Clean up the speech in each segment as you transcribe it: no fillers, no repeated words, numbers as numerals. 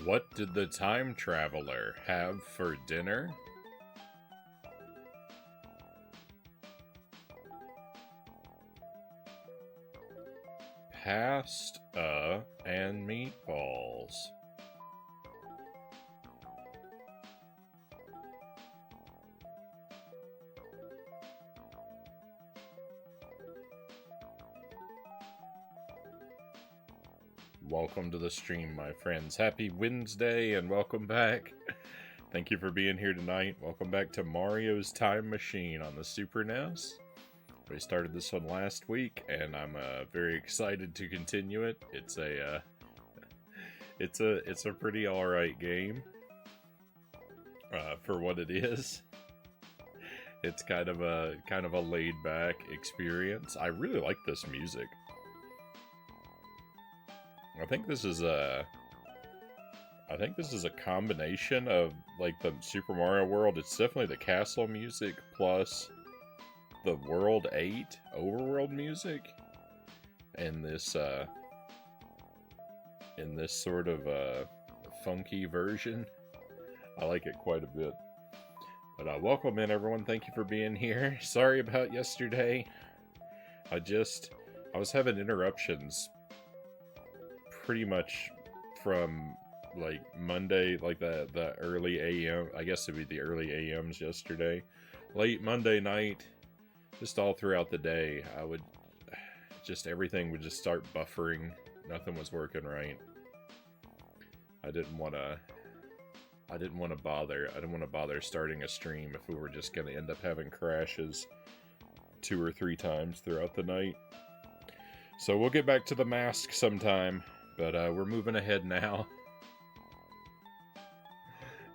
What did the time traveler have for dinner? Pasta and meatballs. Welcome to the stream, my friends. Happy Wednesday and welcome back. Thank you for being here tonight. Welcome back to Mario's Time Machine on the Super NES. We started this one last week, and I'm very excited to continue it. It's a pretty alright game for what it is. It's kind of a laid back experience. I really like this music. I think this is a combination of like the Super Mario World. It's definitely the castle music plus the World 8 overworld music, and this sort of funky version. I like it quite a bit. But welcome in, everyone. Thank you for being here. Sorry about yesterday. I was having interruptions pretty much from like Monday, like the early AM. I guess it'd be the early AMs yesterday. Late Monday night, just all throughout the day, everything would just start buffering. Nothing was working right. I didn't want to bother starting a stream if we were just going to end up having crashes 2 or 3 times throughout the night. So we'll get back to the mask sometime, but we're moving ahead now.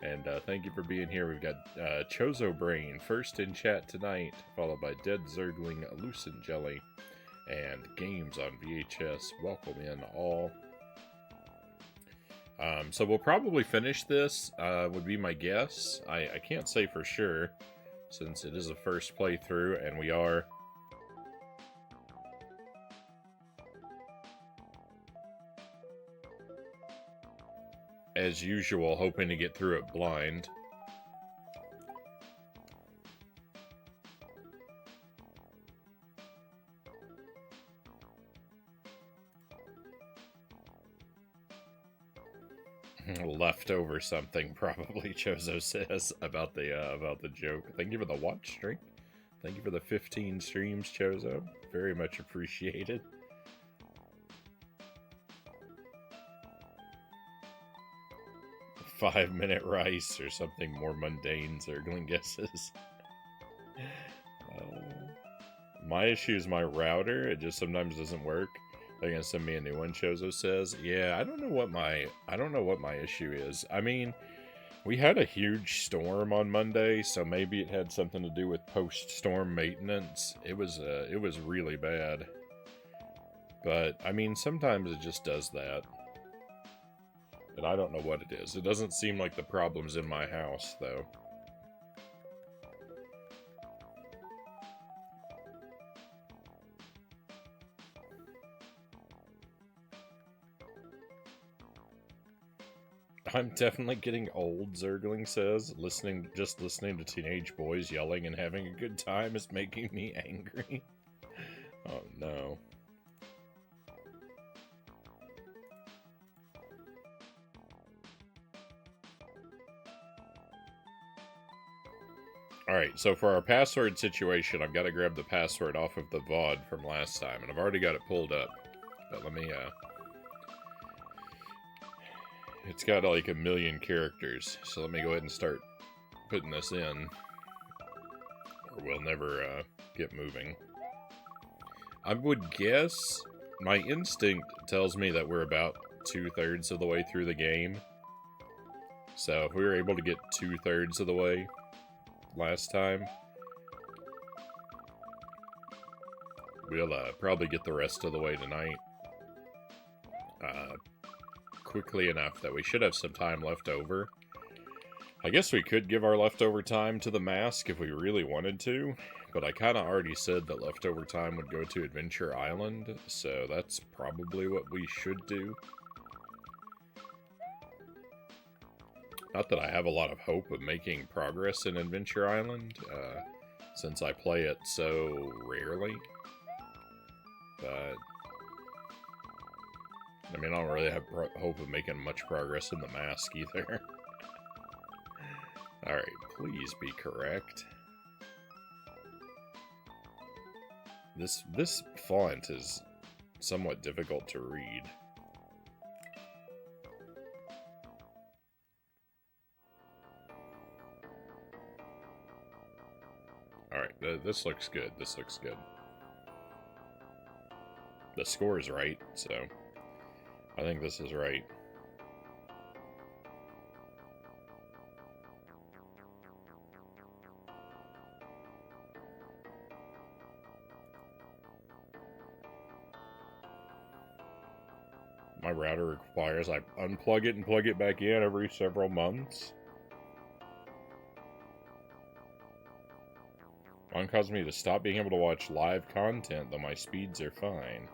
And thank you for being here. We've got Chozo Brain first in chat tonight, followed by Dead Zergling, Lucent Jelly, and Games on VHS. Welcome in all. So we'll probably finish this, would be my guess. I can't say for sure, since it is a first playthrough, and we are... as usual, hoping to get through it blind. Leftover something, probably, Chozo says, about the joke. Thank you for the watch stream. Thank you for the 15 streams, Chozo. Very much appreciated. Five-minute rice or something more mundane, Zergling guesses. My issue is my router. It just sometimes doesn't work. They're gonna send me a new one, Chozo says. Yeah, I don't know what my issue is. I mean, we had a huge storm on Monday, so maybe it had something to do with post-storm maintenance. It was really bad. But I mean, sometimes it just does that. And I don't know what it is. It doesn't seem like the problem's in my house, though. I'm definitely getting old, Zergling says. Just listening to teenage boys yelling and having a good time is making me angry. Oh no. Alright, so for our password situation, I've got to grab the password off of the VOD from last time, and I've already got it pulled up. But let me, it's got like 1 million characters, so let me go ahead and start putting this in, or we'll never, get moving. I would guess, my instinct tells me that we're about 2/3 of the way through the game. So if we were able to get 2/3 of the way last time, we'll probably get the rest of the way tonight quickly enough that we should have some time left over. I guess we could give our leftover time to the mask if we really wanted to, but I kind of already said that leftover time would go to Adventure Island, so that's probably what we should do. Not that I have a lot of hope of making progress in Adventure Island, since I play it so rarely. But, I mean, I don't really have hope of making much progress in the mask either. Alright, please be correct. This font is somewhat difficult to read. Alright, this looks good. This looks good. The score is right, so I think this is right. My router requires I unplug it and plug it back in every several months. One caused me to stop being able to watch live content, though my speeds are fine.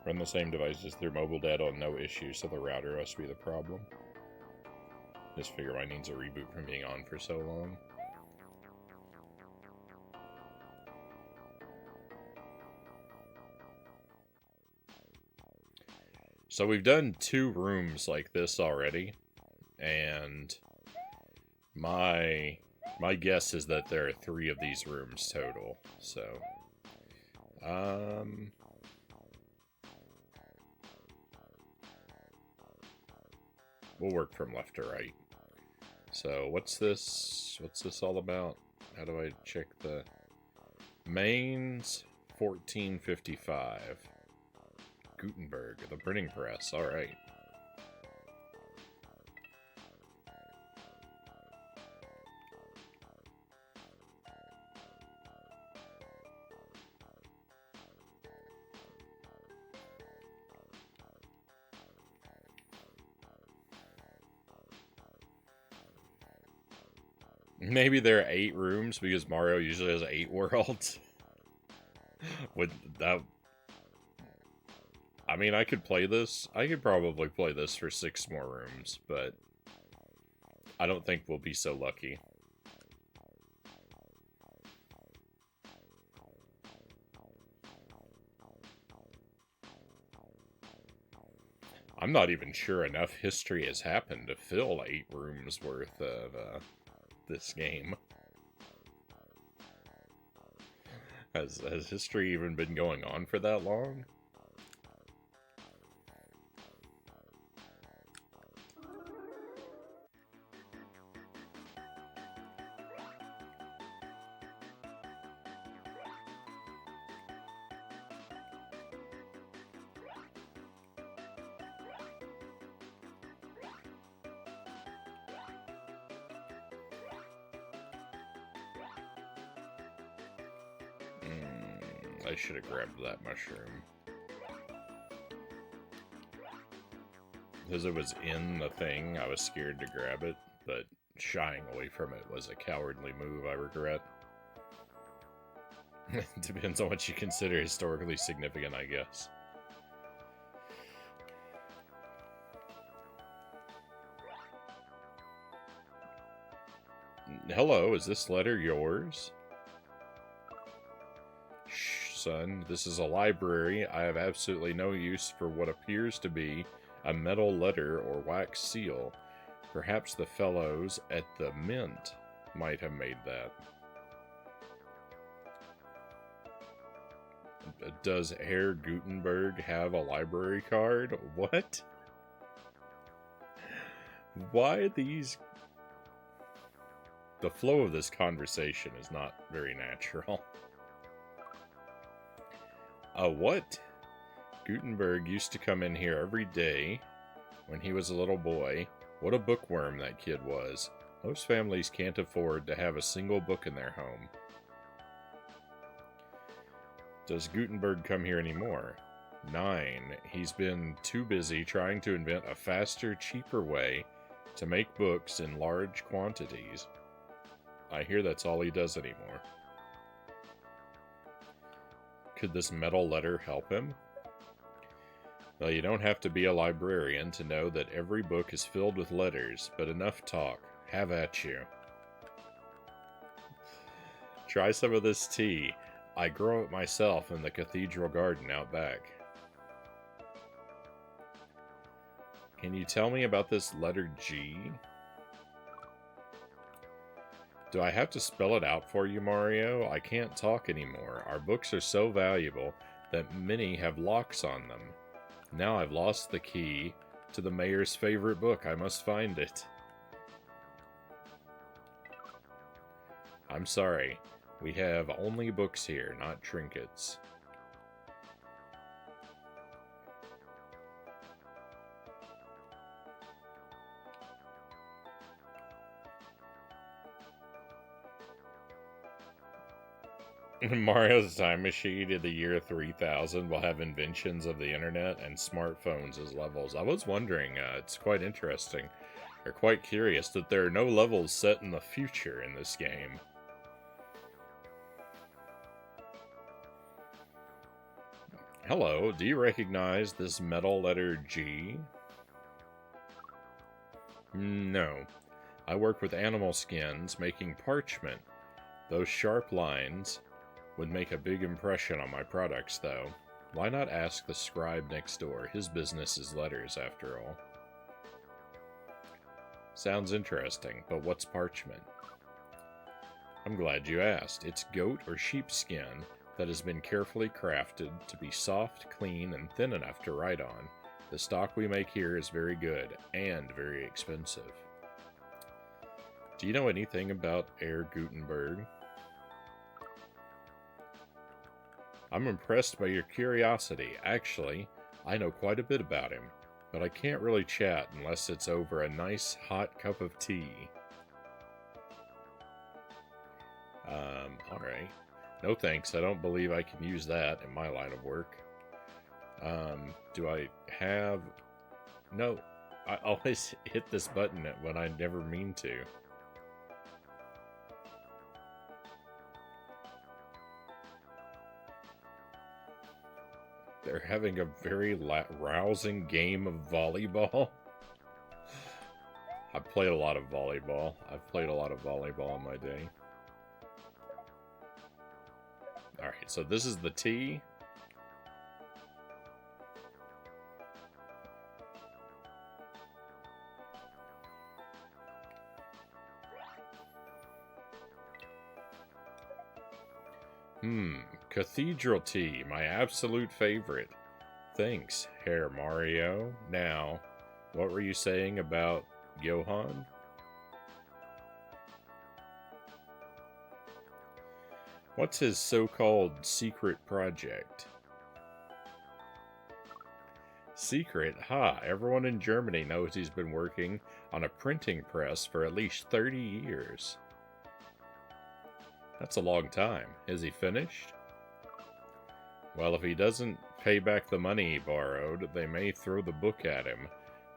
Run the same devices through mobile data on no issue, so the router must be the problem. Just figure mine needs a reboot from being on for so long. So we've done 2 rooms like this already, and my guess is that there are 3 of these rooms total. So, we'll work from left to right. So what's this? What's this all about? How do I check the mains? 1455. Gutenberg, the printing press. All right. Maybe there are 8 rooms because Mario usually has 8 worlds. Would that... I mean, I could play this. I could probably play this for 6 more rooms, but I don't think we'll be so lucky. I'm not even sure enough history has happened to fill 8 rooms worth of this game. Has history even been going on for that long? I should have grabbed that mushroom. Because it was in the thing, I was scared to grab it, but shying away from it was a cowardly move I regret. Depends on what you consider historically significant, I guess. Hello, is this letter yours? Son, this is a library. I have absolutely no use for what appears to be a metal letter or wax seal. Perhaps the fellows at the Mint might have made that. Does Herr Gutenberg have a library card? What? Why these... The flow of this conversation is not very natural. What? Gutenberg used to come in here every day when he was a little boy. What a bookworm that kid was. Most families can't afford to have a single book in their home. Does Gutenberg come here anymore? 9. He's been too busy trying to invent a faster, cheaper way to make books in large quantities. I hear that's all he does anymore. Could this metal letter help him? Well, you don't have to be a librarian to know that every book is filled with letters, but enough talk. Have at you. Try some of this tea. I grow it myself in the cathedral garden out back. Can you tell me about this letter G? Do I have to spell it out for you, Mario? I can't talk anymore. Our books are so valuable that many have locks on them. Now I've lost the key to the mayor's favorite book. I must find it. I'm sorry. We have only books here, not trinkets. Mario's Time Machine in the year 3000 will have inventions of the internet and smartphones as levels. I was wondering, it's quite interesting, or quite curious, that there are no levels set in the future in this game. Hello, do you recognize this metal letter G? No. I work with animal skins, making parchment. Those sharp lines would make a big impression on my products, though. Why not ask the scribe next door? His business is letters, after all. Sounds interesting, but what's parchment? I'm glad you asked. It's goat or sheep skin that has been carefully crafted to be soft, clean, and thin enough to write on. The stock we make here is very good, and very expensive. Do you know anything about Herr Gutenberg? I'm impressed by your curiosity. Actually, I know quite a bit about him, but I can't really chat unless it's over a nice hot cup of tea. Alright. No thanks, I don't believe I can use that in my line of work. Do I have... No, I always hit this button when I never mean to. They're having a very rousing game of volleyball. I've played a lot of volleyball. I've played a lot of volleyball in my day. Alright, so this is the T. Cathedral tea, my absolute favorite. Thanks, Herr Mario. Now, what were you saying about Johann? What's his so-called secret project? Secret? Ha! Everyone in Germany knows he's been working on a printing press for at least 30 years. That's a long time. Is he finished? Well, if he doesn't pay back the money he borrowed, they may throw the book at him.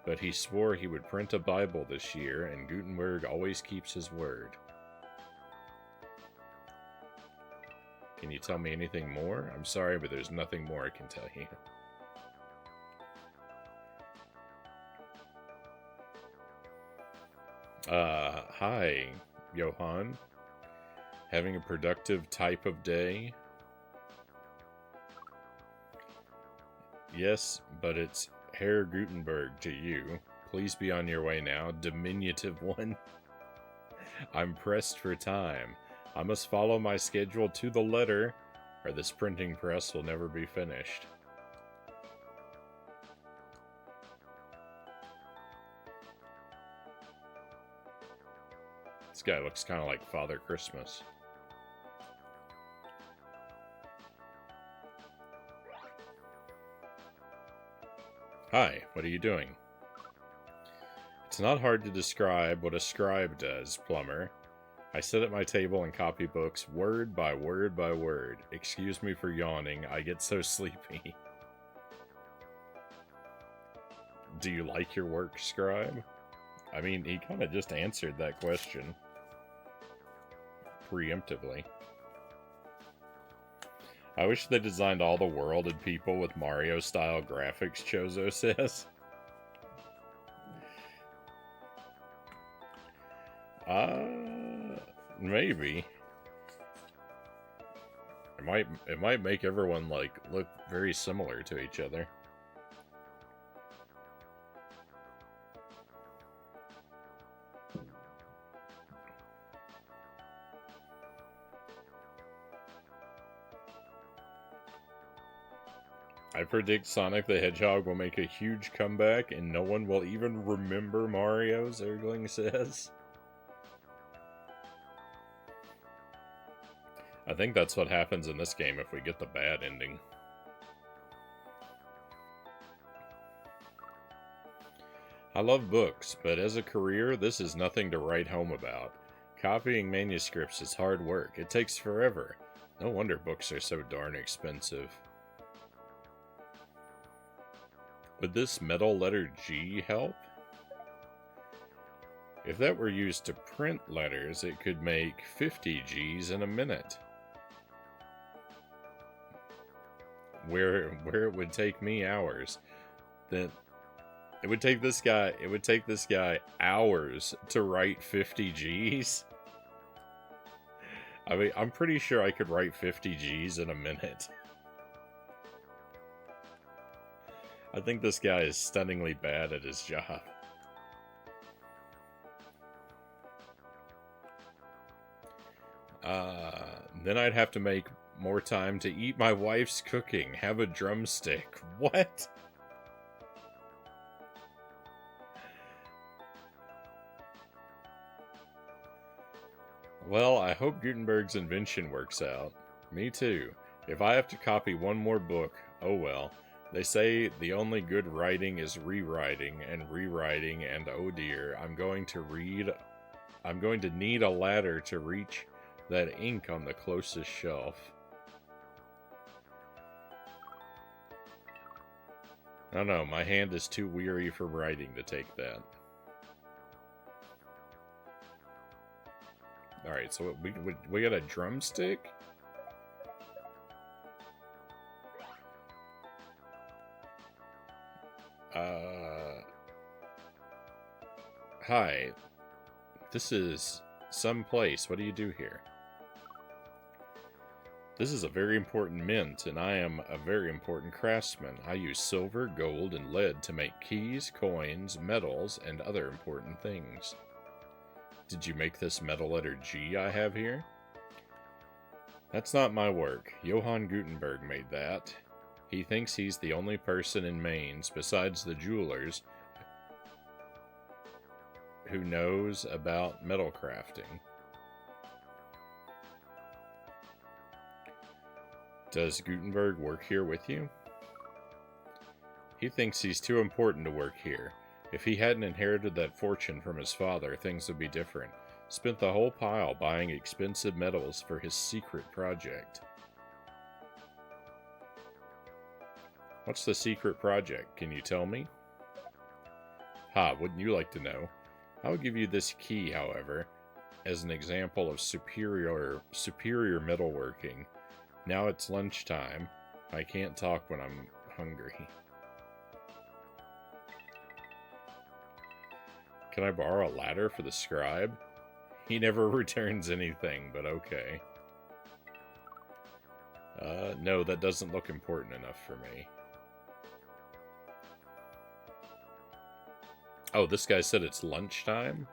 But he swore he would print a Bible this year, and Gutenberg always keeps his word. Can you tell me anything more? I'm sorry, but there's nothing more I can tell you. Hi, Johann. Having a productive type of day? Yes, but it's Herr Gutenberg to you. Please be on your way now, diminutive one. I'm pressed for time. I must follow my schedule to the letter, or this printing press will never be finished. This guy looks kind of like Father Christmas. Hi, what are you doing? It's not hard to describe what a scribe does, plumber. I sit at my table and copy books word by word by word. Excuse me for yawning, I get so sleepy. Do you like your work, scribe? I mean, he kind of just answered that question. Preemptively. I wish they designed all the world and people with Mario-style graphics, Chozo says. Maybe. It might make everyone, like, look very similar to each other. I predict Sonic the Hedgehog will make a huge comeback and no one will even remember Mario, Zergling says. I think that's what happens in this game if we get the bad ending. I love books, but as a career, this is nothing to write home about. Copying manuscripts is hard work. It takes forever. No wonder books are so darn expensive. Would this metal letter G help? If that were used to print letters, it could make 50 Gs in a minute. Where it would take me hours. Then it would take this guy hours to write 50 Gs. I mean, I'm pretty sure I could write 50 Gs in a minute. I think this guy is stunningly bad at his job. Then I'd have to make more time to eat my wife's cooking, have a drumstick. What? Well, I hope Gutenberg's invention works out. Me too. If I have to copy one more book, oh well. They say the only good writing is rewriting, and oh dear, I'm going to need a ladder to reach that ink on the closest shelf. Oh no, my hand is too weary from writing to take that. Alright, so we got a drumstick? Hi. This is some place. What do you do here? This is a very important mint, and I am a very important craftsman. I use silver, gold, and lead to make keys, coins, metals, and other important things. Did you make this metal letter G I have here? That's not my work. Johann Gutenberg made that. He thinks he's the only person in Mainz, besides the jewelers, who knows about metal crafting. Does Gutenberg work here with you? He thinks he's too important to work here. If he hadn't inherited that fortune from his father, things would be different. Spent the whole pile buying expensive metals for his secret project. What's the secret project? Can you tell me? Ha, wouldn't you like to know? I will give you this key, however, as an example of superior metalworking. Now it's lunchtime. I can't talk when I'm hungry. Can I borrow a ladder for the scribe? He never returns anything, but okay. No, that doesn't look important enough for me. Oh, this guy said it's lunchtime?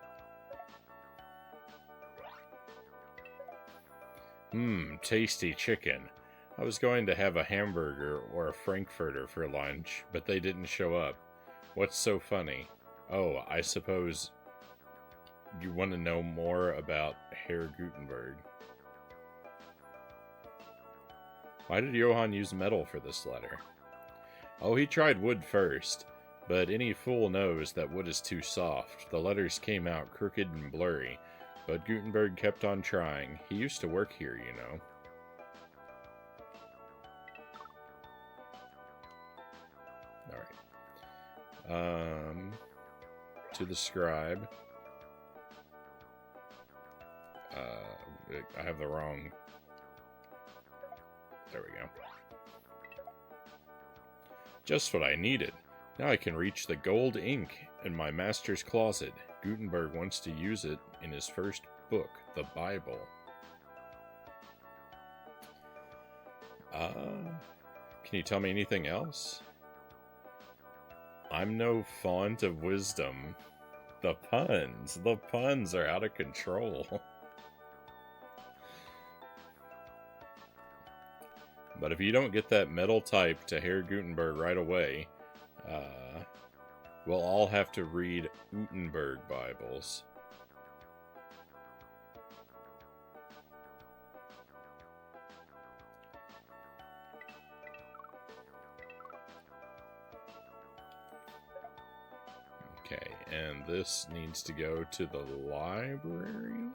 Tasty chicken. I was going to have a hamburger or a frankfurter for lunch, but they didn't show up. What's so funny? Oh, I suppose you want to know more about Herr Gutenberg. Why did Johann use metal for this letter? Oh, he tried wood first, but any fool knows that wood is too soft. The letters came out crooked and blurry, but Gutenberg kept on trying. He used to work here, you know. Alright. To the scribe. I have the wrong... There we go. Just what I needed. Now I can reach the gold ink in my master's closet. Gutenberg wants to use it in his first book, the Bible. Can you tell me anything else? I'm no font of wisdom. The puns are out of control. But if you don't get that metal type to Herr Gutenberg right away, we'll all have to read Gutenberg Bibles. Okay, and this needs to go to the library.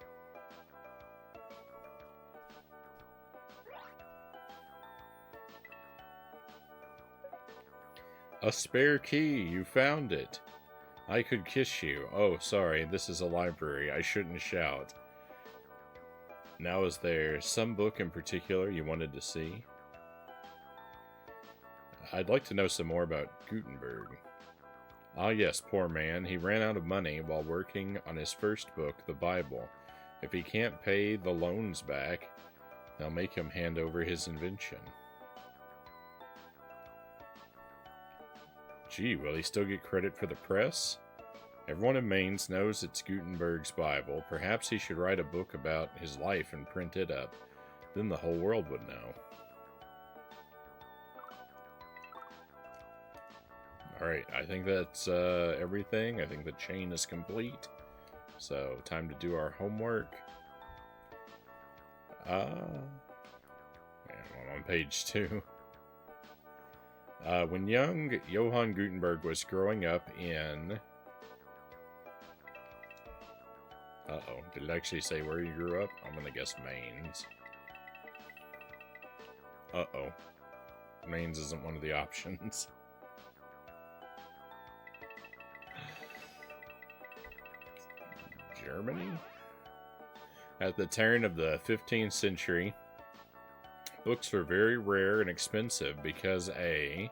A spare key, you found it. I could kiss you. Oh, sorry, this is a library. I shouldn't shout. Now, is there some book in particular you wanted to see? I'd like to know some more about Gutenberg. Ah yes, poor man. He ran out of money while working on his first book, the Bible. If he can't pay the loans back, they'll make him hand over his invention. Gee, will he still get credit for the press? Everyone in Mainz knows it's Gutenberg's Bible. Perhaps he should write a book about his life and print it up. Then the whole world would know. Alright, I think that's everything. I think the chain is complete. So, time to do our homework. Yeah, I'm on page 2. When young Johann Gutenberg was growing up in... Uh-oh, did it actually say where he grew up? I'm gonna guess Mainz. Uh-oh. Mainz isn't one of the options. Germany? At the turn of the 15th century, books were very rare and expensive because a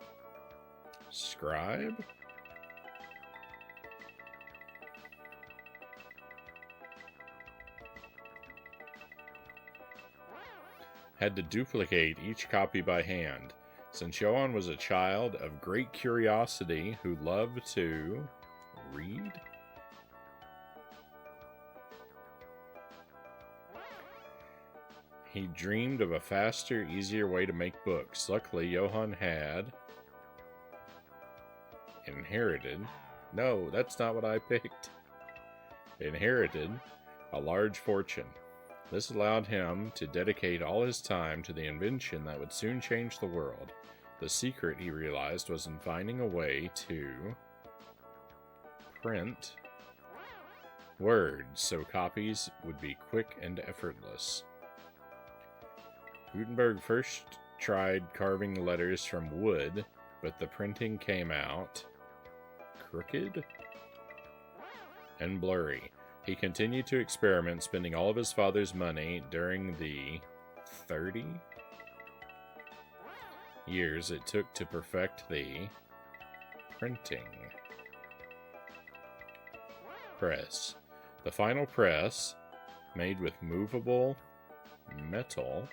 scribe had to duplicate each copy by hand. Since Johann was a child of great curiosity who loved to read, he dreamed of a faster, easier way to make books. Luckily, Johann had inherited... No, that's not what I picked. Inherited a large fortune. This allowed him to dedicate all his time to the invention that would soon change the world. The secret, he realized, was in finding a way to print words so copies would be quick and effortless. Gutenberg first tried carving letters from wood, but the printing came out crooked and blurry. He continued to experiment, spending all of his father's money during the 30 years it took to perfect the printing press. The final press, made with movable metal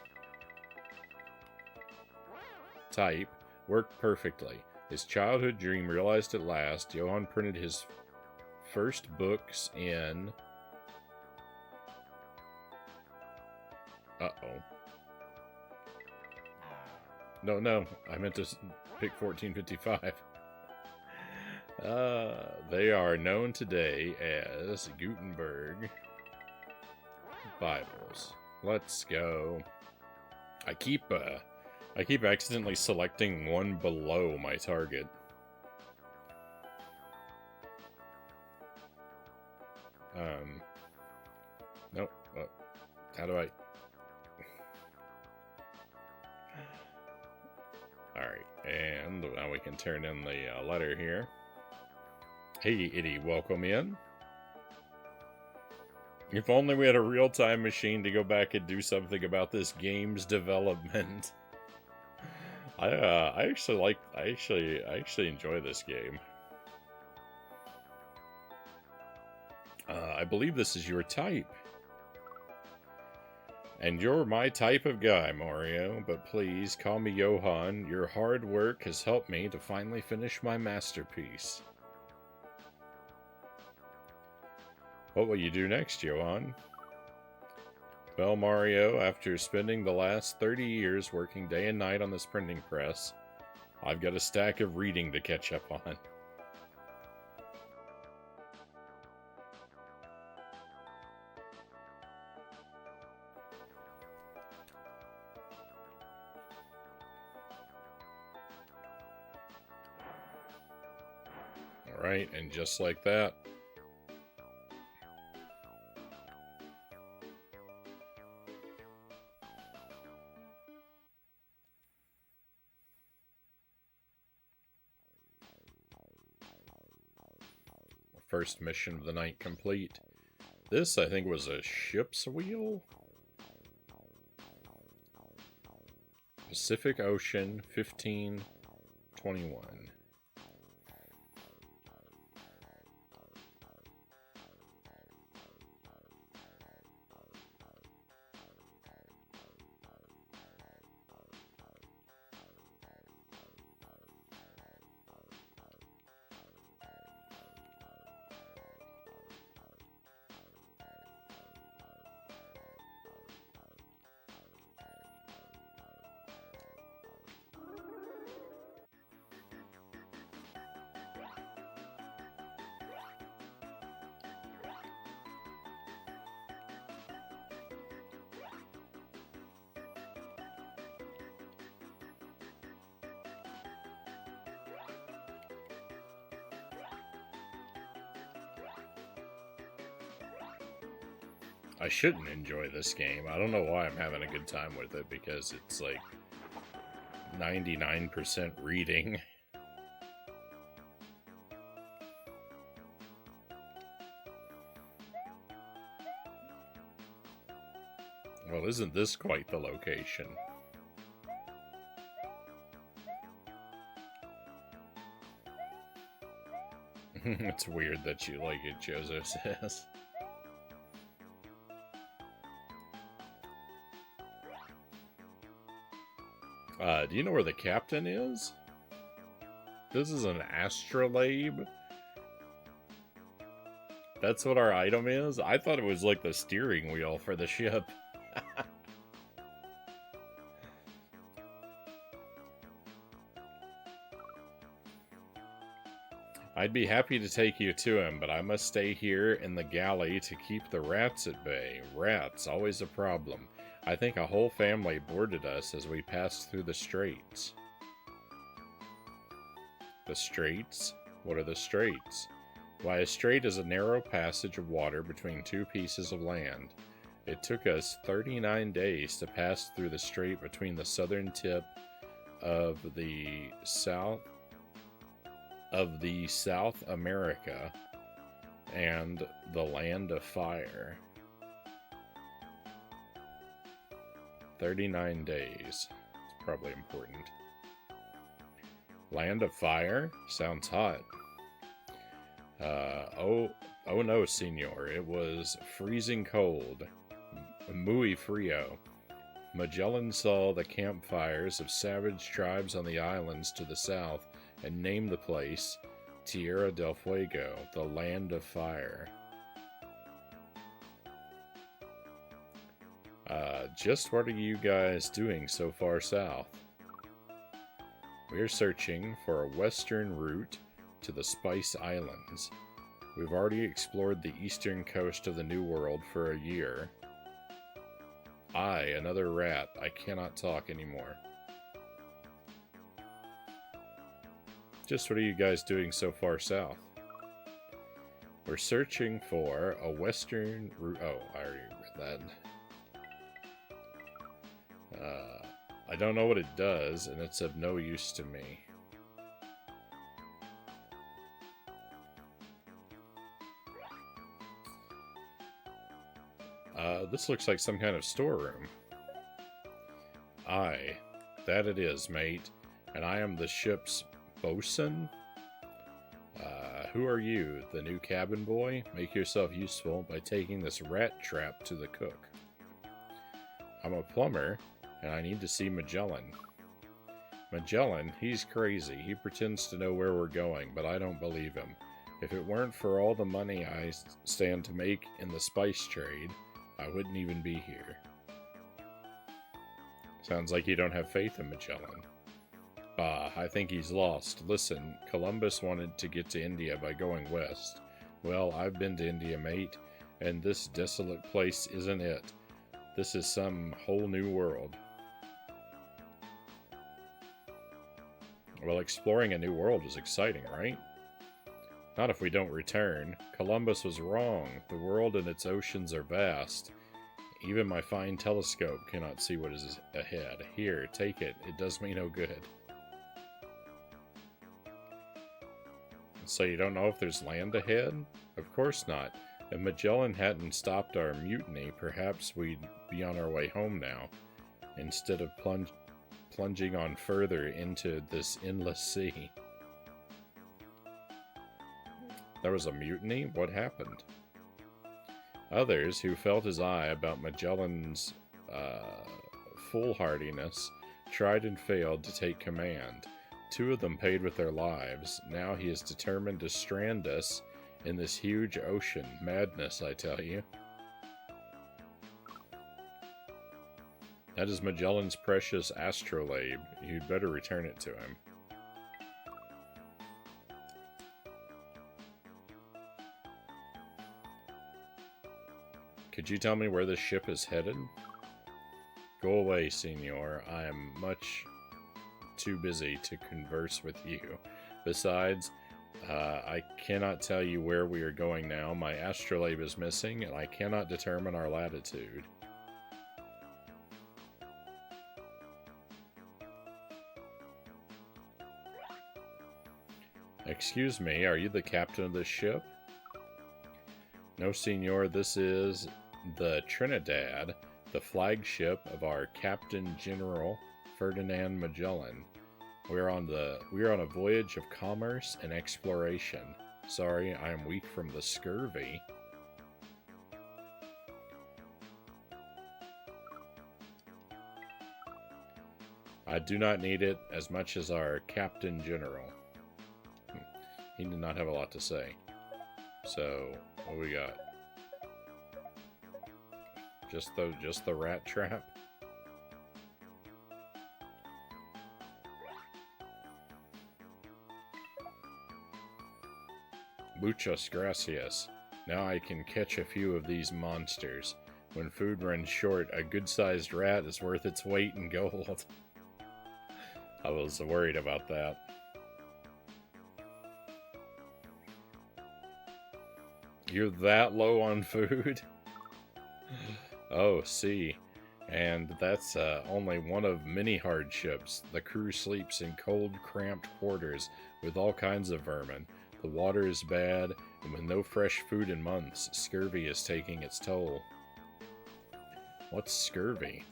type, worked perfectly. His childhood dream realized at last. Johann printed his first books in... Uh-oh. No, I meant to pick 1455. They are known today as Gutenberg Bibles. Let's go. I keep accidentally selecting one below my target. Nope. How do I... Alright, and now we can turn in the letter here. Hey, Itty, welcome in. If only we had a real-time machine to go back and do something about this game's development. I actually enjoy this game. I believe this is your type. And you're my type of guy, Mario, but please call me Johan. Your hard work has helped me to finally finish my masterpiece. What will you do next, Johan? Well, Mario, after spending the last 30 years working day and night on this printing press, I've got a stack of reading to catch up on. Alright, and just like that, first mission of the night complete. This, I think, was a ship's wheel? Pacific Ocean, 1521. I shouldn't enjoy this game. I don't know why I'm having a good time with it, because it's like 99% reading. Well, isn't this quite the location? It's weird that you like it, Joseph says. Do you know where the captain is? This is an astrolabe? That's what our item is? I thought it was like the steering wheel for the ship. I'd be happy to take you to him, but I must stay here in the galley to keep the rats at bay. Rats, always a problem. I think a whole family boarded us as we passed through the straits. The straits? What are the straits? Why, a strait is a narrow passage of water between two pieces of land. It took us 39 days to pass through the strait between the southern tip of the South America and the Land of Fire. 39 days. It's probably important. Land of Fire? Sounds hot. Oh no, senor. It was freezing cold. Muy frio. Magellan saw the campfires of savage tribes on the islands to the south and named the place Tierra del Fuego, the Land of Fire. Just what are you guys doing so far south? We're searching for a western route to the Spice Islands. We've already explored the eastern coast of the New World for a year. Another rat. I cannot talk anymore. Just what are you guys doing so far south? We're searching for a western route. Oh, I already read that. I don't know what it does, and it's of no use to me. This looks like some kind of storeroom. Aye, that it is, mate. and I am the ship's bosun? Who are you, the new cabin boy? Make yourself useful by taking this rat trap to the cook. I'm a plumber, and I need to see Magellan. Magellan? He's crazy. He pretends to know where we're going, but I don't believe him. If it weren't for all the money I stand to make in the spice trade, I wouldn't even be here. Sounds like you don't have faith in Magellan. Bah, I think he's lost. Listen, Columbus wanted to get to India by going west. Well, I've been to India, mate, and this desolate place isn't it. This is some whole new world. Well, exploring a new world is exciting, right? Not if we don't return. Columbus was wrong. The world and its oceans are vast. Even my fine telescope cannot see what is ahead. Here, take it. It does me no good. So you don't know if there's land ahead? Of course not. If Magellan hadn't stopped our mutiny, perhaps we'd be on our way home now, instead of plunging on further into this endless sea. There was a mutiny? What happened? Others, who felt his eye about Magellan's foolhardiness, tried and failed to take command. 2 of them paid with their lives. Now he is determined to strand us in this huge ocean. Madness, I tell you. That is Magellan's precious astrolabe. You'd better return it to him. Could you tell me where this ship is headed? Go away, senor. I am much too busy to converse with you. Besides, I cannot tell you where we are going now. My astrolabe is missing, and I cannot determine our latitude. Excuse me, are you the captain of this ship? No, senor, this is the Trinidad, the flagship of our Captain General Ferdinand Magellan. We're on a voyage of commerce and exploration. Sorry, I am weak from the scurvy. I do not need it as much as our Captain General. He did not have a lot to say. So, what we got? Just the rat trap? Muchas gracias. Now I can catch a few of these monsters. When food runs short, a good-sized rat is worth its weight in gold. I was worried about that. You're that low on food? Oh, see. And that's only one of many hardships. The crew sleeps in cold, cramped quarters with all kinds of vermin. The water is bad, and with no fresh food in months, scurvy is taking its toll. What's scurvy?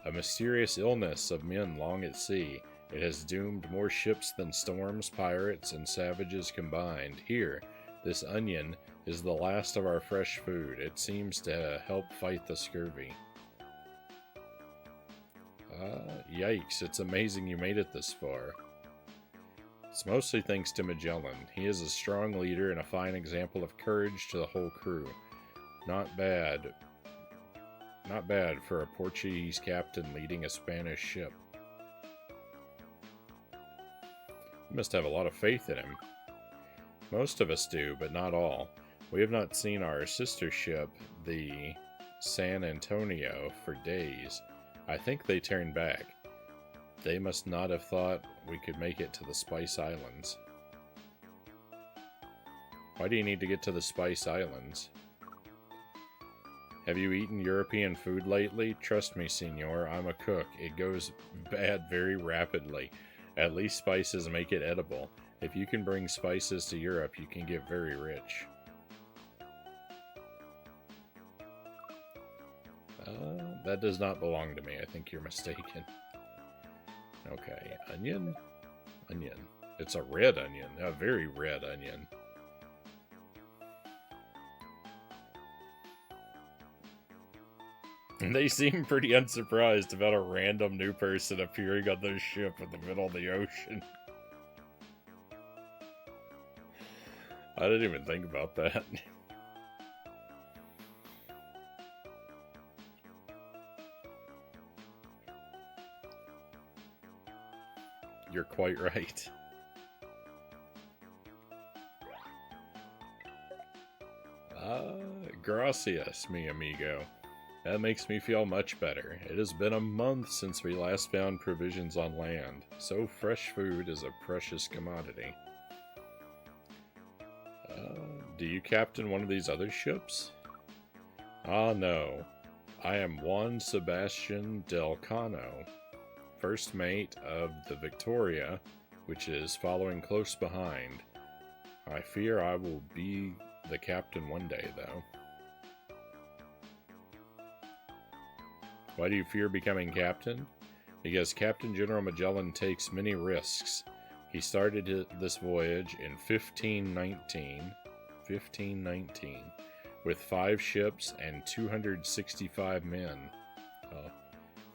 A mysterious illness of men long at sea. It has doomed more ships than storms, pirates, and savages combined. Here, this onion is the last of our fresh food. It seems to help fight the scurvy. Yikes, it's amazing you made it this far. It's mostly thanks to Magellan. He is a strong leader and a fine example of courage to the whole crew. Not bad. Not bad for a Portuguese captain leading a Spanish ship. You must have a lot of faith in him. Most of us do, but not all. We have not seen our sister ship, the San Antonio, for days. I think they turned back. They must not have thought we could make it to the Spice Islands. Why do you need to get to the Spice Islands? Have you eaten European food lately? Trust me, senor, I'm a cook. It goes bad very rapidly. At least spices make it edible. If you can bring spices to Europe, you can get very rich. That does not belong to me. I think you're mistaken. Okay, onion? Onion. It's a red onion. A very red onion. And they seem pretty unsurprised about a random new person appearing on their ship in the middle of the ocean. I didn't even think about that. You're quite right. Gracias, mi amigo. That makes me feel much better. It has been a month since we last found provisions on land, so fresh food is a precious commodity. Do you captain one of these other ships? Ah, no. I am Juan Sebastian Del Cano, first mate of the Victoria, which is following close behind. I fear I will be the captain one day, though. Why do you fear becoming captain? Because Captain General Magellan takes many risks. He started this voyage in 1519, with 5 ships and 265 men.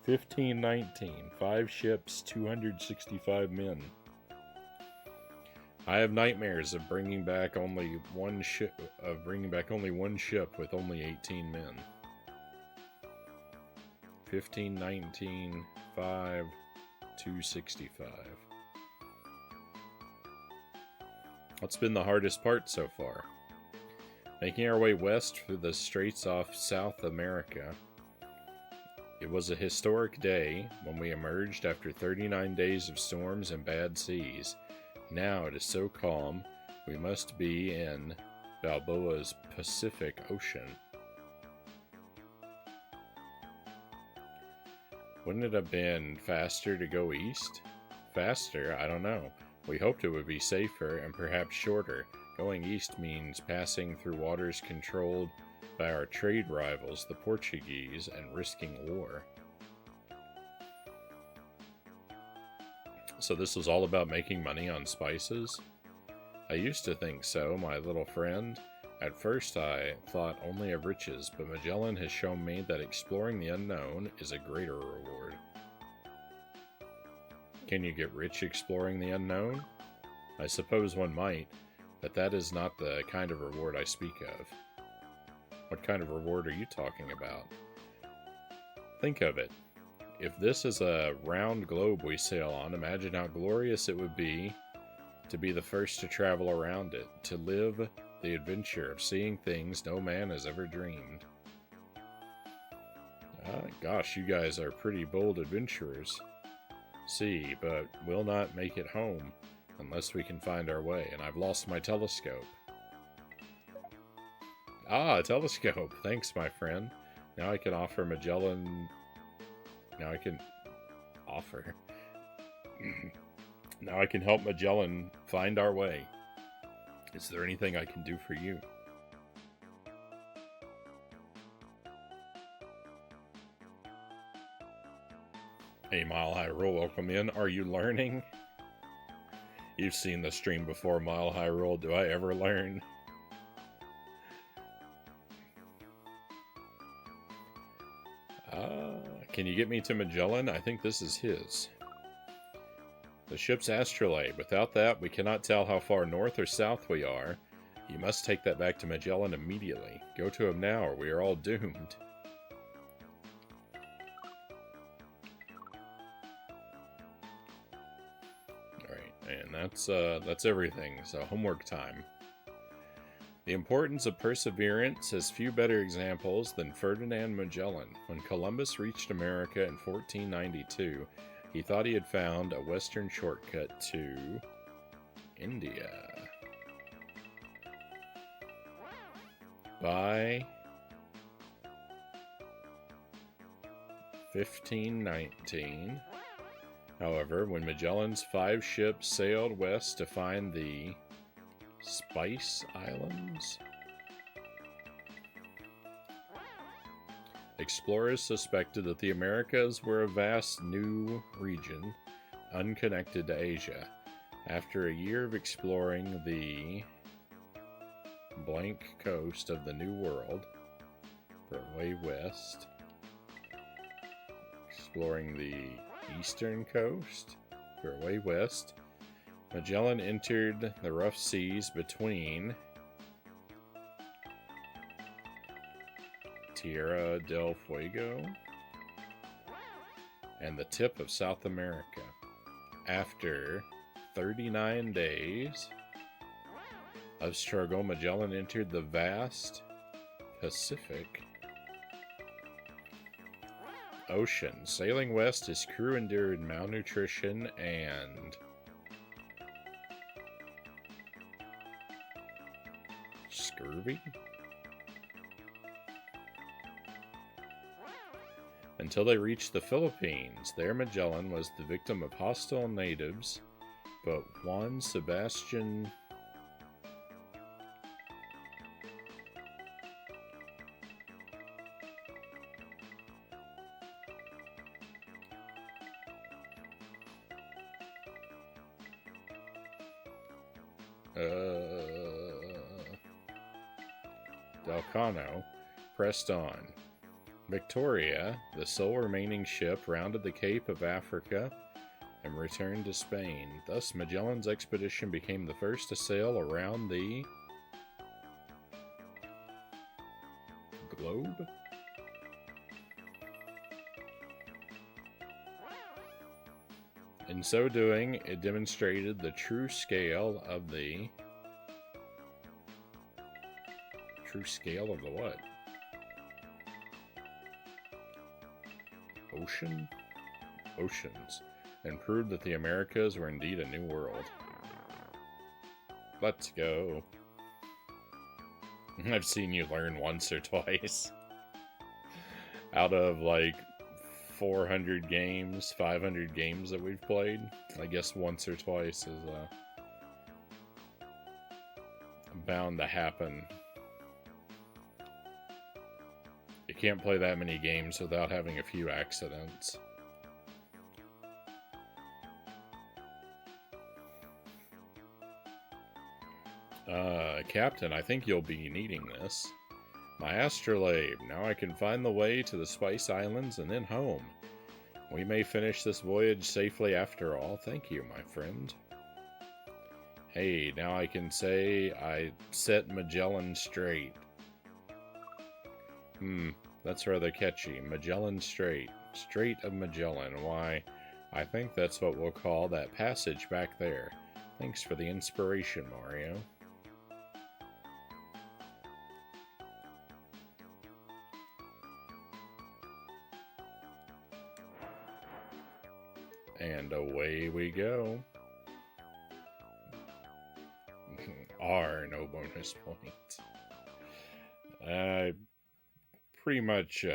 1519, 5 ships, 265 men. I have nightmares of bringing back only one ship with only 18 men. 1519, 5, 265. What's been the hardest part so far? Making our way west through the straits off South America. It was a historic day when we emerged after 39 days of storms and bad seas. Now it is so calm, we must be in Balboa's Pacific Ocean. Wouldn't it have been faster to go east? Faster? I don't know. We hoped it would be safer and perhaps shorter. Going east means passing through waters controlled by our trade rivals, the Portuguese, and risking war. So this was all about making money on spices? I used to think so, my little friend. At first I thought only of riches, but Magellan has shown me that exploring the unknown is a greater reward. Can you get rich exploring the unknown? I suppose one might, but that is not the kind of reward I speak of. What kind of reward are you talking about? Think of it. If this is a round globe we sail on, imagine how glorious it would be to be the first to travel around it, to live the adventure of seeing things no man has ever dreamed. Gosh, you guys are pretty bold adventurers. See, but we'll not make it home unless we can find our way, and I've lost my telescope. Ah, a telescope. Thanks, my friend. Now I can offer Magellan... Now I can help Magellan find our way. Is there anything I can do for you? Hey, Mile High Roll, welcome in. Are you learning? You've seen the stream before, Mile High Roll. Do I ever learn? Can you get me to Magellan? I think this is his. The ship's astrolabe. Without that, we cannot tell how far north or south we are. You must take that back to Magellan immediately. Go to him now, or we are all doomed. Alright, and that's everything, so homework time. The importance of perseverance has few better examples than Ferdinand Magellan. When Columbus reached America in 1492, he thought he had found a western shortcut to India. By 1519, however, when Magellan's 5 ships sailed west to find the Spice Islands, explorers suspected that the Americas were a vast new region unconnected to Asia. After a year of exploring the blank coast of the New World, for way west, exploring the eastern coast, for way west, Magellan entered the rough seas between Tierra del Fuego and the tip of South America. After 39 days of struggle, Magellan entered the vast Pacific Ocean. Sailing west, his crew endured malnutrition and scurvy until they reached the Philippines. There, Magellan was the victim of hostile natives, but Juan Sebastian Delcano pressed on. Victoria, the sole remaining ship, rounded the Cape of Africa and returned to Spain. Thus, Magellan's expedition became the first to sail around the globe. In so doing, it demonstrated the true scale of the what? Oceans, and proved that the Americas were indeed a new world. Let's go. I've seen you learn once or twice. Out of like 400 games, 500 games that we've played, I guess once or twice is bound to happen. You can't play that many games without having a few accidents. Captain, I think you'll be needing this. My astrolabe, now I can find the way to the Spice Islands and then home. We may finish this voyage safely after all. Thank you, my friend. Hey, now I can say I set Magellan straight. That's rather catchy. Magellan Strait. Strait of Magellan. Why, I think that's what we'll call that passage back there. Thanks for the inspiration, Mario. And away we go. No bonus points. Pretty much,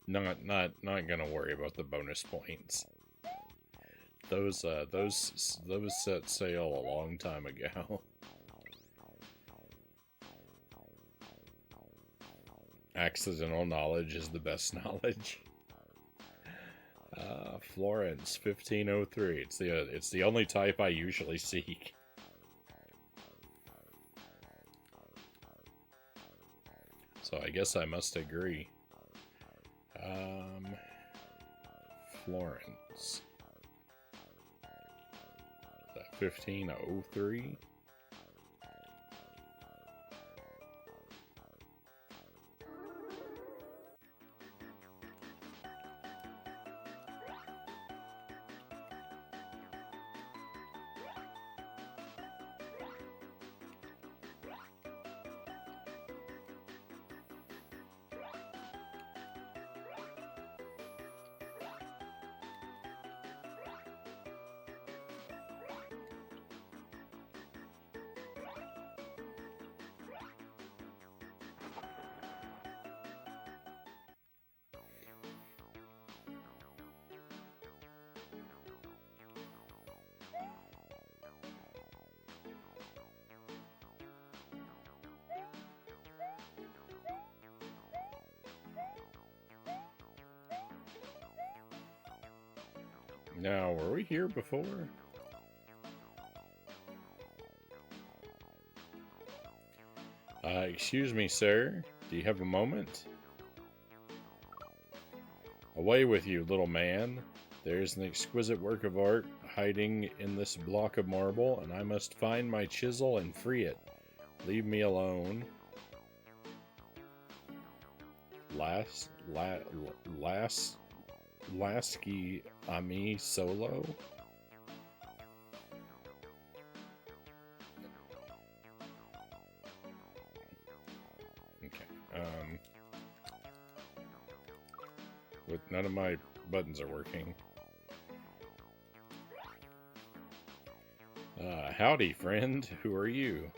not gonna worry about the bonus points. Those set sail a long time ago. Accidental knowledge is the best knowledge. Florence, 1503. It's the only type I usually seek. So I guess I must agree. Florence. Is that 1503? Now, were we here before? Excuse me, sir. Do you have a moment? Away with you, little man. There's an exquisite work of art hiding in this block of marble, and I must find my chisel and free it. Leave me alone. Lasky Ami Solo? With none of my buttons are working. Howdy, friend. Who are you?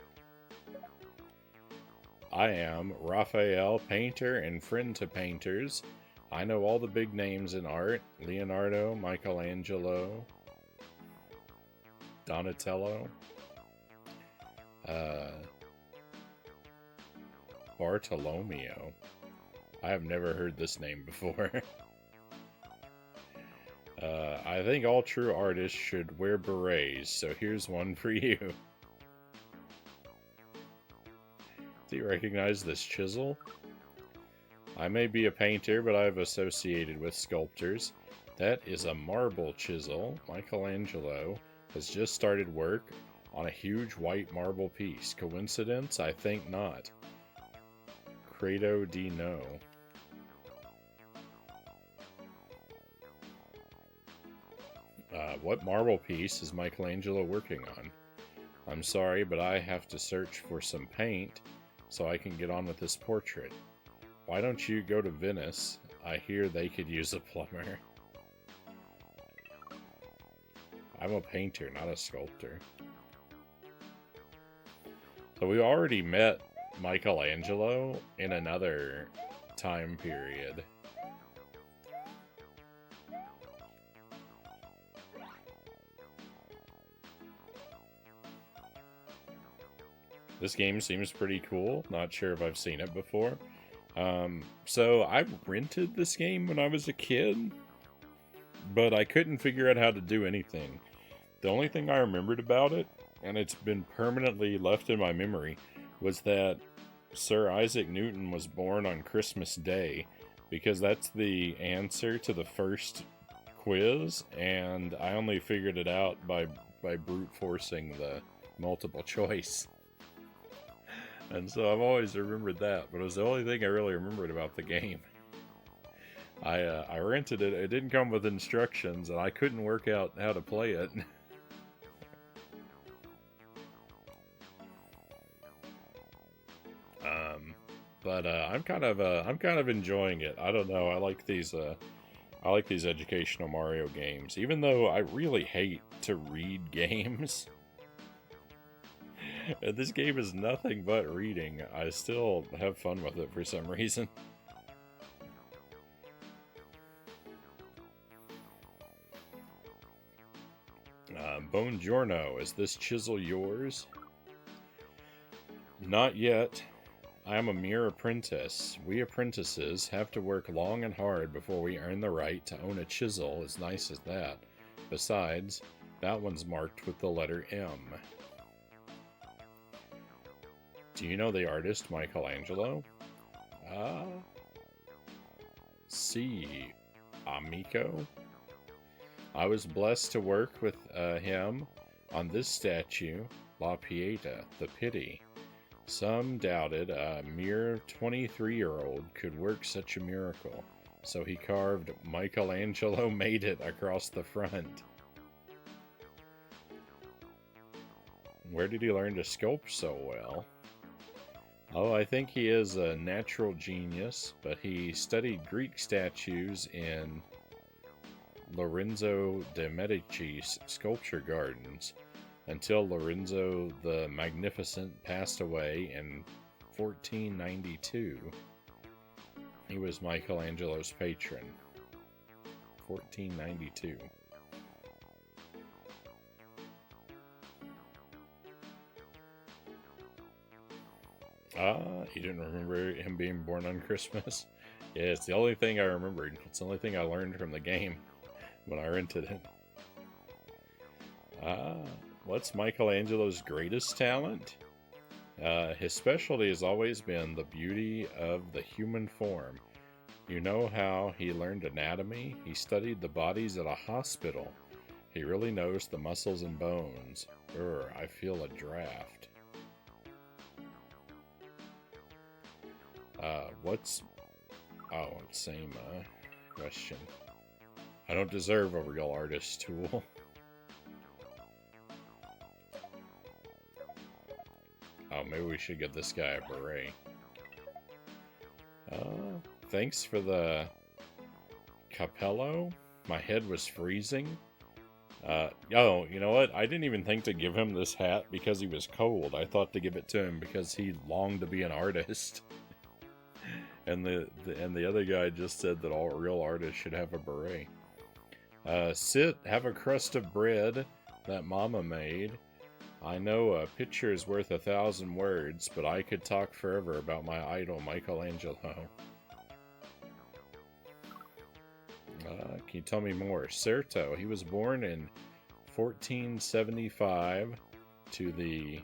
I am Raphael, painter and friend to painters. I know all the big names in art. Leonardo, Michelangelo, Donatello, Bartolomeo. I have never heard this name before. I think all true artists should wear berets, so here's one for you. Do you recognize this chisel? I may be a painter, but I've associated with sculptors. That is a marble chisel. Michelangelo has just started work on a huge white marble piece. Coincidence? I think not. Credo di no. What marble piece is Michelangelo working on? I'm sorry, but I have to search for some paint so I can get on with this portrait. Why don't you go to Venice? I hear they could use a plumber. I'm a painter, not a sculptor. So we already met Michelangelo in another time period. This game seems pretty cool. Not sure if I've seen it before. So I rented this game when I was a kid, but I couldn't figure out how to do anything. The only thing I remembered about it, and it's been permanently left in my memory, was that Sir Isaac Newton was born on Christmas Day, because that's the answer to the first quiz, and I only figured it out by brute forcing the multiple choice. And so I've always remembered that, but it was the only thing I really remembered about the game. I rented it, it didn't come with instructions, and I couldn't work out how to play it. But I'm kind of enjoying it. I don't know, I like these educational Mario games, even though I really hate to read games. This game is nothing but reading. I still have fun with it for some reason. Buongiorno, is this chisel yours? Not yet. I am a mere apprentice. We apprentices have to work long and hard before we earn the right to own a chisel as nice as that. Besides, that one's marked with the letter M. Do you know the artist Michelangelo? Si, amico. I was blessed to work with him on this statue, La Pieta, the Pity. Some doubted a mere 23-year-old could work such a miracle, so he carved Michelangelo made it across the front. Where did he learn to sculpt so well? Oh, I think he is a natural genius, but he studied Greek statues in Lorenzo de' Medici's sculpture gardens until Lorenzo the Magnificent passed away in 1492. He was Michelangelo's patron. 1492. You didn't remember him being born on Christmas? Yeah, it's the only thing I remembered. It's the only thing I learned from the game when I rented it. Ah, what's Michelangelo's greatest talent? His specialty has always been the beauty of the human form. You know how he learned anatomy? He studied the bodies at a hospital. He really knows the muscles and bones. I feel a draft. What's... Oh, same question. I don't deserve a real artist tool. Oh, maybe we should get this guy a beret. Thanks for the capello. My head was freezing. Oh, you know what? I didn't even think to give him this hat because he was cold. I thought to give it to him because he longed to be an artist. And the other guy just said that all real artists should have a beret. Sit, have a crust of bread that Mama made. I know a picture is worth 1,000 words, but I could talk forever about my idol, Michelangelo. Can you tell me more? Certo, he was born in 1475 to the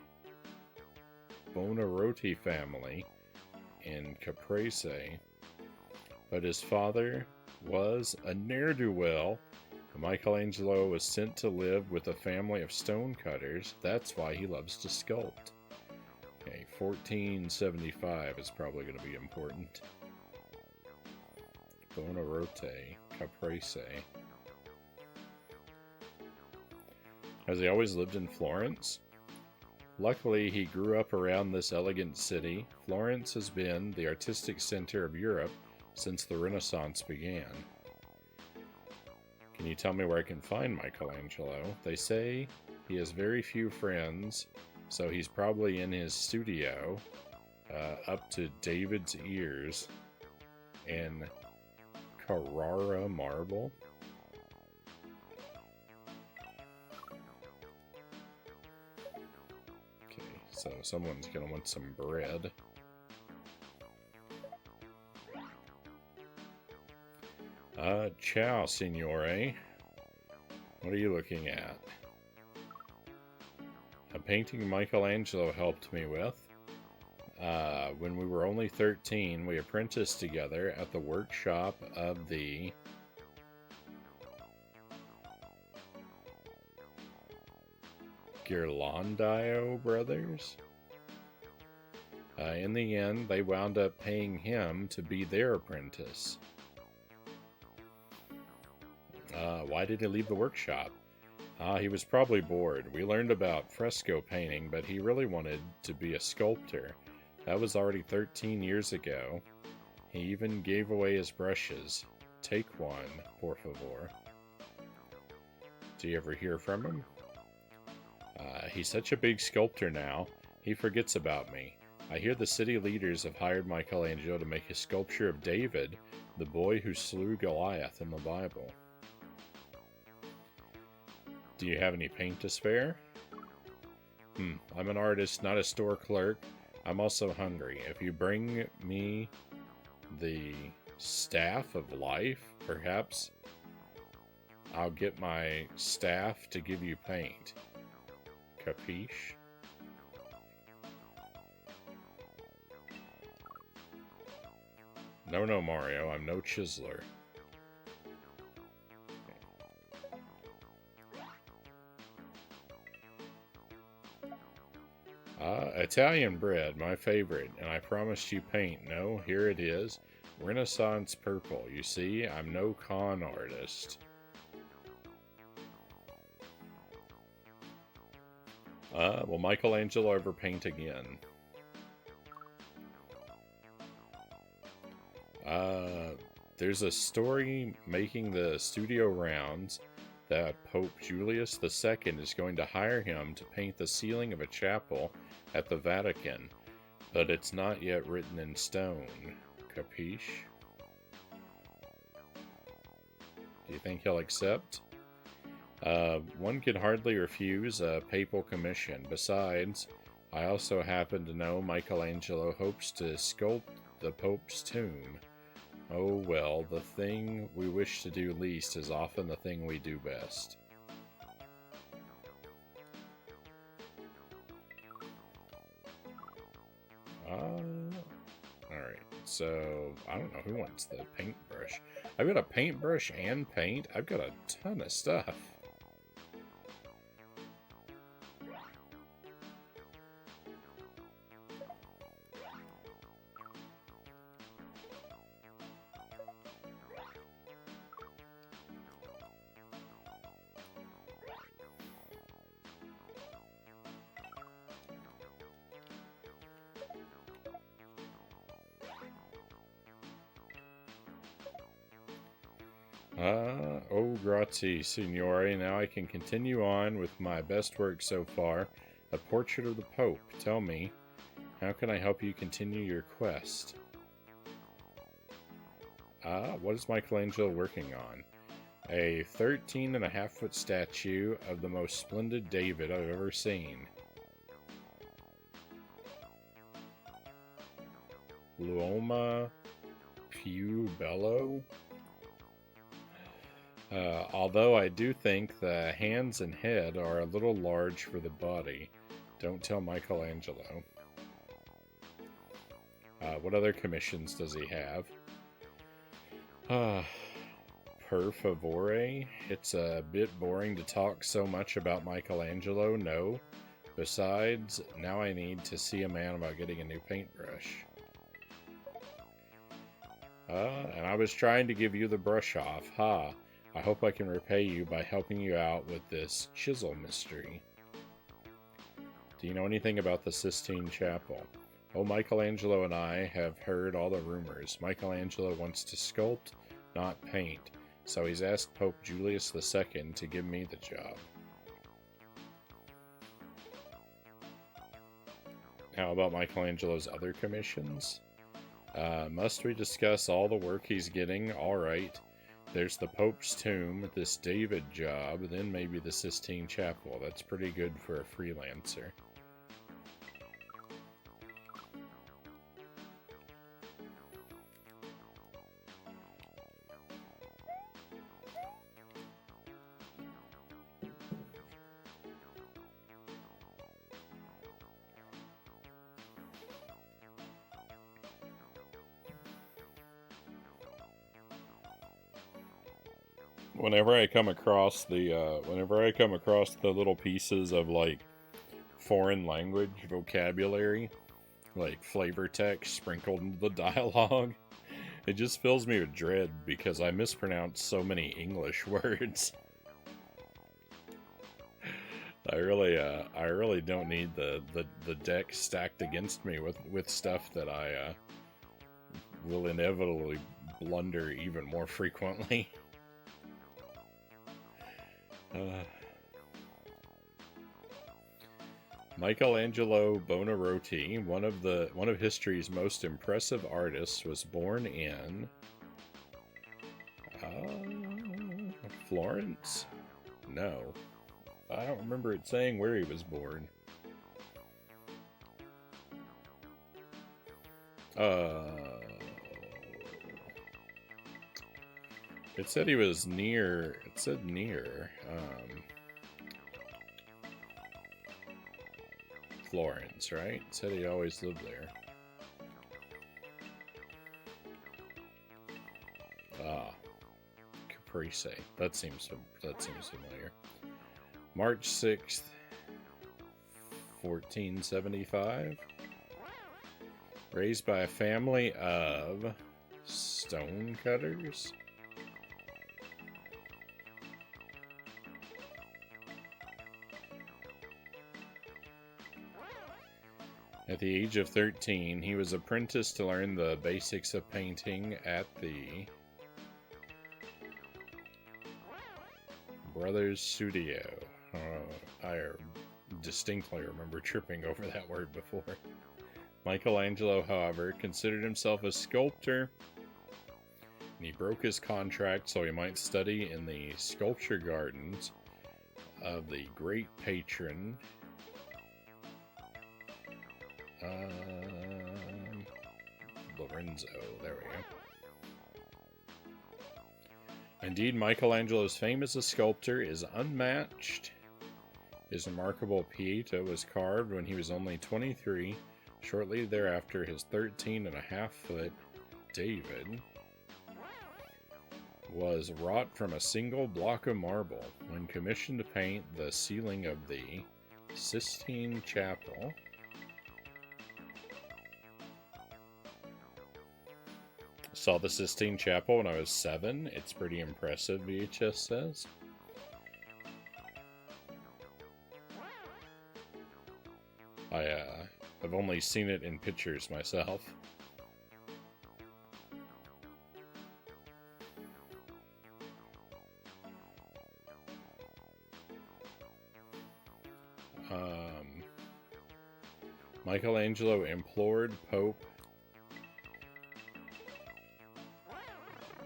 Buonarroti family in Caprese, but his father was a ne'er-do-well. Michelangelo was sent to live with a family of stonecutters. That's why he loves to sculpt. Okay, 1475 is probably going to be important. Buonarroti, Caprese. Has he always lived in Florence? Luckily, he grew up around this elegant city. Florence has been the artistic center of Europe since the Renaissance began. Can you tell me where I can find Michelangelo? They say he has very few friends, so he's probably in his studio, up to David's ears, in Carrara marble. Okay, so someone's gonna want some bread. Ciao, signore. What are you looking at? A painting Michelangelo helped me with. When we were only 13, we apprenticed together at the workshop of the Ghirlandaio brothers. In the end, they wound up paying him to be their apprentice. Why did he leave the workshop? He was probably bored. We learned about fresco painting, but he really wanted to be a sculptor. That was already 13 years ago. He even gave away his brushes. Take one, por favor. Do you ever hear from him? He's such a big sculptor now, he forgets about me. I hear the city leaders have hired Michelangelo to make a sculpture of David, the boy who slew Goliath in the Bible. Do you have any paint to spare? I'm an artist, not a store clerk. I'm also hungry. If you bring me the staff of life, perhaps I'll get my staff to give you paint. Capiche? No, Mario, I'm no chiseler. Italian bread, my favorite, and I promised you paint. No, here it is. Renaissance purple. You see, I'm no con artist. Will Michelangelo ever paint again? There's a story making the studio rounds that Pope Julius II is going to hire him to paint the ceiling of a chapel at the Vatican, but it's not yet written in stone. Capiche? Do you think he'll accept? One could hardly refuse a papal commission. Besides, I also happen to know Michelangelo hopes to sculpt the Pope's tomb. Oh well, the thing we wish to do least is often the thing we do best. Alright, so I don't know who wants the paintbrush. I've got a paintbrush and paint. I've got a ton of stuff. Oh, grazie, signore. Now I can continue on with my best work so far, a portrait of the Pope. Tell me, how can I help you continue your quest? What is Michelangelo working on? A 13.5-foot statue of the most splendid David I've ever seen. L'uomo più bello? Although I do think the hands and head are a little large for the body. Don't tell Michelangelo. What other commissions does he have? Per favore? It's a bit boring to talk so much about Michelangelo, no. Besides, now I need to see a man about getting a new paintbrush. And I was trying to give you the brush off, ha. I hope I can repay you by helping you out with this chisel mystery. Do you know anything about the Sistine Chapel? Oh, Michelangelo and I have heard all the rumors. Michelangelo wants to sculpt, not paint, so he's asked Pope Julius II to give me the job. How about Michelangelo's other commissions? Must we discuss all the work he's getting? Alright. There's the Pope's tomb, this David job, then maybe the Sistine Chapel. That's pretty good for a freelancer. Whenever I come across the little pieces of like foreign language vocabulary, like flavor text sprinkled into the dialogue, it just fills me with dread because I mispronounce so many English words. I really don't need the deck stacked against me with stuff that I will inevitably blunder even more frequently. Michelangelo Buonarroti, one of history's most impressive artists, was born in Florence? No. I don't remember it saying where he was born. It said he was near. It said near. Florence, right? It said he always lived there. Caprice. That seems familiar. March 6th, 1475. Raised by a family of stonecutters. At the age of 13, he was apprenticed to learn the basics of painting at the Brothers Studio. I distinctly remember tripping over that word before. Michelangelo, however, considered himself a sculptor, and he broke his contract so he might study in the sculpture gardens of the great patron Lorenzo. There we go. Indeed, Michelangelo's fame as a sculptor is unmatched. His remarkable Pieta was carved when he was only 23 Shortly thereafter, his 13.5-foot David was wrought from a single block of marble. When commissioned to paint the ceiling of the Sistine Chapel, saw the Sistine Chapel when I was 7. It's pretty impressive, VHS says. I've only seen it in pictures myself. Michelangelo implored Pope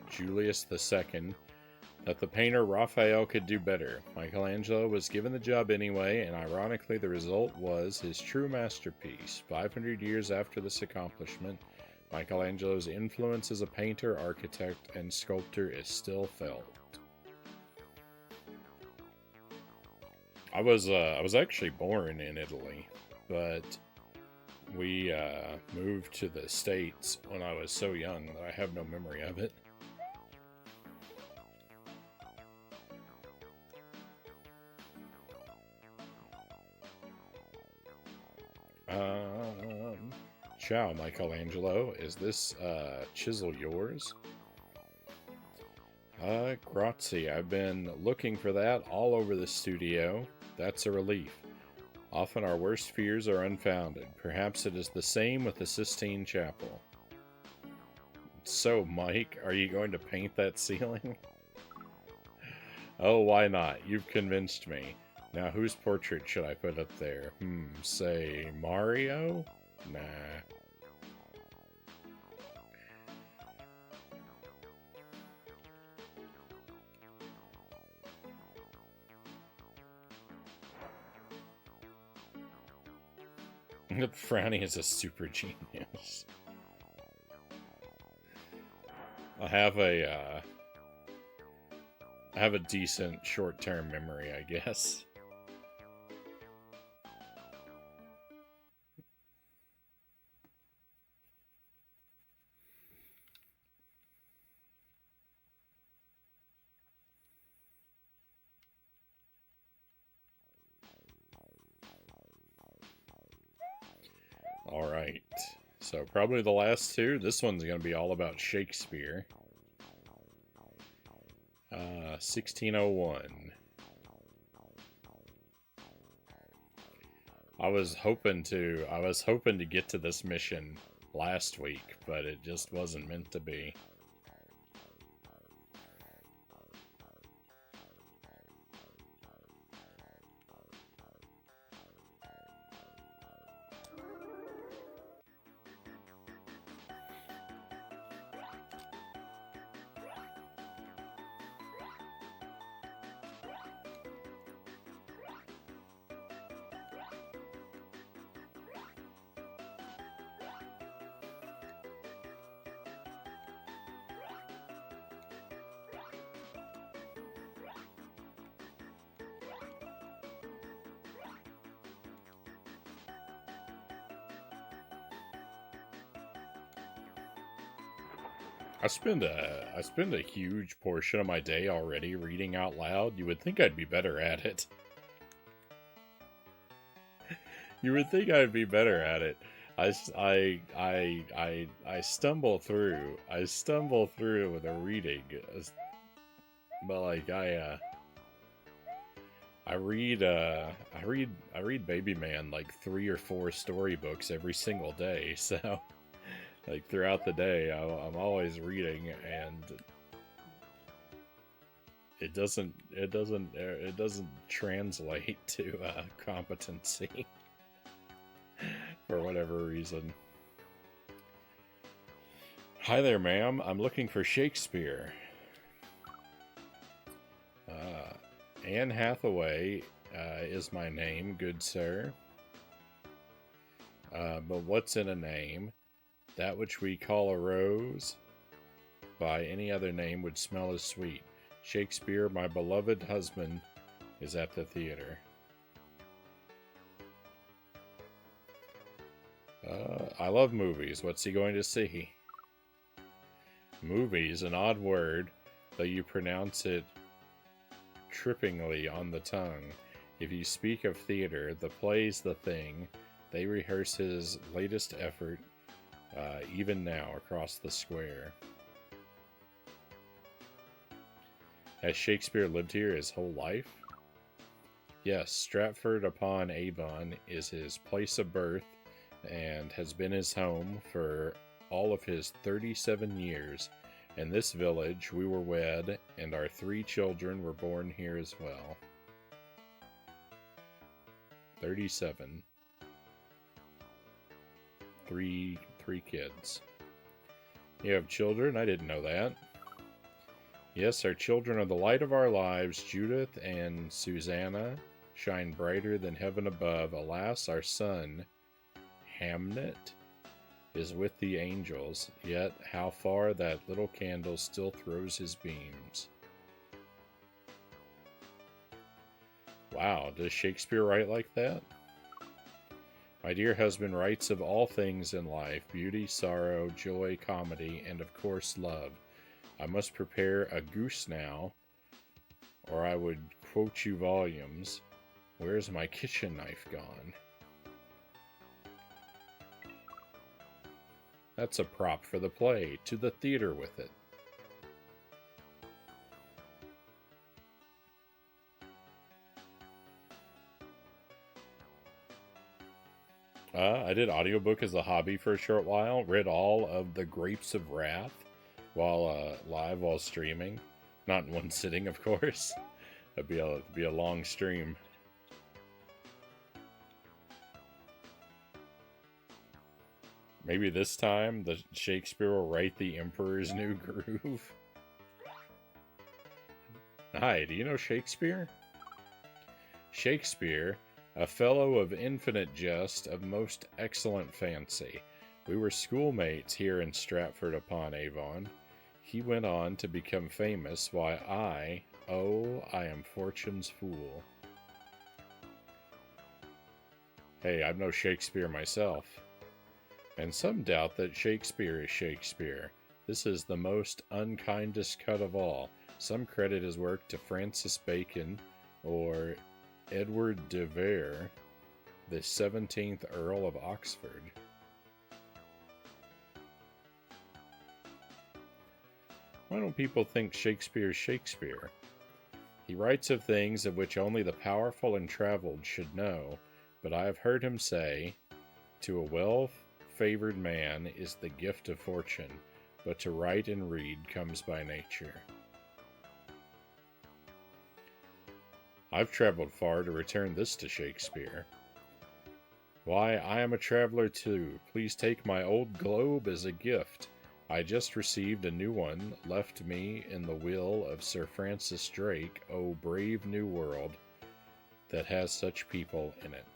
Julius II that the painter Raphael could do better. Michelangelo was given the job anyway, and ironically the result was his true masterpiece. 500 years after this accomplishment, Michelangelo's influence as a painter, architect, and sculptor is still felt. I was actually born in Italy, but we moved to the States when I was so young that I have no memory of it. Ciao, Michelangelo. Is this chisel yours? Grazie. I've been looking for that all over the studio. That's a relief. Often our worst fears are unfounded. Perhaps it is the same with the Sistine Chapel. So, Mike, are you going to paint that ceiling? Oh, why not? You've convinced me. Now, whose portrait should I put up there? Say Mario? Nah. Frownie is a super genius. I have a decent short-term memory, I guess. Alright, so probably the last two. This one's going to be all about Shakespeare. 1601. I was hoping to get to this mission last week, but it just wasn't meant to be. I spend a huge portion of my day already reading out loud. You would think I'd be better at it. You would think I'd be better at it. I stumble through. I stumble through with a reading, but like I read Baby Man like 3 or 4 storybooks every single day. So. Like, throughout the day, I'm always reading, and it doesn't translate to competency for whatever reason. Hi there, ma'am. I'm looking for Shakespeare. Anne Hathaway is my name, good sir. But what's in a name? That which we call a rose, by any other name would smell as sweet. Shakespeare, my beloved husband, is at the theater. I love movies. What's he going to see? Movies, an odd word, though you pronounce it trippingly on the tongue. If you speak of theater, the play's the thing. They rehearse his latest effort, even now, across the square. Has Shakespeare lived here his whole life? Yes, Stratford-upon-Avon is his place of birth and has been his home for all of his 37 years. In this village, we were wed, and our 3 children were born here as well. 37. Three kids. You have children? I didn't know that. Yes, our children are the light of our lives. Judith and Susanna shine brighter than heaven above. Alas, our son, Hamnet, is with the angels, yet how far that little candle still throws his beams. Wow, does Shakespeare write like that? My dear husband writes of all things in life, beauty, sorrow, joy, comedy, and of course love. I must prepare a goose now, or I would quote you volumes. Where's my kitchen knife gone? That's a prop for the play. To the theater with it. I did audiobook as a hobby for a short while. Read all of The Grapes of Wrath while live while streaming. Not in one sitting, of course. That'd be a long stream. Maybe this time the Shakespeare will write The Emperor's New Groove. Hi, do you know Shakespeare? Shakespeare, a fellow of infinite jest, of most excellent fancy. We were schoolmates here in Stratford-upon-Avon. He went on to become famous, while I am fortune's fool. Hey, I'm no Shakespeare myself. And some doubt that Shakespeare is Shakespeare. This is the most unkindest cut of all. Some credit his work to Francis Bacon or Edward de Vere, the 17th Earl of Oxford. Why don't people think Shakespeare is Shakespeare? He writes of things of which only the powerful and traveled should know, but I have heard him say, to a well-favored man is the gift of fortune, but to write and read comes by nature. I've traveled far to return this to Shakespeare. Why, I am a traveler too. Please take my old globe as a gift. I just received a new one, left me in the will of Sir Francis Drake, oh brave new world, that has such people in it.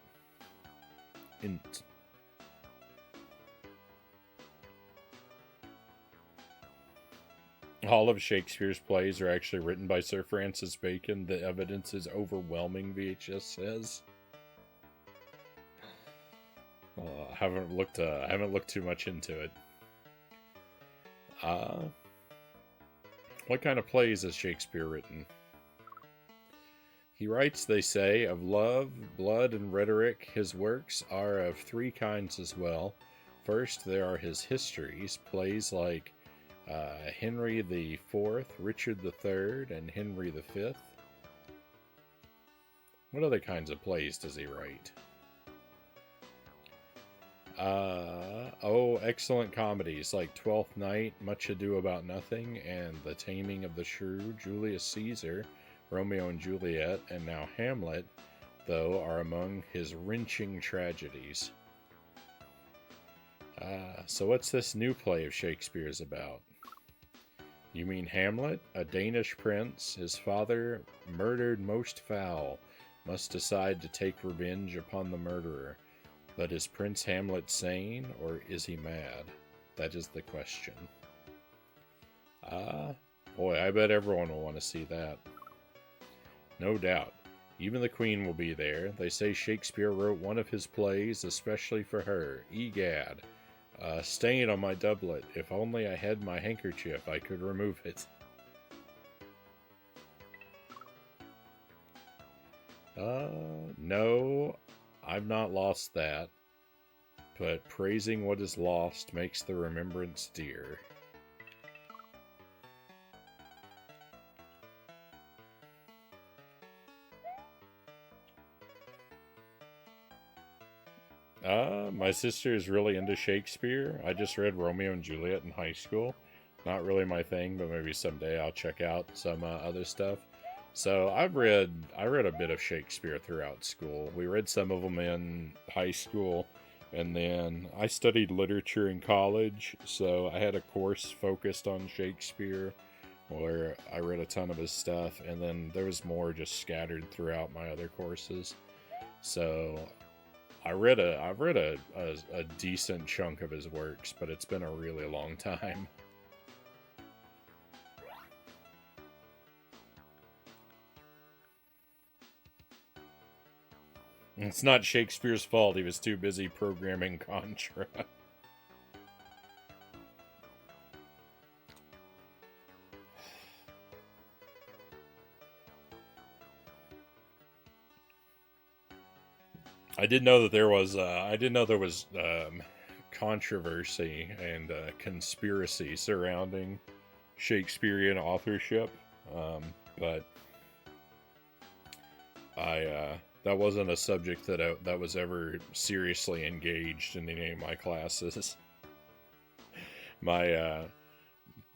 All of Shakespeare's plays are actually written by Sir Francis Bacon. The evidence is overwhelming, VHS says. I haven't looked too much into it. What kind of plays has Shakespeare written? He writes, they say, of love, blood, and rhetoric. His works are of 3 kinds as well. First, there are his histories, plays like Henry IV, Richard III, and Henry V. What other kinds of plays does he write? Excellent comedies like Twelfth Night, Much Ado About Nothing, and The Taming of the Shrew. Julius Caesar, Romeo and Juliet, and now Hamlet, though, are among his wrenching tragedies. So what's this new play of Shakespeare's about? You mean Hamlet? A Danish prince, his father, murdered most foul, must decide to take revenge upon the murderer. But is Prince Hamlet sane, or is he mad? That is the question. Boy, I bet everyone will want to see that. No doubt. Even the Queen will be there. They say Shakespeare wrote one of his plays especially for her. Egad. Stain on my doublet. If only I had my handkerchief, I could remove it. No, I've not lost that. But praising what is lost makes the remembrance dear. My sister is really into Shakespeare. I just read Romeo and Juliet in high school. Not really my thing, but maybe someday I'll check out some other stuff. So I read a bit of Shakespeare throughout school. We read some of them in high school, and then I studied literature in college. So I had a course focused on Shakespeare, where I read a ton of his stuff, and then there was more just scattered throughout my other courses. So I've read a decent chunk of his works, but it's been a really long time. It's not Shakespeare's fault. He was too busy programming Contra. I did know that there was. I did know there was controversy and conspiracy surrounding Shakespearean authorship, but that wasn't a subject that was ever seriously engaged in any of my classes. My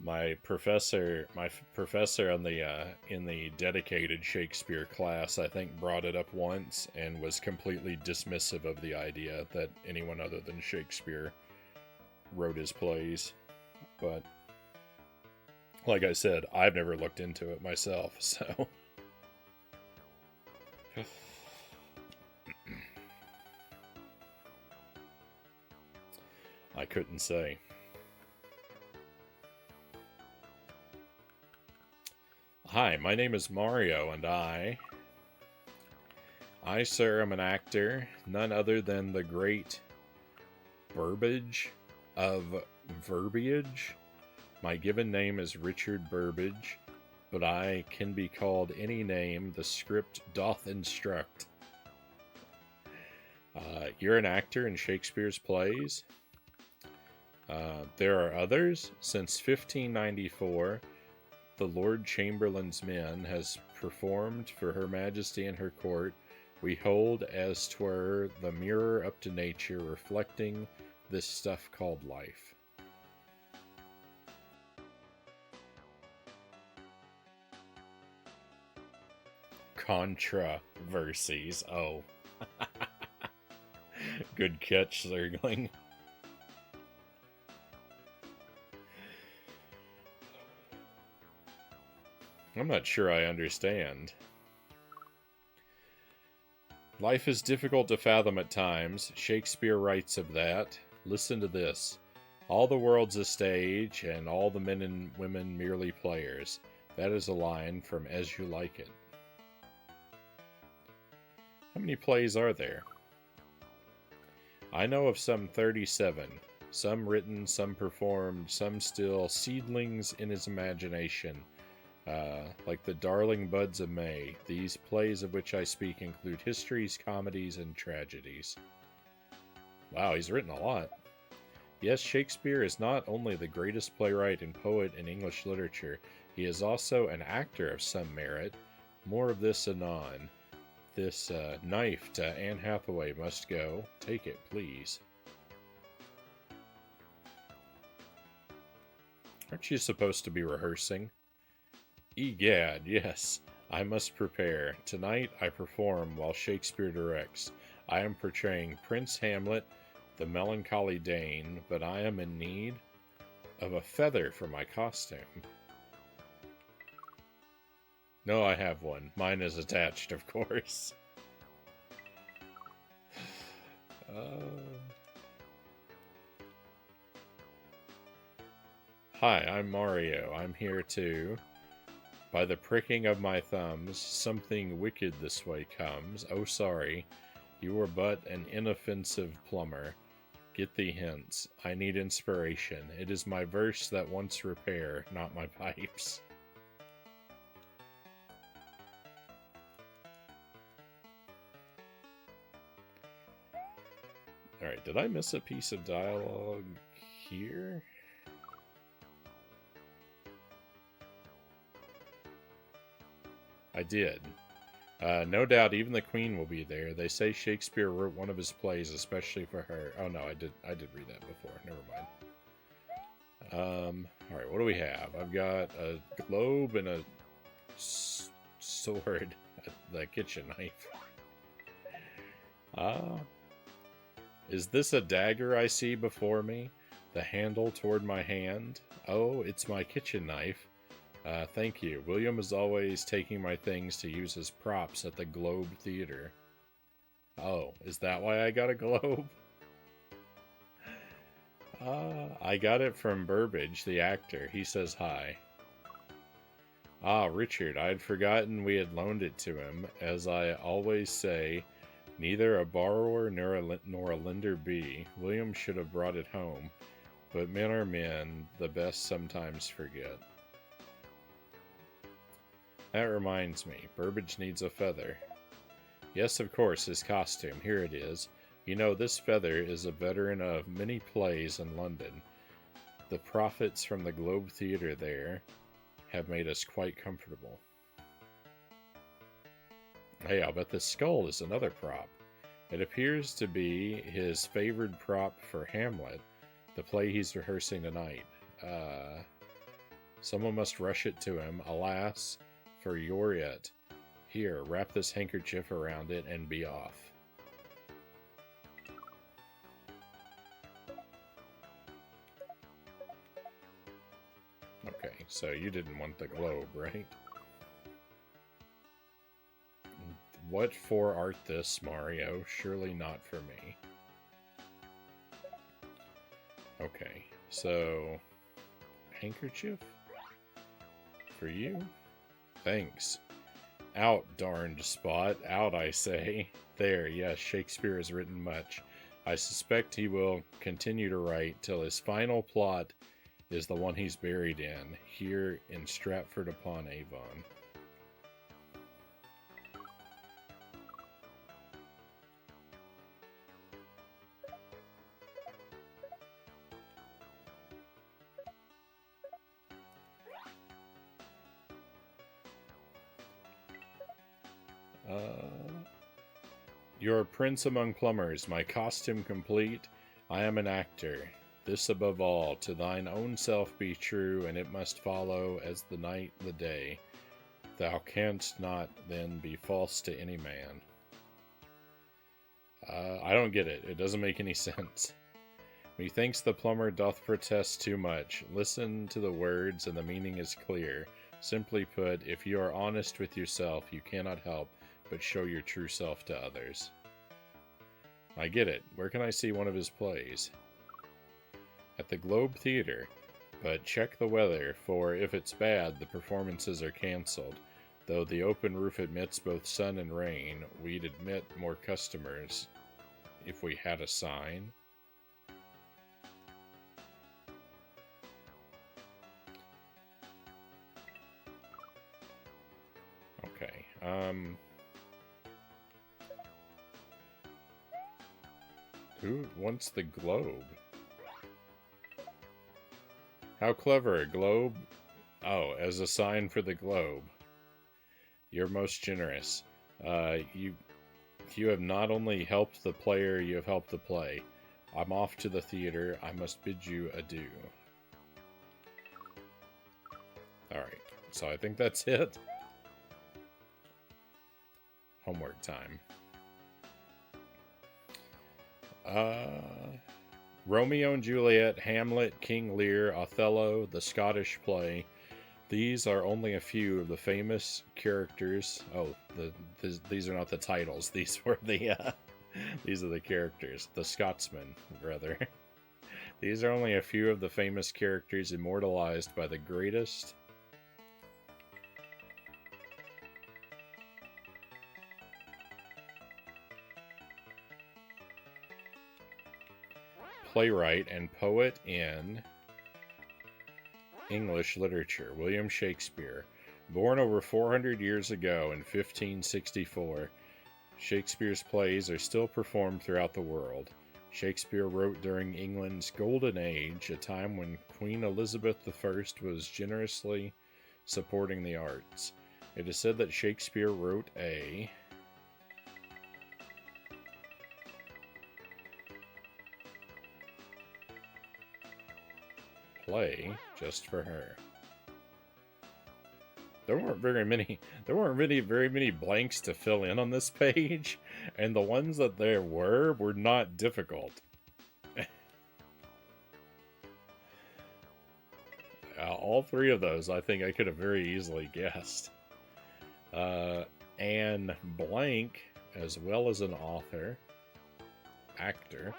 my professor in the dedicated Shakespeare class, I think, brought it up once and was completely dismissive of the idea that anyone other than Shakespeare wrote his plays. But like I said, I've never looked into it myself, so I couldn't say. Hi, my name is Mario, and sir, am an actor, none other than the great Burbage of Verbiage. My given name is Richard Burbage, but I can be called any name the script doth instruct. You're an actor in Shakespeare's plays? There are others. Since 1594, the Lord Chamberlain's Men has performed for Her Majesty and her court. We hold as 'twere the mirror up to nature, reflecting this stuff called life. Controversies. Oh. Good catch, Zergling. I'm not sure I understand. Life is difficult to fathom at times. Shakespeare writes of that. Listen to this. All the world's a stage, and all the men and women merely players. That is a line from As You Like It. How many plays are there? I know of some 37. Some written, some performed, some still seedlings in his imagination. Like the darling buds of May. These plays of which I speak include histories, comedies, and tragedies. Wow, he's written a lot. Yes, Shakespeare is not only the greatest playwright and poet in English literature, he is also an actor of some merit. More of this anon. This knife to Anne Hathaway must go. Take it, please. Aren't you supposed to be rehearsing? Egad, yes. I must prepare. Tonight I perform while Shakespeare directs. I am portraying Prince Hamlet, the melancholy Dane, but I am in need of a feather for my costume. No, I have one. Mine is attached, of course. Hi, I'm Mario. I'm here to By the pricking of my thumbs, something wicked this way comes. Oh, sorry, you are but an inoffensive plumber. Get thee hence. I need inspiration. It is my verse that wants repair, not my pipes. Alright, did I miss a piece of dialogue here? I did. No doubt even the Queen will be there. They say Shakespeare wrote one of his plays especially for her. Oh no, I did read that before. Never mind. Alright, what do we have? I've got a globe and a sword, the kitchen knife. Is this a dagger I see before me? The handle toward my hand? Oh, it's my kitchen knife. Thank you. William is always taking my things to use as props at the Globe Theater. Oh, is that why I got a globe? I got it from Burbage, the actor. He says hi. Ah, Richard, I had forgotten we had loaned it to him. As I always say, neither a borrower nor a lender be. William should have brought it home. But men are men, the best sometimes forget. That reminds me, Burbage needs a feather. Yes, of course, his costume. Here it is. You know, this feather is a veteran of many plays in London. The profits from the Globe Theatre there have made us quite comfortable. Hey, I'll bet the skull is another prop. It appears to be his favored prop for Hamlet, the play he's rehearsing tonight. Someone must rush it to him. Alas, for you're it. Here, wrap this handkerchief around it and be off. Okay, so you didn't want the globe, right? What for art this, Mario? Surely not for me. Okay, so... handkerchief? For you? Thanks. Out, darned spot. Out, I say. There, yes, Shakespeare has written much. I suspect he will continue to write till his final plot is the one he's buried in, here in Stratford-upon-Avon. You're a prince among plumbers, my costume complete. I am an actor. This above all, to thine own self be true, and it must follow as the night the day. Thou canst not then be false to any man. I don't get it. It doesn't make any sense. Methinks the plumber doth protest too much. Listen to the words, and the meaning is clear. Simply put, if you are honest with yourself, you cannot help but show your true self to others. I get it. Where can I see one of his plays? At the Globe Theatre. But check the weather, for if it's bad, the performances are cancelled. Though the open roof admits both sun and rain, we'd admit more customers if we had a sign. Okay, who wants the globe? How clever, a globe? Oh, as a sign for the globe. You're most generous. You have not only helped the player, you have helped the play. I'm off to the theater. I must bid you adieu. Alright, so I think that's it. Homework time. Romeo and Juliet, Hamlet, King Lear, Othello, the Scottish play. These are only a few of the famous characters. Oh, these are not the titles. These were the these are the characters. The Scotsmen, rather. These are only a few of the famous characters immortalized by the greatest playwright and poet in English literature, William Shakespeare. Born over 400 years ago in 1564, Shakespeare's plays are still performed throughout the world. Shakespeare wrote during England's Golden Age, a time when Queen Elizabeth I was generously supporting the arts. It is said that Shakespeare wrote a play just for her. There weren't very many blanks to fill in on this page, and the ones that there were not difficult. All three of those, I think I could have very easily guessed. Anne Blank, as well as an author, actor.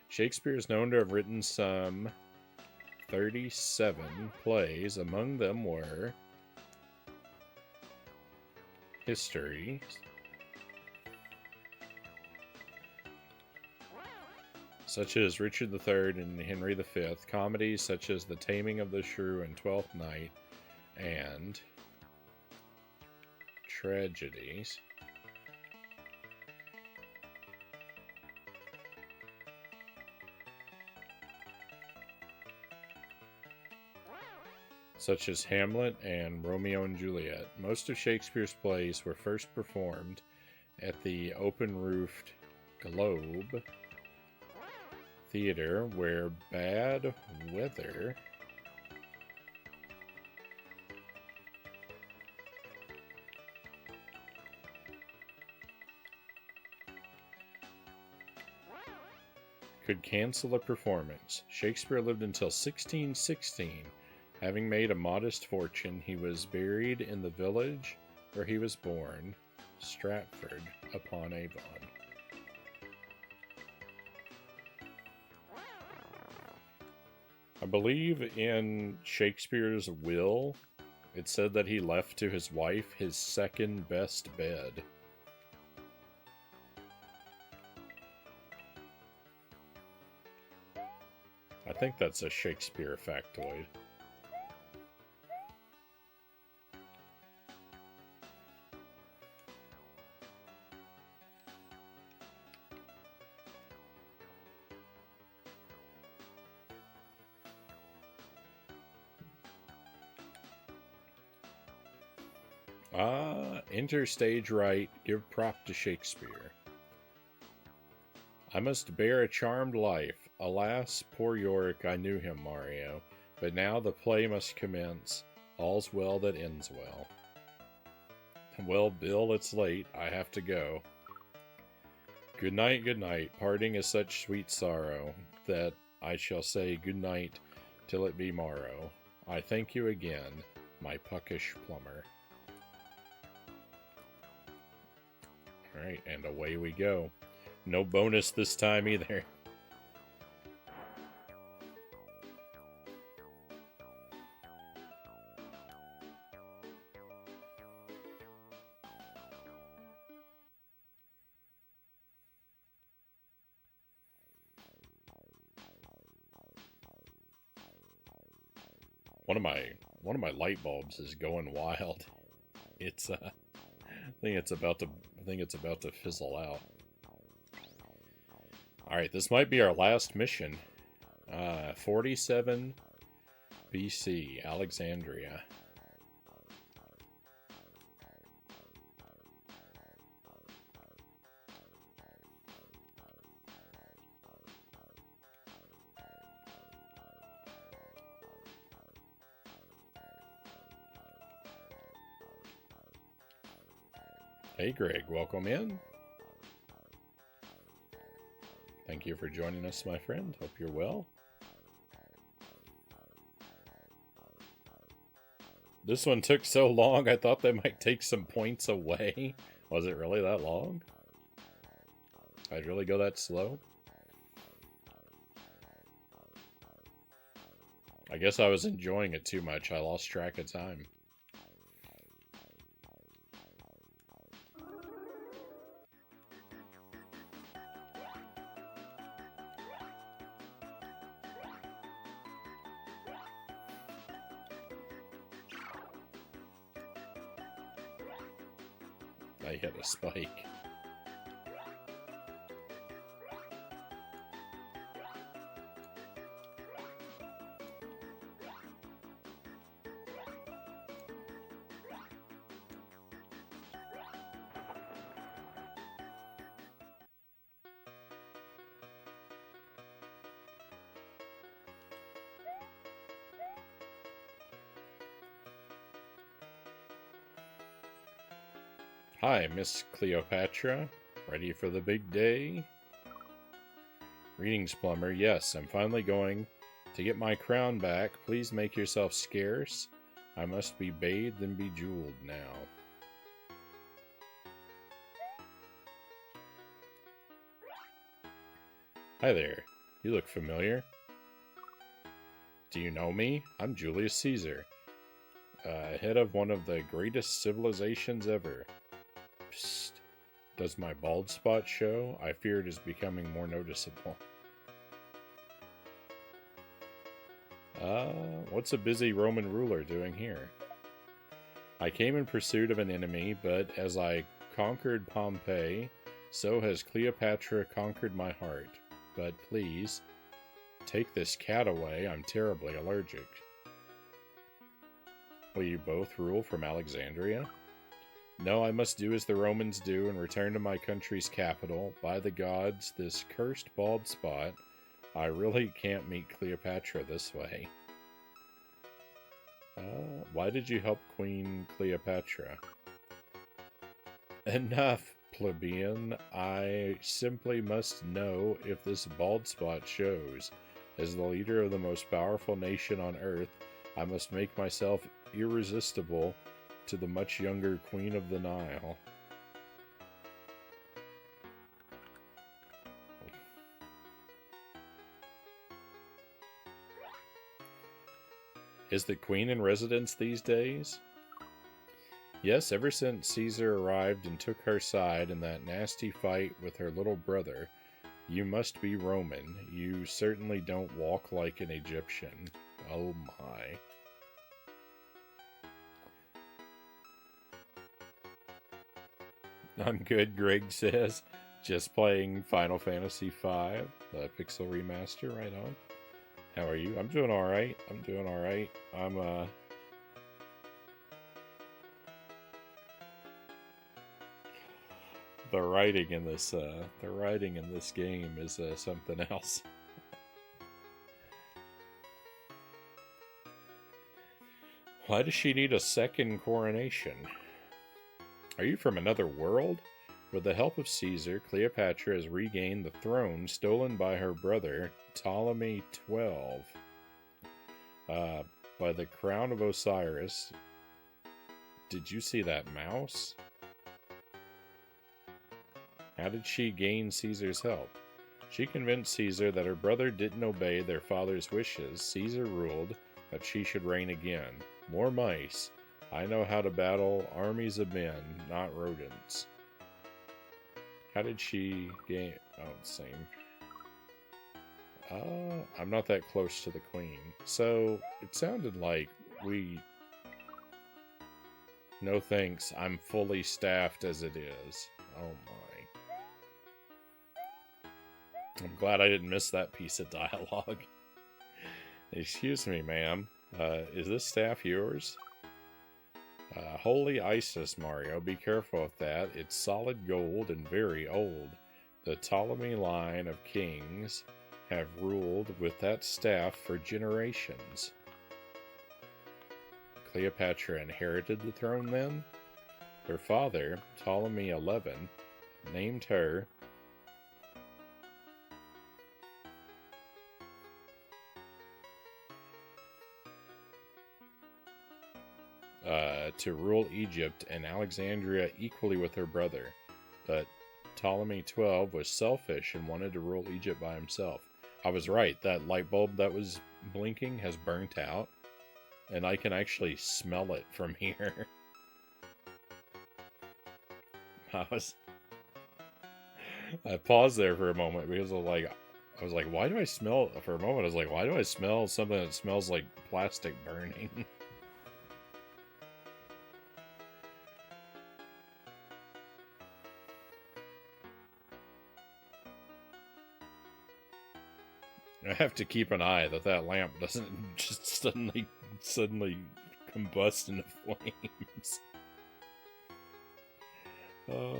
Shakespeare is known to have written some 37 plays. Among them were histories, such as Richard III and Henry V, comedies such as The Taming of the Shrew and Twelfth Night, and tragedies such as Hamlet and Romeo and Juliet. Most of Shakespeare's plays were first performed at the open-roofed Globe Theater, where bad weather could cancel a performance. Shakespeare lived until 1616. Having made a modest fortune, he was buried in the village where he was born, Stratford upon Avon. I believe in Shakespeare's will, it said that he left to his wife his second best bed. I think that's a Shakespeare factoid. Enter stage right, give prop to Shakespeare. I must bear a charmed life. Alas, poor Yorick, I knew him, Mario. But now the play must commence. All's well that ends well. Well, Bill, it's late. I have to go. Good night, good night. Parting is such sweet sorrow that I shall say good night till it be morrow. I thank you again, my puckish plumber. Alright, and away we go. No bonus this time either. One of my light bulbs is going wild. It's I think it's about to fizzle out. Alright, this might be our last mission. 47 BC, Alexandria. Hey Greg, welcome in. Thank you for joining us, my friend. Hope you're well. This one took so long, I thought they might take some points away. Was it really that long? I'd really go that slow? I guess I was enjoying it too much. I lost track of time. I hit a spike. Hi, Miss Cleopatra. Ready for the big day? Greetings, plumber. Yes, I'm finally going to get my crown back. Please make yourself scarce. I must be bathed and bejeweled now. Hi there. You look familiar. Do you know me? I'm Julius Caesar, head of one of the greatest civilizations ever. Psst. Does my bald spot show? I fear it is becoming more noticeable. What's a busy Roman ruler doing here? I came in pursuit of an enemy, but as I conquered Pompeii, so has Cleopatra conquered my heart. But please, take this cat away. I'm terribly allergic. Will you both rule from Alexandria? No, I must do as the Romans do and return to my country's capital. By the gods, this cursed bald spot, I really can't meet Cleopatra this way. Why did you help Queen Cleopatra? Enough, plebeian. I simply must know if this bald spot shows. As the leader of the most powerful nation on earth, I must make myself irresistible to the much younger Queen of the Nile. Is the Queen in residence these days? Yes, ever since Caesar arrived and took her side in that nasty fight with her little brother. You must be Roman. You certainly don't walk like an Egyptian. Oh my. I'm good, Greg says. Just playing Final Fantasy V, the Pixel Remaster, right on. How are you? I'm doing alright. The writing in this game is something else. Why does she need a second coronation? Are you from another world? With the help of Caesar, Cleopatra has regained the throne stolen by her brother, Ptolemy XII. By the crown of Osiris. Did you see that mouse? How did she gain Caesar's help? She convinced Caesar that her brother didn't obey their father's wishes. Caesar ruled that she should reign again. More mice. I know how to battle armies of men, not rodents. How did she gain... Oh, same. I'm not that close to the queen. So, it sounded like we... No thanks, I'm fully staffed as it is. Oh my. I'm glad I didn't miss that piece of dialogue. Excuse me, ma'am. Is this staff yours? Holy Isis, Mario. Be careful with that. It's solid gold and very old. The Ptolemy line of kings have ruled with that staff for generations. Cleopatra inherited the throne then? Her father, Ptolemy XI, named her to rule Egypt and Alexandria equally with her brother. But Ptolemy XII was selfish and wanted to rule Egypt by himself. I was right. That light bulb that was blinking has burnt out. And I can actually smell it from here. I paused there for a moment because I was like, why do I smell... For a moment, I was like, why do I smell something that smells like plastic burning? I have to keep an eye that that lamp doesn't just suddenly combust into flames. Oh.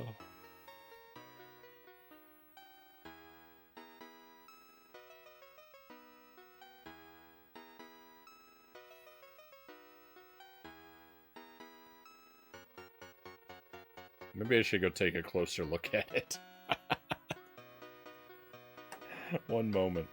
Maybe I should go take a closer look at it. One moment.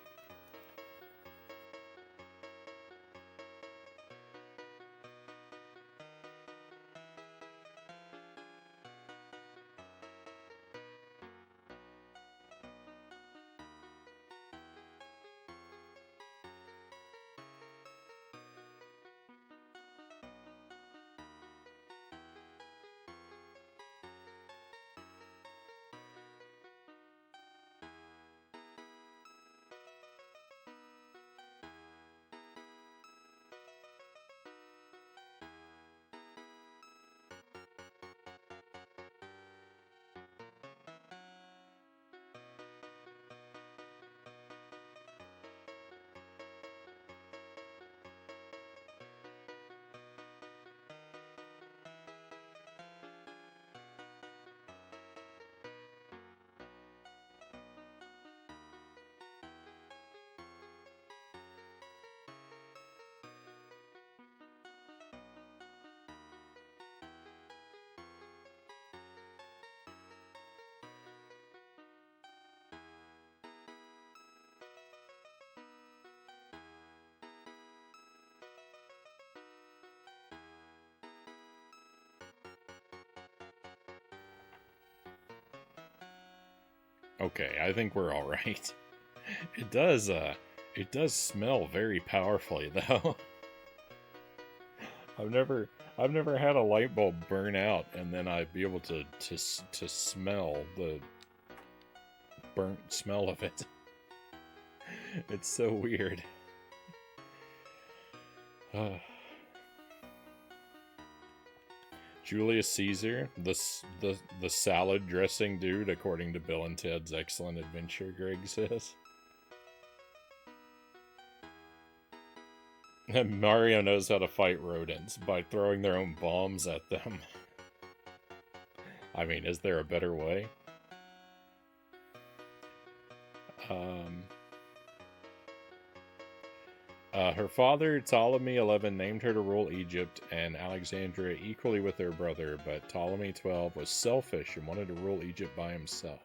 Okay, I think we're all right. It does smell very powerfully though. I've never had a light bulb burn out and then I'd be able to smell the burnt smell of it. It's so weird. Julius Caesar, the salad dressing dude, according to Bill and Ted's Excellent Adventure, Greg says. And Mario knows how to fight rodents by throwing their own bombs at them. I mean, is there a better way? Her father, Ptolemy XI, named her to rule Egypt and Alexandria equally with her brother, but Ptolemy XII was selfish and wanted to rule Egypt by himself.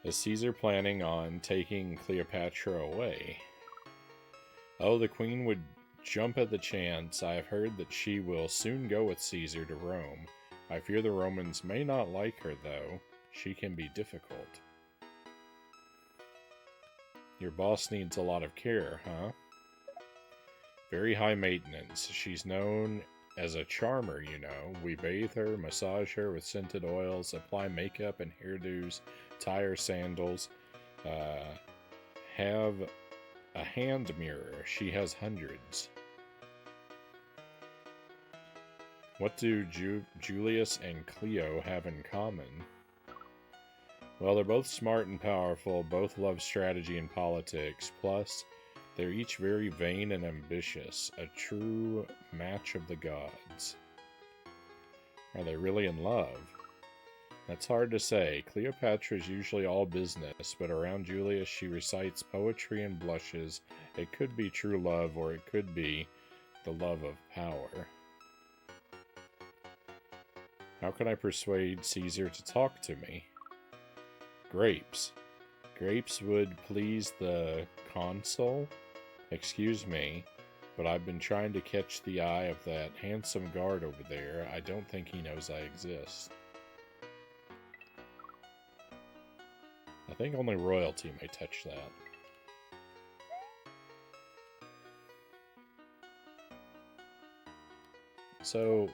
Is Caesar planning on taking Cleopatra away? Oh, the queen would jump at the chance. I have heard that she will soon go with Caesar to Rome. I fear the Romans may not like her, though. She can be difficult. Your boss needs a lot of care, huh? Very high maintenance. She's known as a charmer, you know. We bathe her, massage her with scented oils, apply makeup and hairdos, tie her sandals, have a hand mirror. She has hundreds. What do Julius and Cleo have in common? Well, they're both smart and powerful, both love strategy and politics, plus they're each very vain and ambitious, a true match of the gods. Are they really in love? That's hard to say. Cleopatra is usually all business, but around Julius she recites poetry and blushes. It could be true love, or it could be the love of power. How can I persuade Caesar to talk to me? Grapes. Grapes would please the consul? Excuse me, but I've been trying to catch the eye of that handsome guard over there. I don't think he knows I exist. I think only royalty may touch that. So,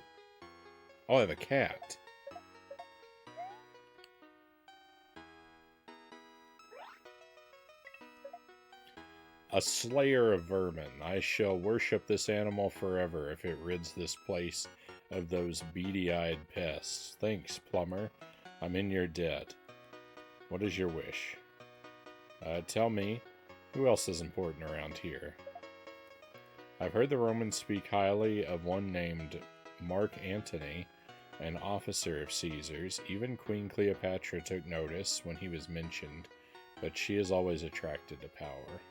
oh, I have a cat. A slayer of vermin. I shall worship this animal forever if it rids this place of those beady-eyed pests. Thanks, plumber. I'm in your debt. What is your wish? Tell me, who else is important around here? I've heard the Romans speak highly of one named Mark Antony, an officer of Caesar's. Even Queen Cleopatra took notice when he was mentioned, but she is always attracted to power.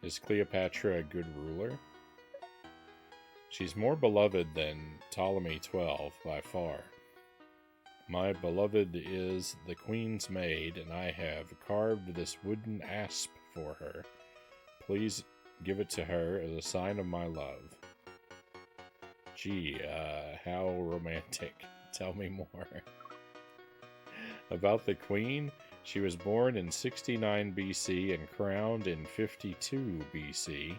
Is Cleopatra a good ruler? She's more beloved than Ptolemy XII by far. My beloved is the Queen's maid, and I have carved this wooden asp for her. Please give it to her as a sign of my love. Gee, how romantic. Tell me more. About the Queen, she was born in 69 BC and crowned in 52 BC.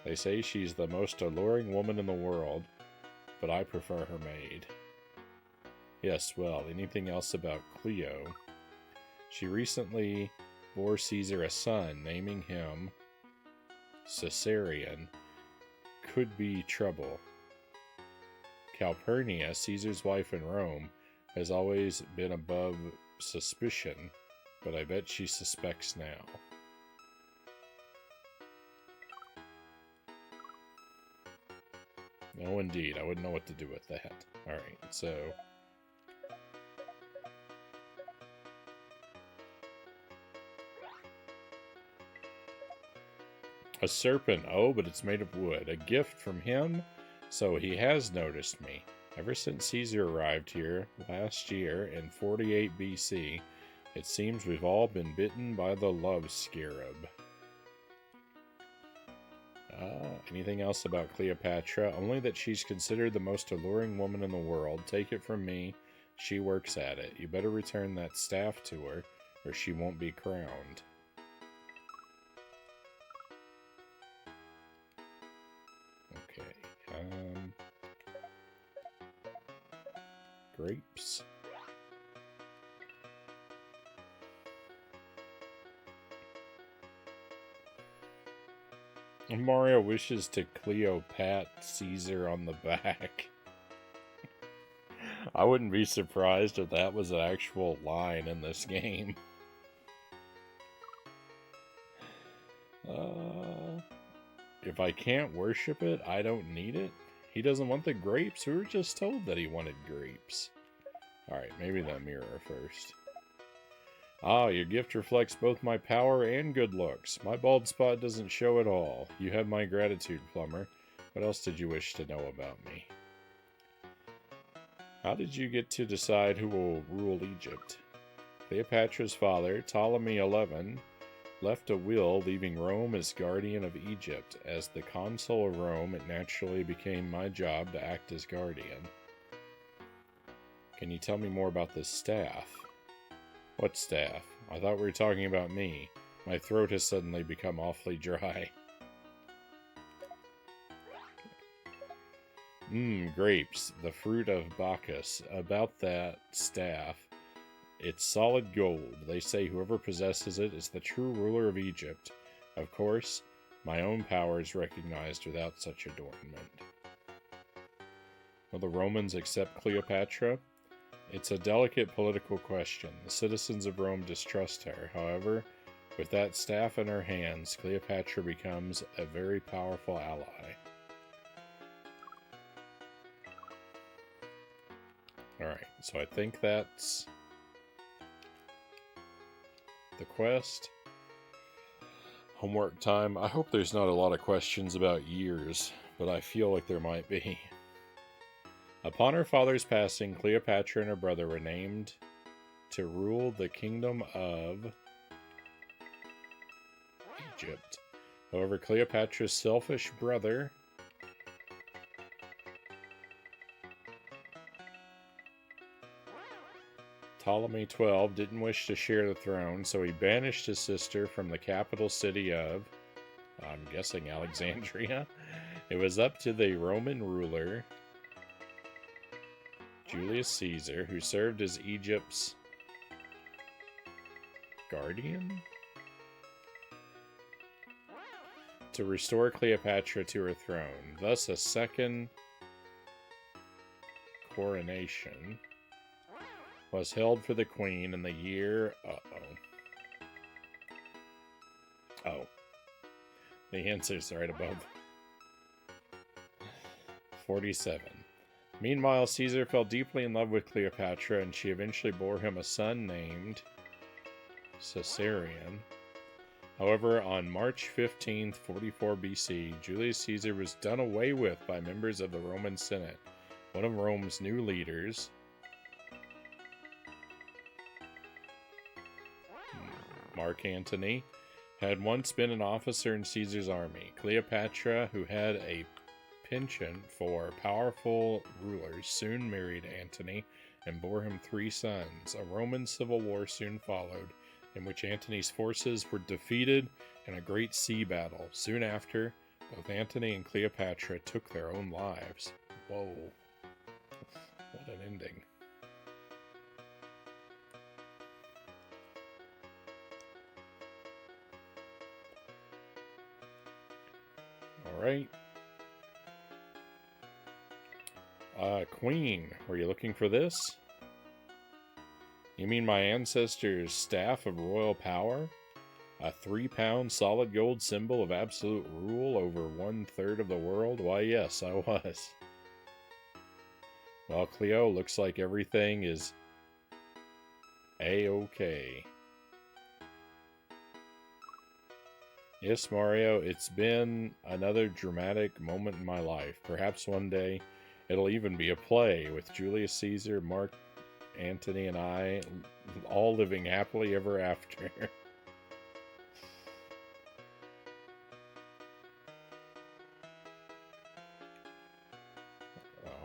They say she's the most alluring woman in the world, but I prefer her maid. Yes, well, anything else about Cleo? She recently bore Caesar a son, naming him Caesarion. Could be trouble. Calpurnia, Caesar's wife in Rome, has always been above suspicion, but I bet she suspects now. No, indeed. I wouldn't know what to do with that. Alright, so... a serpent. Oh, but it's made of wood. A gift from him? So he has noticed me. Ever since Caesar arrived here last year in 48 BC, it seems we've all been bitten by the love scarab. Anything else about Cleopatra? Only that she's considered the most alluring woman in the world. Take it from me, she works at it. You better return that staff to her, or she won't be crowned. Okay, grapes. Mario wishes to Cleopat Caesar on the back. I wouldn't be surprised if that was an actual line in this game. If I can't worship it, I don't need it. He doesn't want the grapes. We were just told that he wanted grapes. Alright, maybe the mirror first. Ah, your gift reflects both my power and good looks. My bald spot doesn't show at all. You have my gratitude, Plumber. What else did you wish to know about me? How did you get to decide who will rule Egypt? Cleopatra's father, Ptolemy XI, left a will leaving Rome as guardian of Egypt. As the consul of Rome, it naturally became my job to act as guardian. Can you tell me more about this staff? What staff? I thought we were talking about me. My throat has suddenly become awfully dry. Grapes, the fruit of Bacchus. About that staff, it's solid gold. They say whoever possesses it is the true ruler of Egypt. Of course, my own power is recognized without such adornment. Will the Romans accept Cleopatra? It's a delicate political question. The citizens of Rome distrust her. However, with that staff in her hands, Cleopatra becomes a very powerful ally. Alright, so I think that's the quest. Homework time. I hope there's not a lot of questions about years, but I feel like there might be. Upon her father's passing, Cleopatra and her brother were named to rule the kingdom of Egypt. However, Cleopatra's selfish brother Ptolemy XII didn't wish to share the throne, so he banished his sister from the capital city of, I'm guessing, Alexandria. It was up to the Roman ruler Julius Caesar, who served as Egypt's guardian, to restore Cleopatra to her throne. Thus, a second coronation was held for the Queen in the year... Oh. The answer's right above. 47. Meanwhile, Caesar fell deeply in love with Cleopatra, and she eventually bore him a son named Caesarion. However, on March 15th, 44 BC, Julius Caesar was done away with by members of the Roman Senate. One of Rome's new leaders, Mark Antony, had once been an officer in Caesar's army. Cleopatra, who had a penchant for powerful rulers, soon married Antony and bore him 3 sons. A Roman civil war soon followed, in which Antony's forces were defeated in a great sea battle. Soon after, both Antony and Cleopatra took their own lives. Whoa. What an ending. Alright. Queen, were you looking for this? You mean my ancestors' staff of royal power? A 3-pound solid gold symbol of absolute rule over 1/3 of the world? Why, yes, I was. Well, Cleo, looks like everything is A-okay. Yes, Mario, it's been another dramatic moment in my life. Perhaps one day it'll even be a play with Julius Caesar, Mark Antony, and I all living happily ever after.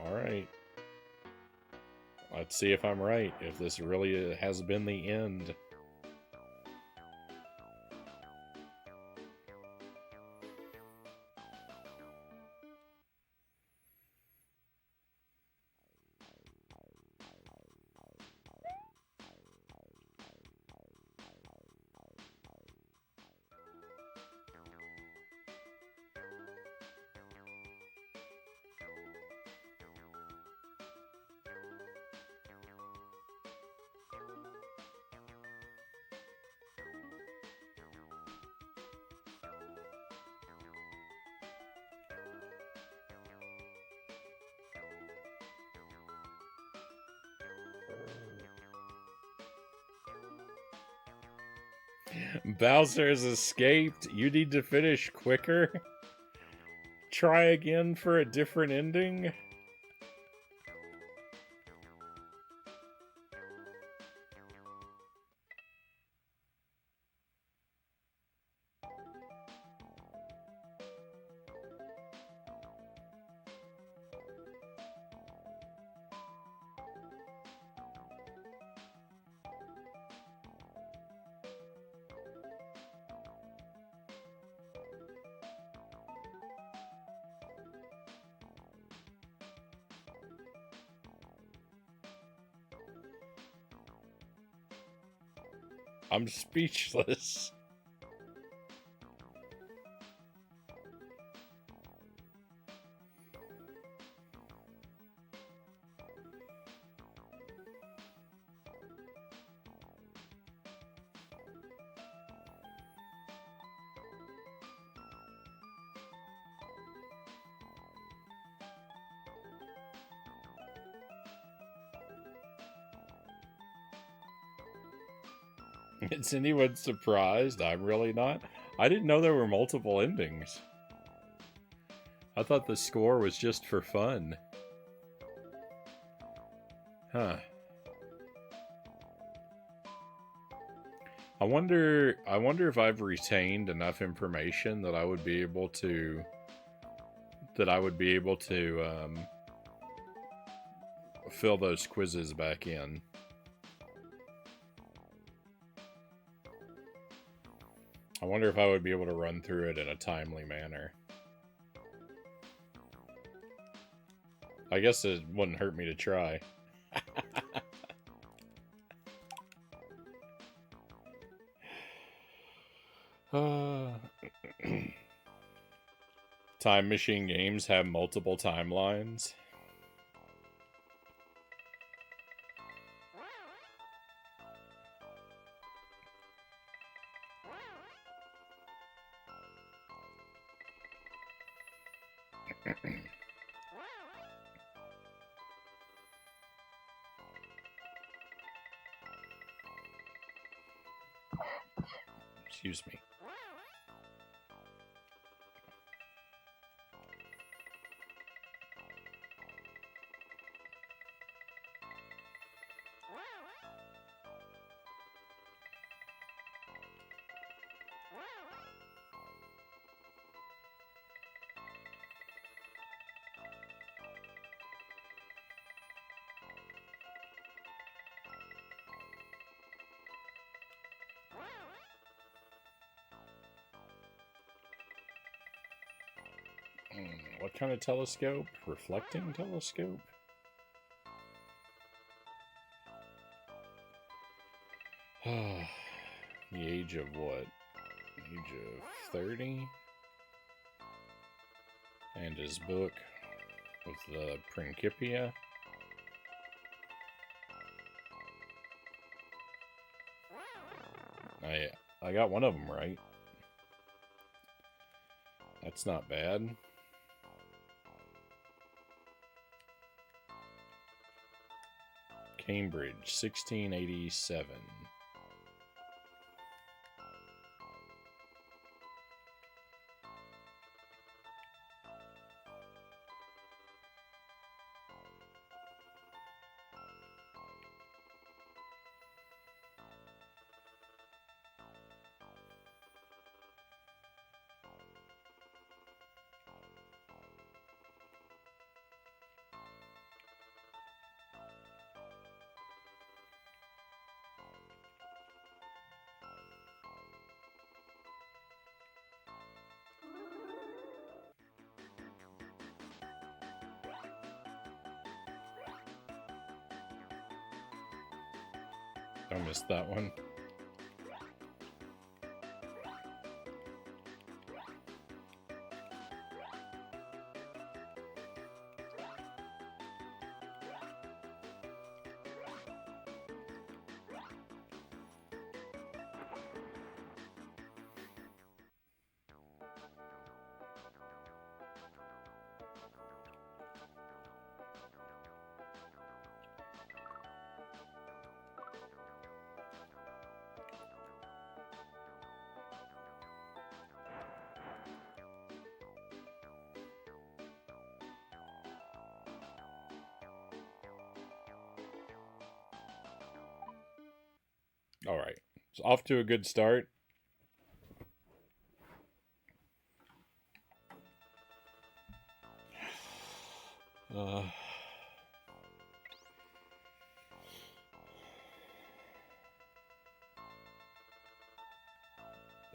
Alright. Let's see if I'm right, if this really has been the end. Bowser has escaped. You need to finish quicker. Try again for a different ending. I'm speechless. Is anyone surprised? I'm really not. I didn't know there were multiple endings. I thought the score was just for fun. Huh. I wonder if I've retained enough information that I would be able to fill those quizzes back in. I wonder if I would be able to run through it in a timely manner. I guess it wouldn't hurt me to try. Time Machine games have multiple timelines. Excuse me. What kind of telescope? Reflecting telescope? The age of what? Age of 30? And his book with the Principia. I got one of them right. That's not bad. Cambridge, 1687. I missed that one. All right. It's off to a good start.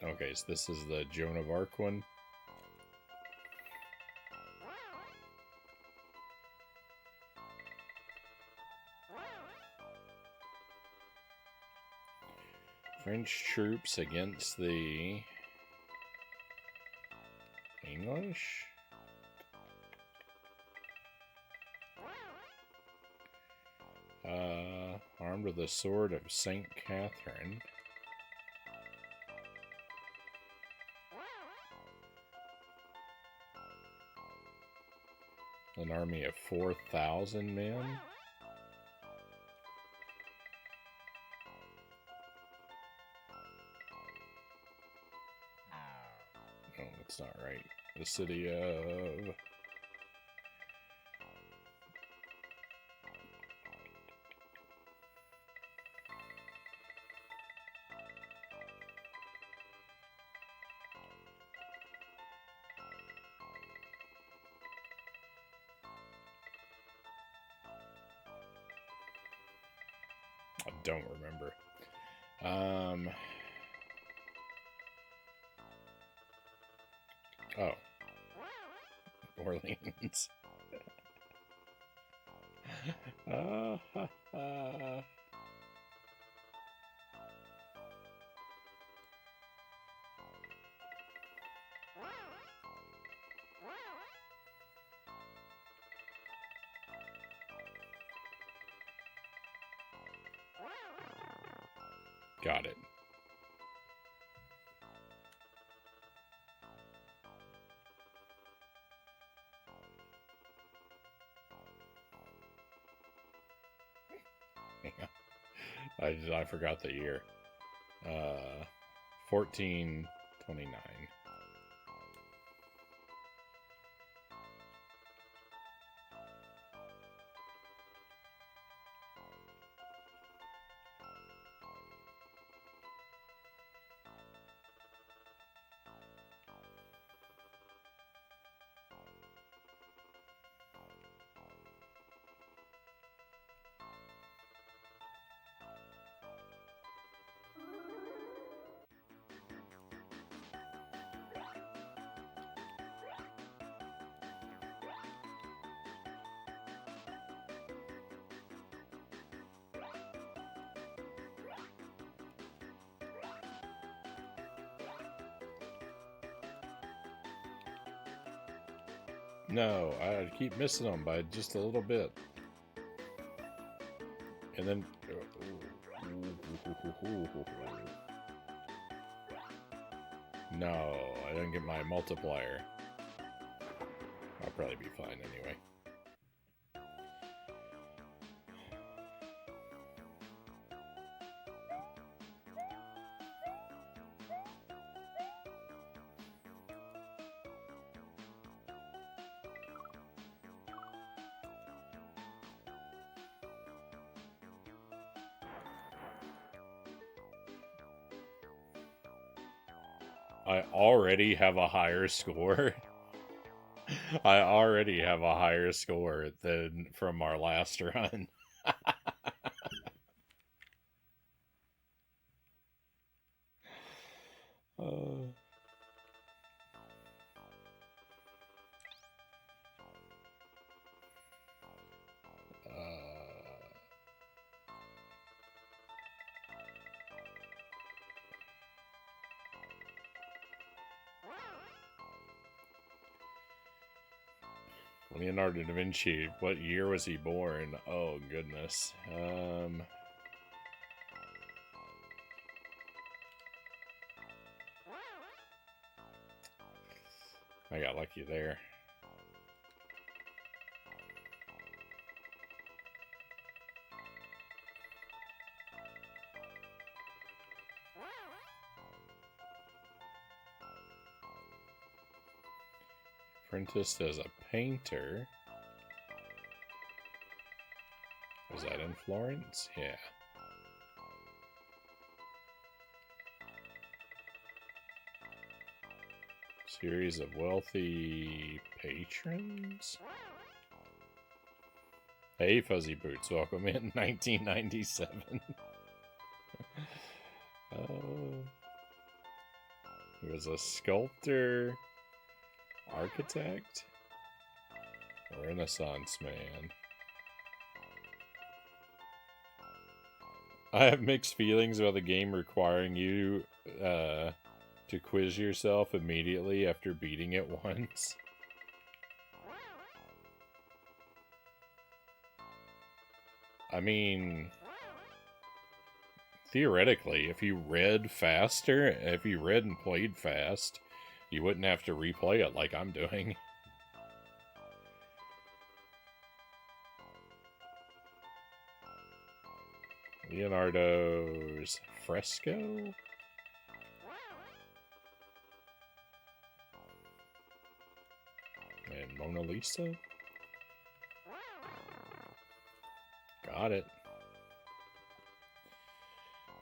Okay, so this is the Joan of Arc one. French troops against the English? Armed with the sword of Saint Catherine. An army of 4,000 men. No, that's not right. The city of... I don't remember. Oh. Orleans. Got it. I forgot the year. 1429. No, I keep missing them by just a little bit. And then... No, I didn't get my multiplier. I'll probably be fine anyway. I already have a higher score. I already have a higher score than from our last run. uh, Leonardo da Vinci, what year was he born? Oh, goodness. I got lucky there. Apprenticed as a painter. Was that in Florence? Yeah. Series of wealthy patrons? Hey, Fuzzy Boots, welcome in 1997. He was a sculptor, architect, Renaissance man. I have mixed feelings about the game requiring you to quiz yourself immediately after beating it once. I mean, theoretically, if you read faster, if you read and played fast, you wouldn't have to replay it like I'm doing. Leonardo's fresco? And Mona Lisa? Got it.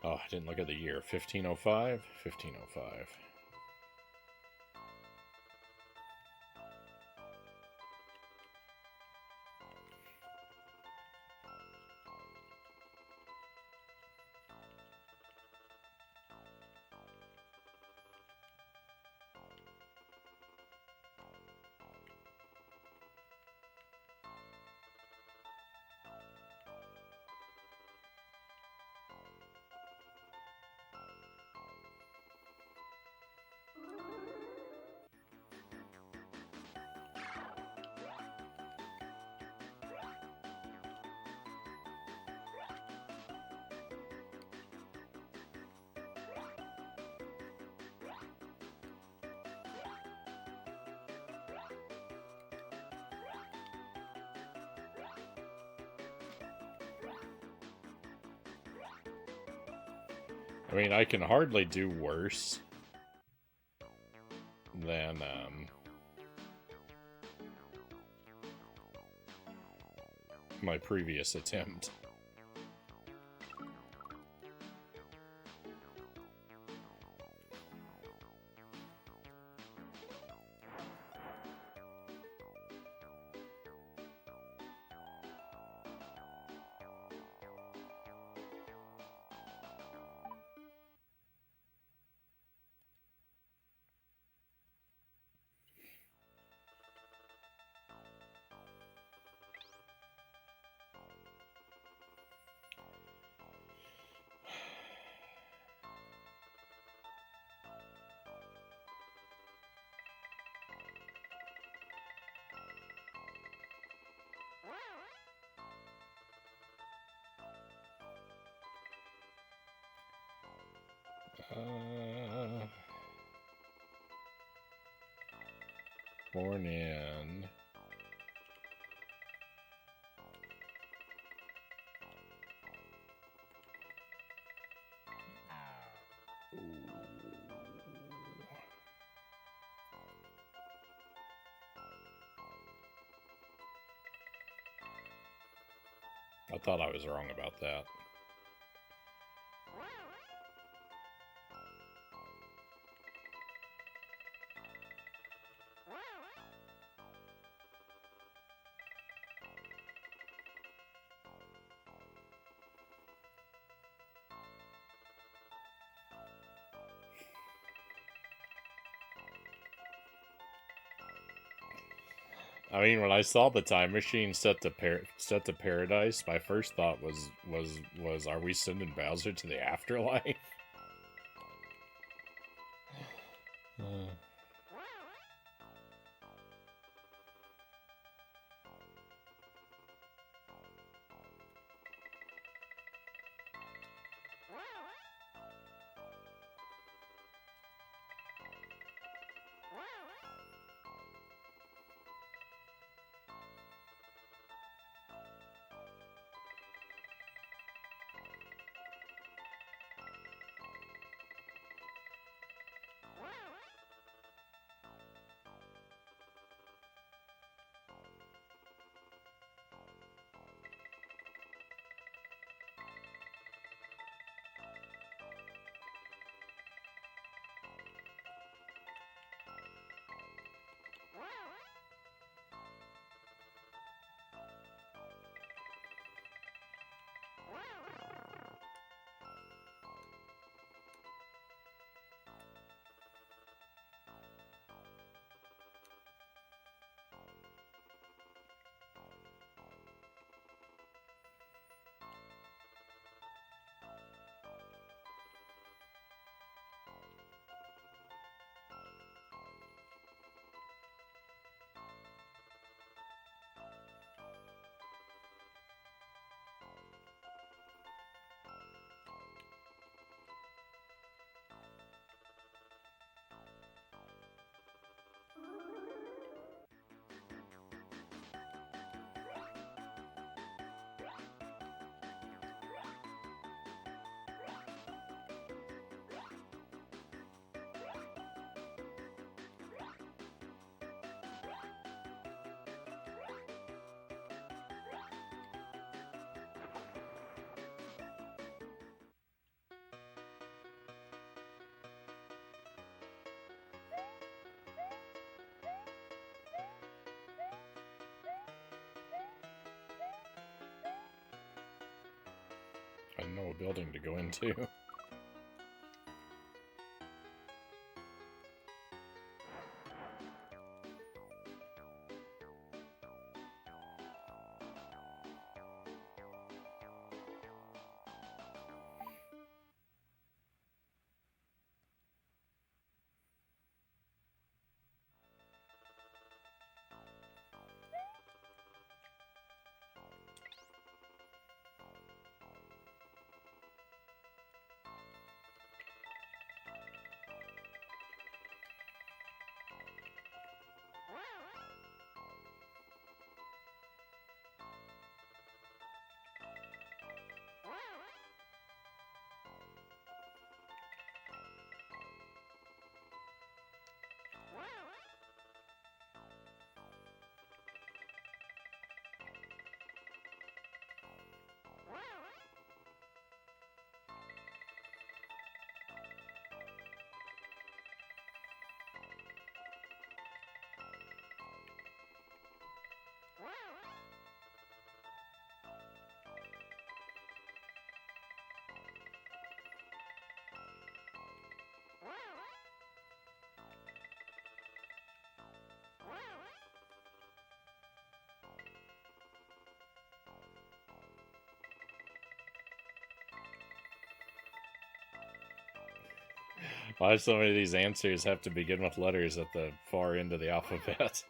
Oh, I didn't look at the year. 1505? 1505. I mean, I can hardly do worse than, my previous attempt. Born in... I thought I was wrong about that. I mean, when I saw the time machine set to paradise, my first thought was, are we sending Bowser to the afterlife? I know a building to go into. Why so many of these answers have to begin with letters at the far end of the alphabet?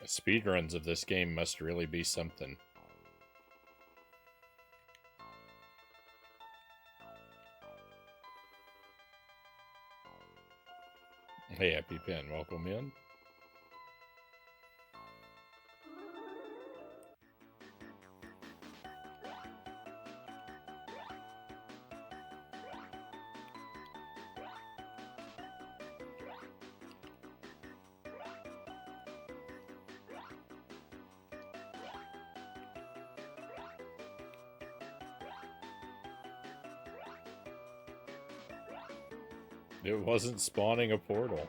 Speedruns of this game must really be something. Hey, Happy Pen, welcome in. It wasn't spawning a portal.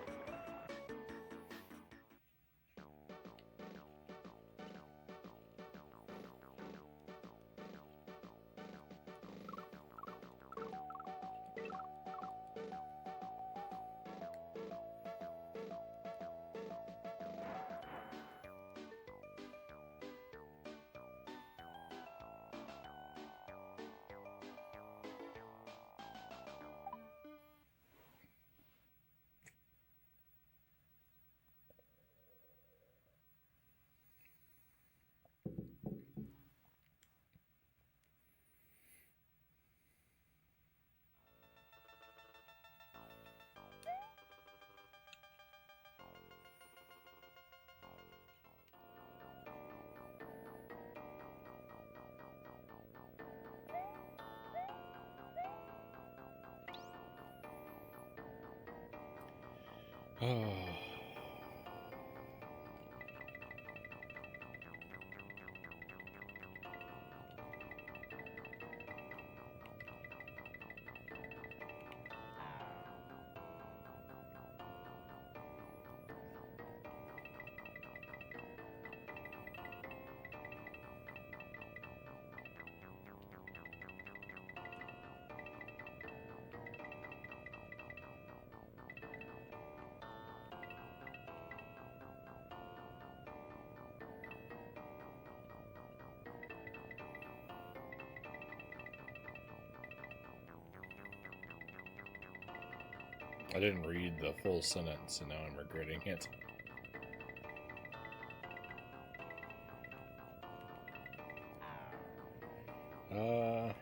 I didn't read the full sentence, and now I'm regretting it.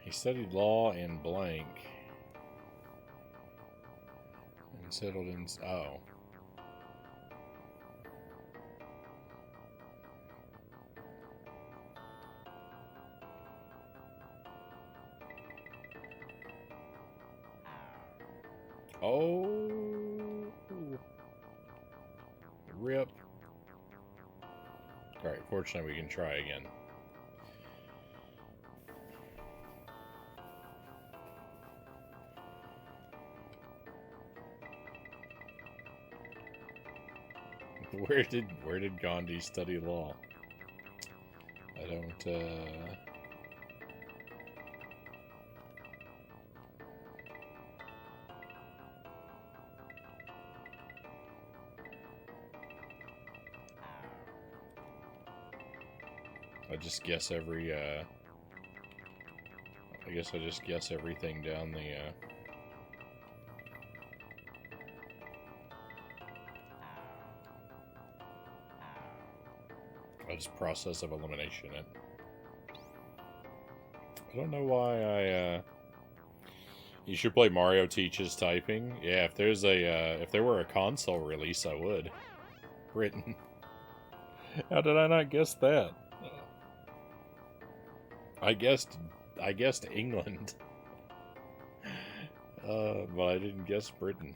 He studied law in blank. And settled in... Oh. Oh. Rip. Alright, fortunately we can try again. Where did Gandhi study law? I don't, I just guess every, I guess I just guess everything down the, I just process of elimination it. I don't know why I, you should play Mario Teaches Typing. Yeah, if there's a, if there were a console release, I would. Britain. How did I not guess that? I guessed England. But I didn't guess Britain.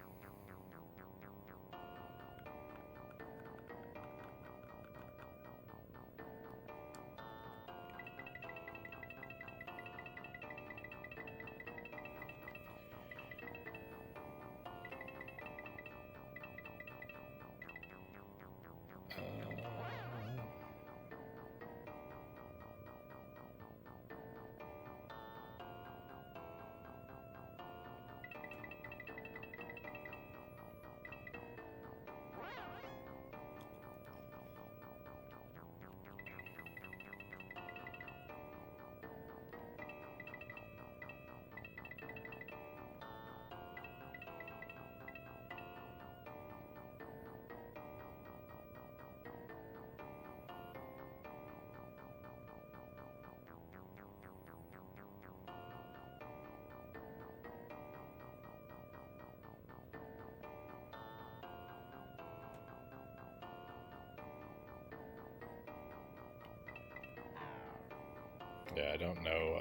Yeah, I don't know.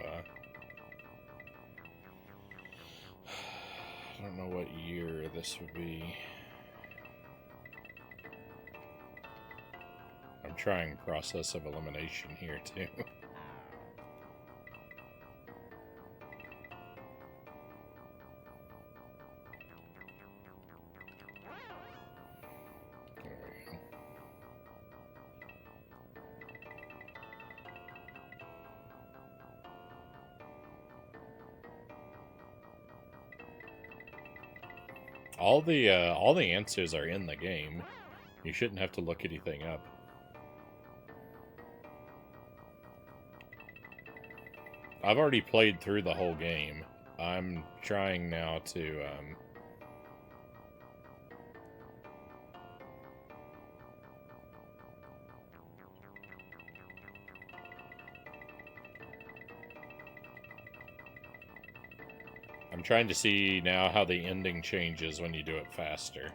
I don't know what year this would be. I'm trying process of elimination here too. All the answers are in the game. You shouldn't have to look anything up. I've already played through the whole game. I'm trying now to I'm trying to see now how the ending changes when you do it faster.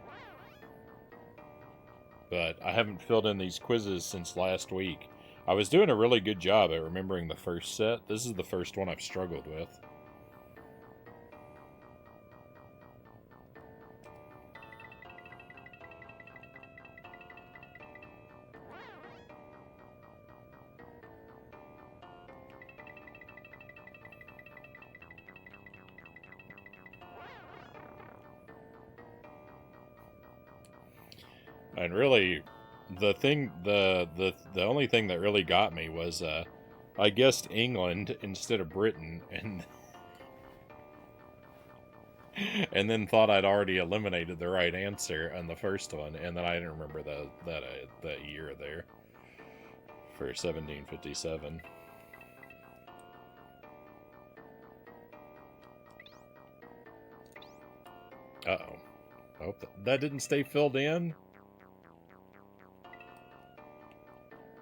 But I haven't filled in these quizzes since last week. I was doing a really good job at remembering the first set. This is the first one I've struggled with. And really, the only thing that really got me was I guessed England instead of Britain, and then thought I'd already eliminated the right answer on the first one, and then I didn't remember that year there for 1757. Uh-oh. I hope that didn't stay filled in.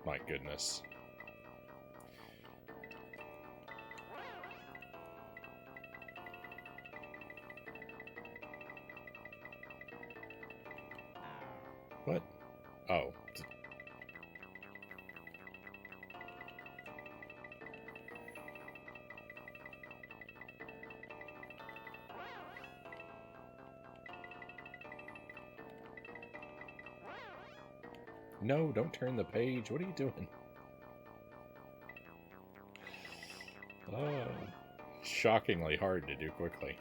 My goodness. What? Oh. No, don't turn the page. What are you doing? Oh, shockingly hard to do quickly.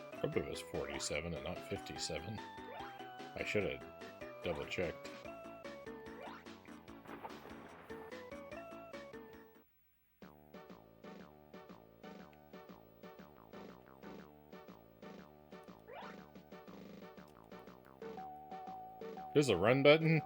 I hope it was 47 and not 57. I should have double checked. There's a run button?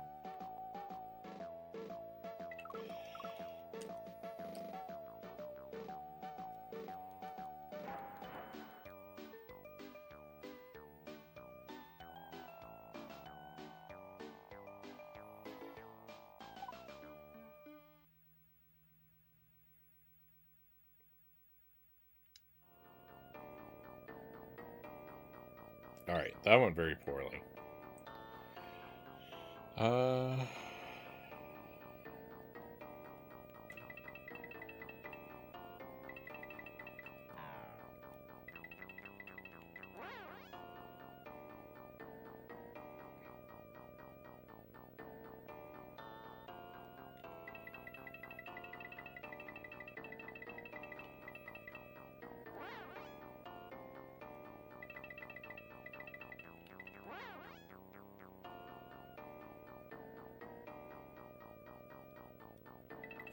Alright, that went very poorly.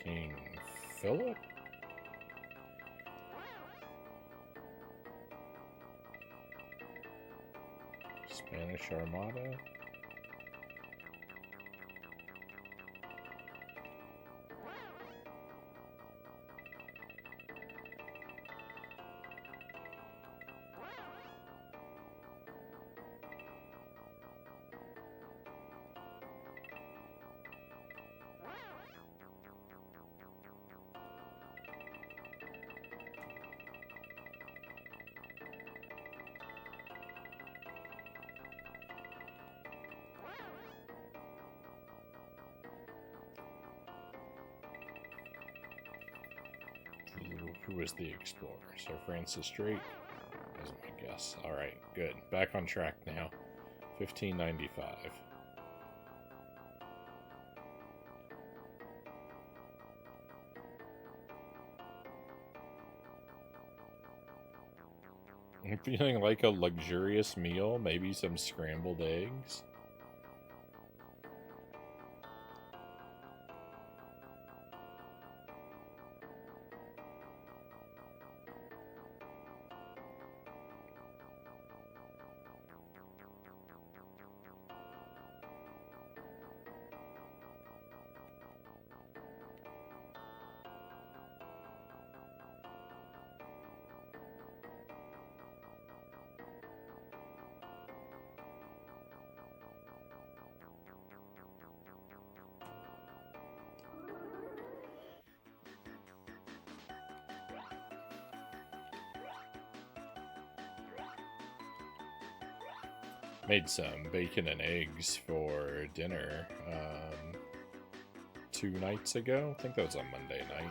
King Philip? Spanish Armada? Who was the explorer? Sir Francis Drake? That's my guess. Alright, good. Back on track now. 1595. I'm feeling like a luxurious meal, maybe some scrambled eggs. Made some bacon and eggs for dinner 2 nights ago. I think that was on Monday night.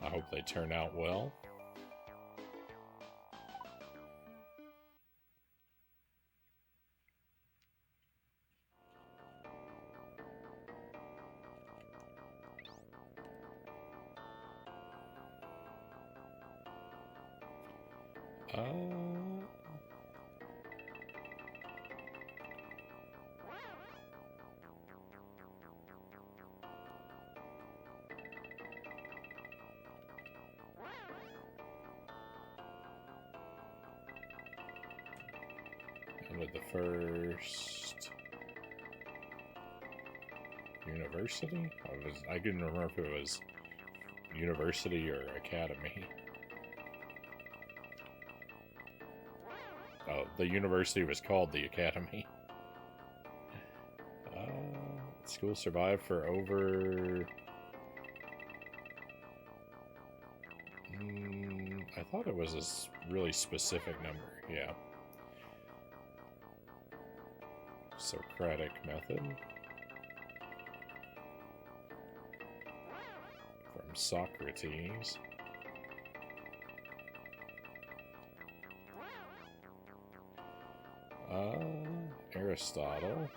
I hope they turn out well. With the first university? I couldn't remember if it was university or academy. Oh, the university was called the academy. School survived for over... I thought it was a really specific number, yeah. Socratic method. From Socrates. Aristotle.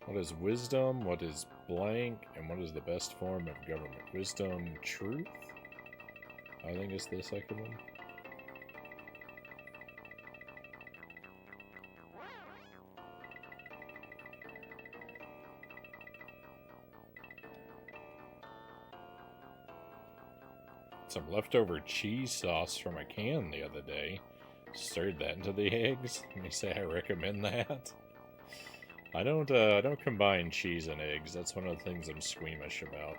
What is wisdom? What is blank? And what is the best form of government? Wisdom, truth? I think it's the second one. some leftover cheese sauce from a can the other day. Stirred that into the eggs. Let me say I recommend that. I don't combine cheese and eggs. That's one of the things I'm squeamish about.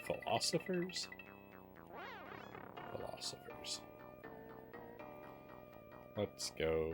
Philosophers? Philosophers. Let's go.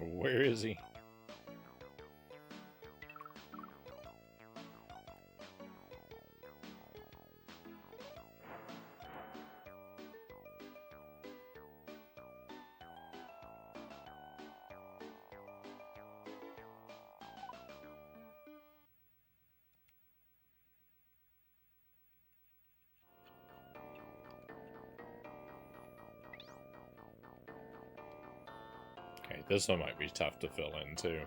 Where is he? Okay, this one might be tough to fill in, too.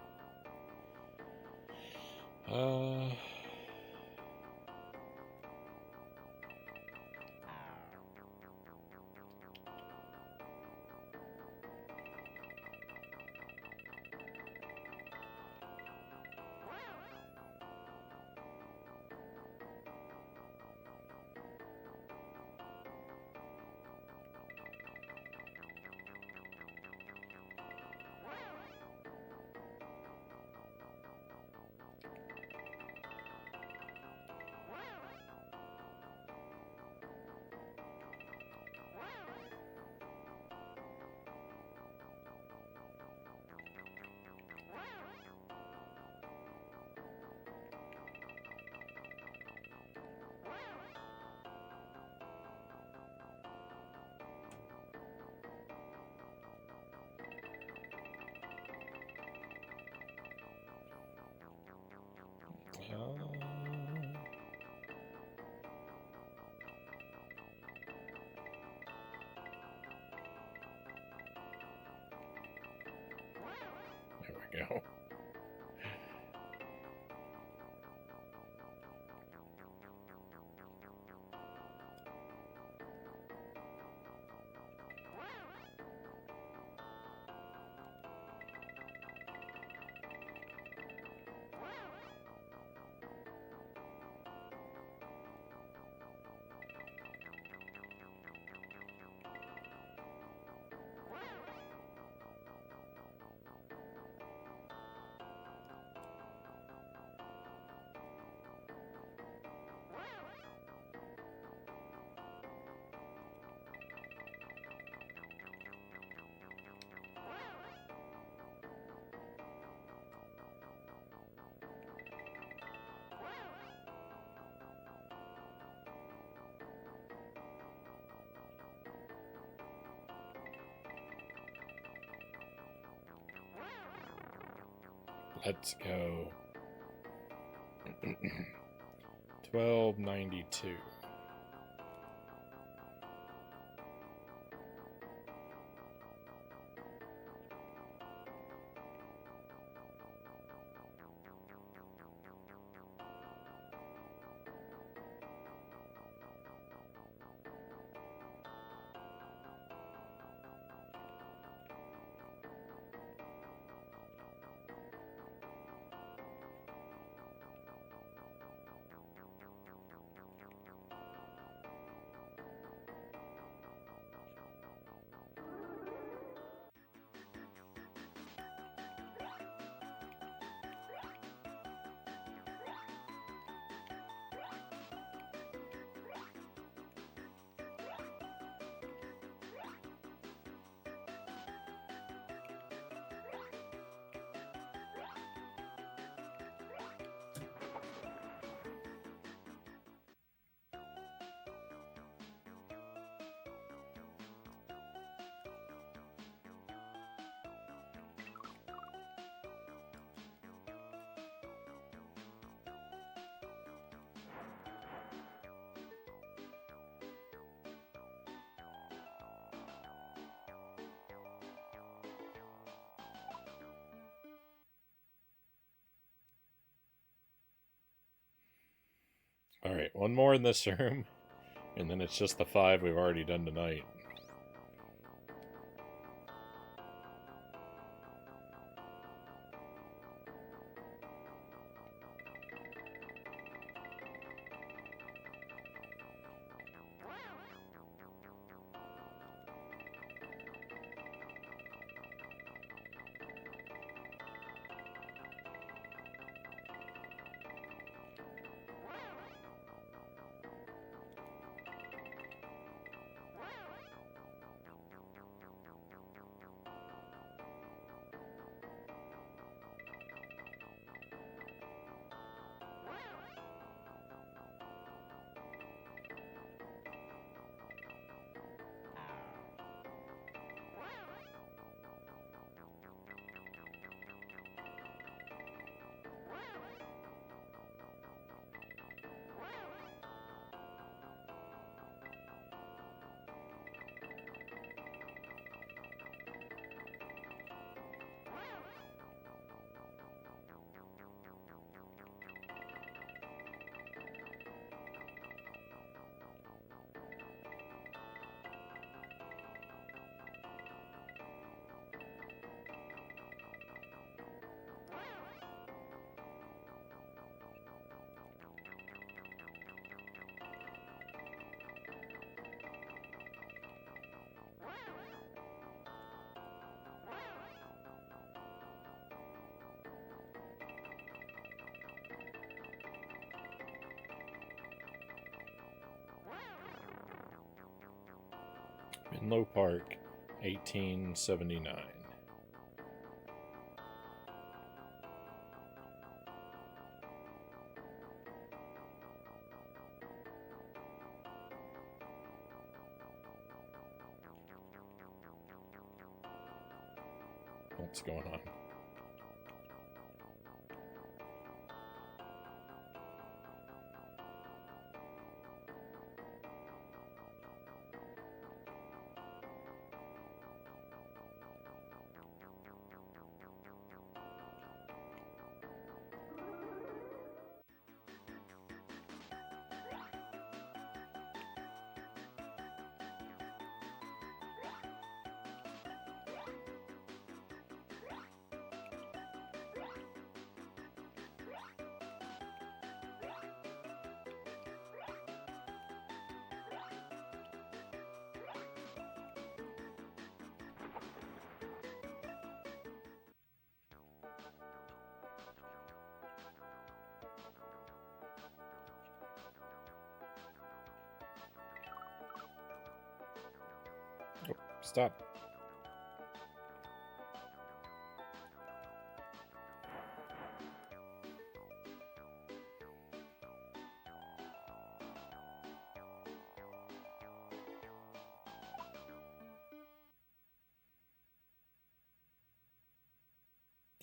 There we go. Let's go. 1292. Alright, one more in this room, and then it's just the 5 we've already done tonight. Menlo Park, 1879. What's going on? Oh, stop.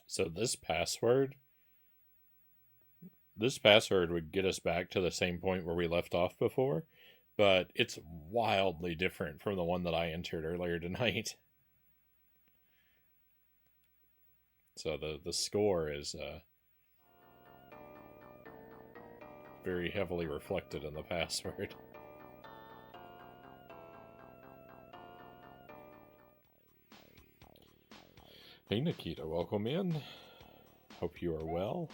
So this password would get us back to the same point where we left off before, but it's wildly different from the one that I entered earlier tonight. So the score is very heavily reflected in the password. Hey Nikita, welcome in. Hope you are well.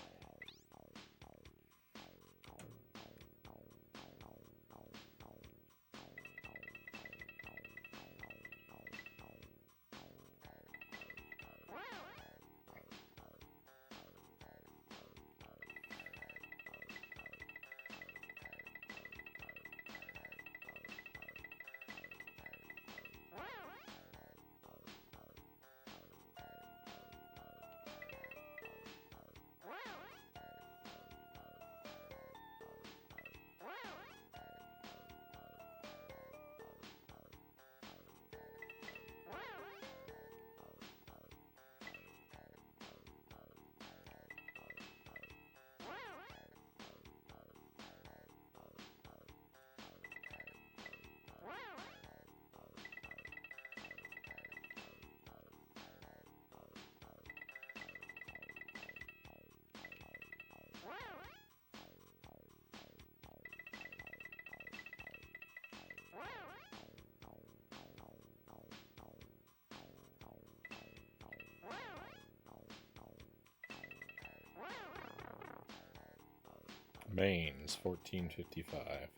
Mains 1455.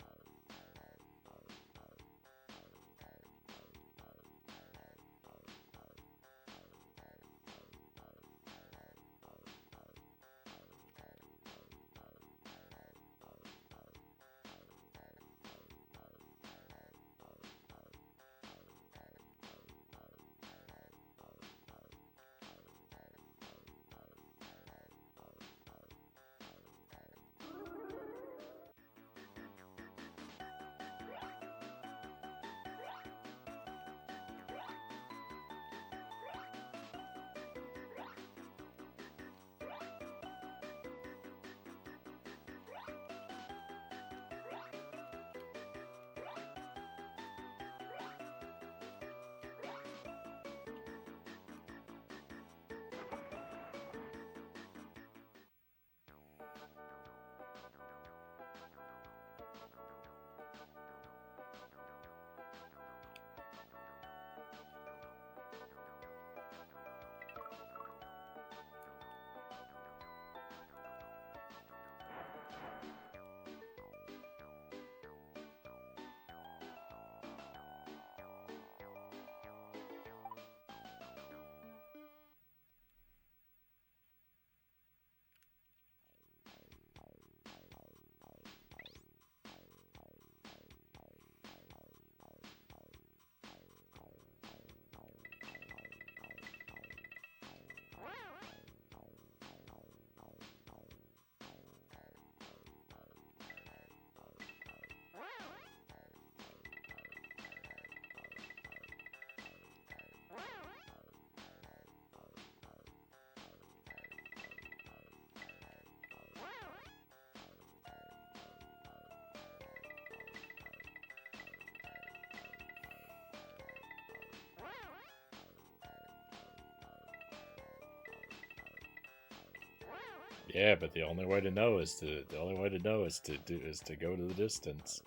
Yeah, but the only way to know is to go to the distance.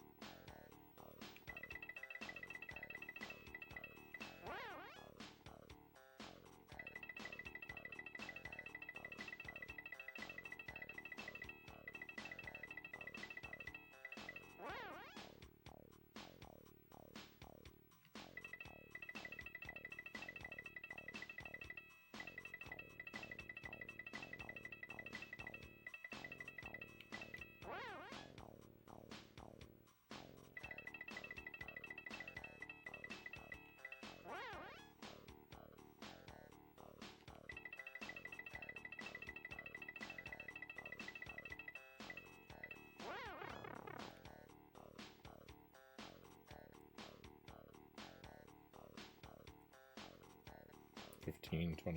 $15.21.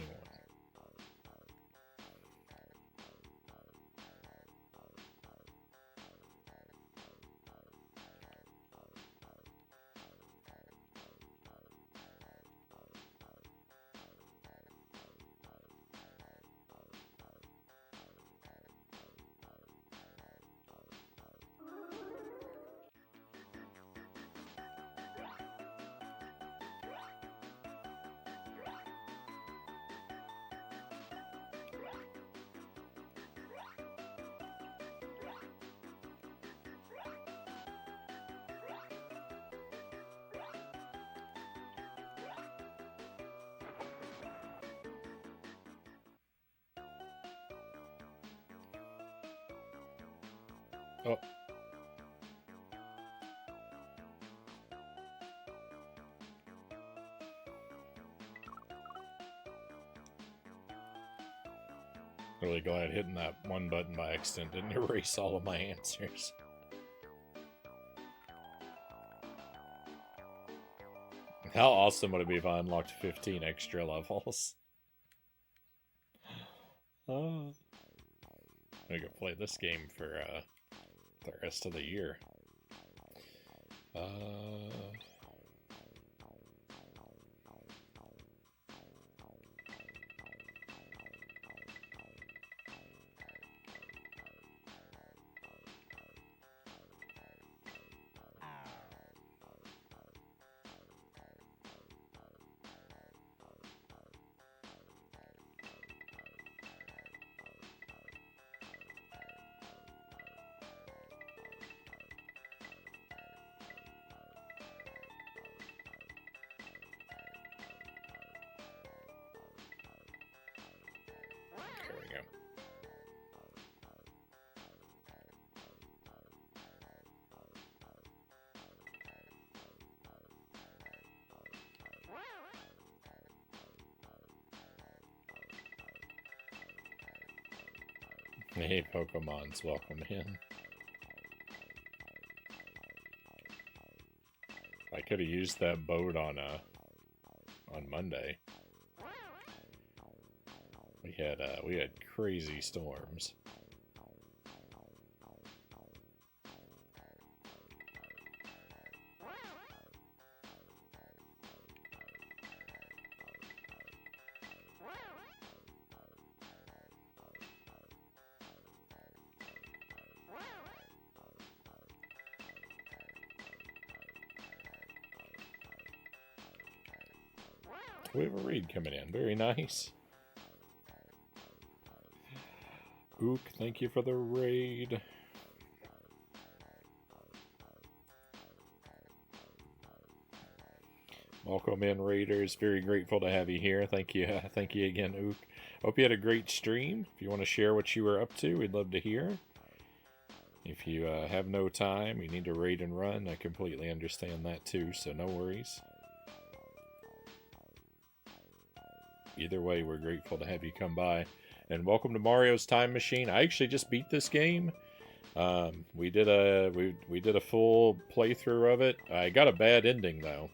Oh. Really glad hitting that one button by accident didn't erase all of my answers. How awesome would it be if I unlocked 15 extra levels? I'm gonna go play this game for the rest of the year. Hey, Pokemon's welcome in. I could have used that boat on Monday. We had crazy storms. We have a raid coming in. Very nice. Ook, thank you for the raid. Welcome in, Raiders. Very grateful to have you here. Thank you. Thank you again, Ook. Hope you had a great stream. If you want to share what you were up to, we'd love to hear. If you have no time, you need to raid and run, I completely understand that too, so no worries. Either way, we're grateful to have you come by. And welcome to Mario's Time Machine. I actually just beat this game. We did a full playthrough of it. I got a bad ending though.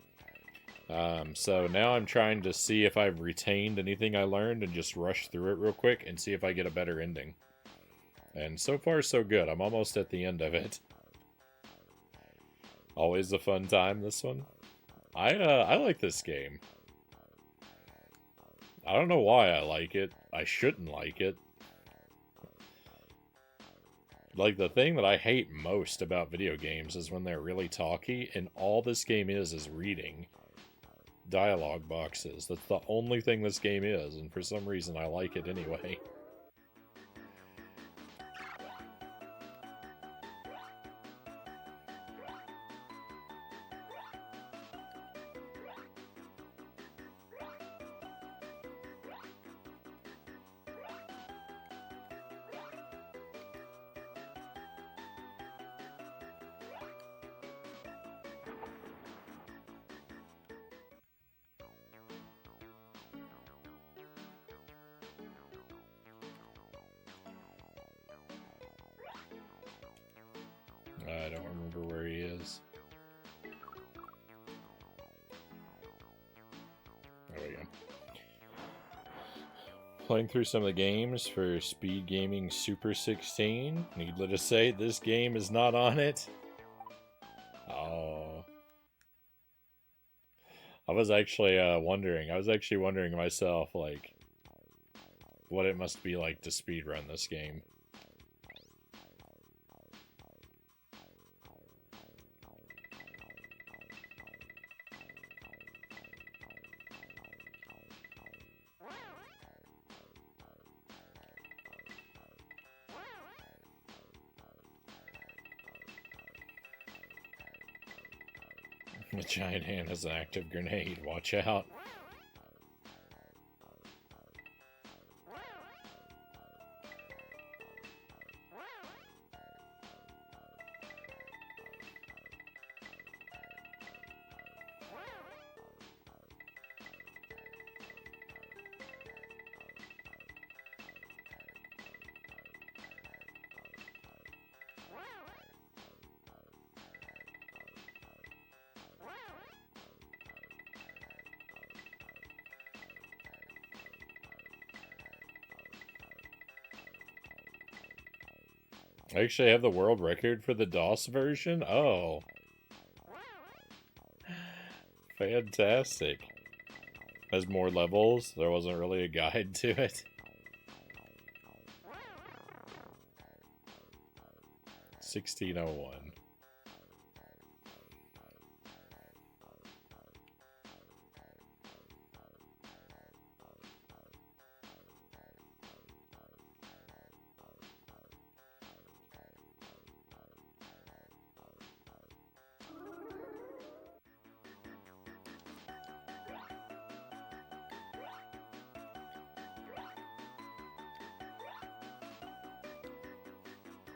So now I'm trying to see if I've retained anything I learned and just rush through it real quick and see if I get a better ending. And so far so good. I'm almost at the end of it. Always a fun time, this one. I like this game. I don't know why I like it. I shouldn't like it. Like, the thing that I hate most about video games is when they're really talky, and all this game is reading dialogue boxes. That's the only thing this game is, and for some reason I like it anyway. I don't remember where he is. There we go. Playing through some of the games for Speed Gaming Super 16. Needless to say, this game is not on it. Oh. I was actually wondering myself, like, what it must be like to speedrun this game. The giant hand has an active grenade. Watch out. I actually have the world record for the DOS version? Oh. Fantastic. Has more levels. There wasn't really a guide to it. 1601.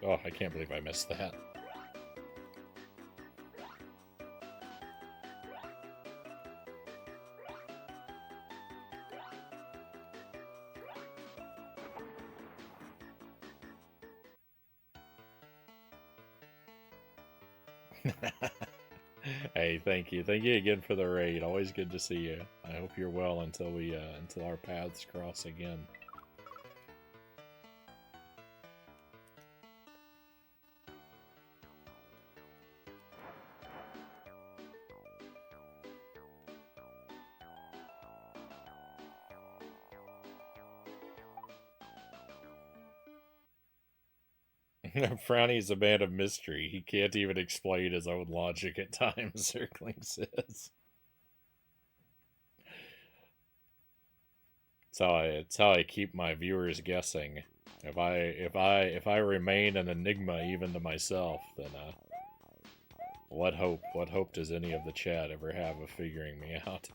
Oh, I can't believe I missed that. Hey, thank you. Thank you again for the raid. Always good to see you. I hope you're well until until our paths cross again. Frownie's a man of mystery. He can't even explain his own logic at times, Circling says. It's how I keep my viewers guessing. If I remain an enigma even to myself, then what hope does any of the chat ever have of figuring me out?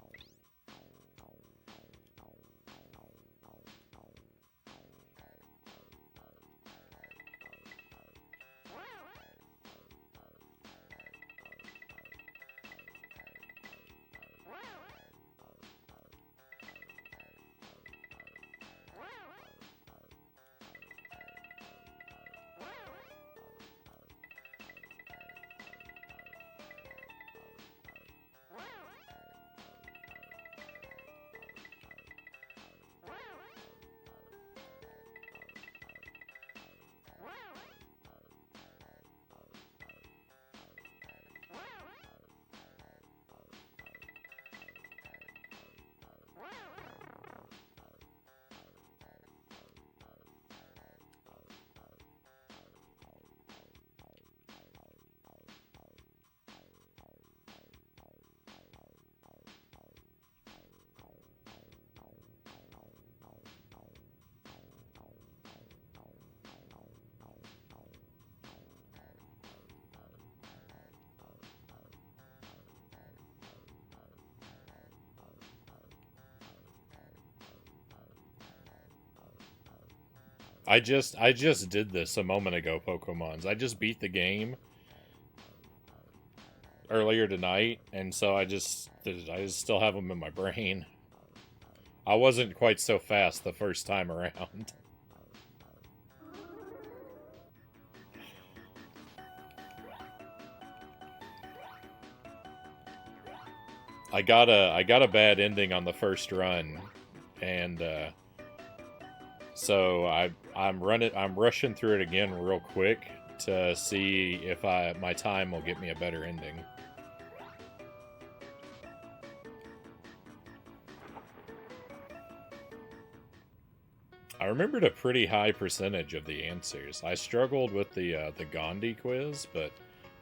I just did this a moment ago, Pokemons. I just beat the game earlier tonight, and so I just still have them in my brain. I wasn't quite so fast the first time around. I got a bad ending on the first run, and so I'm rushing through it again real quick to see if my time will get me a better ending. I remembered a pretty high percentage of the answers. I struggled with the Gandhi quiz, but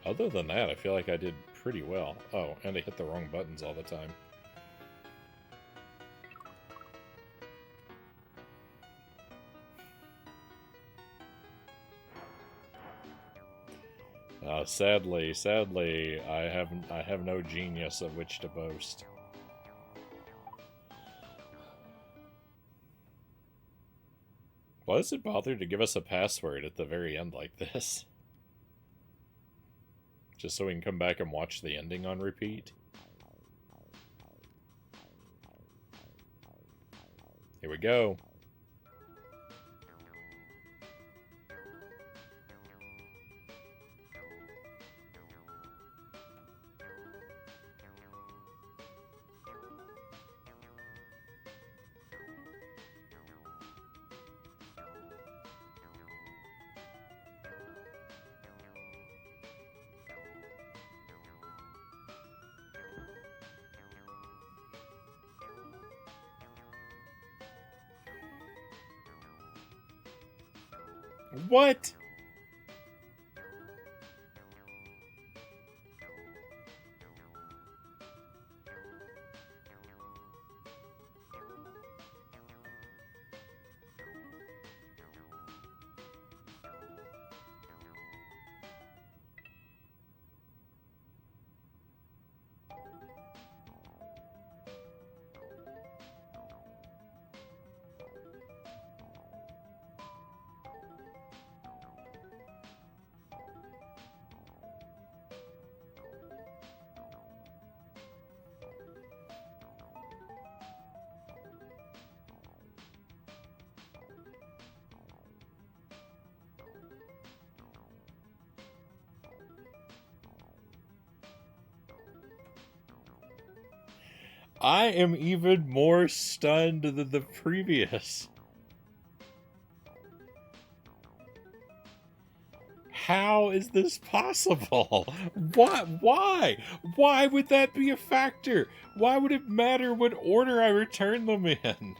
other than that, I feel like I did pretty well. Oh, and I hit the wrong buttons all the time. Sadly, I have no genius of which to boast. Why does it bother to give us a password at the very end like this? Just so we can come back and watch the ending on repeat? Here we go. What? I am even more stunned than the previous. How is this possible? What? Why? Why would that be a factor? Why would it matter what order I return them in?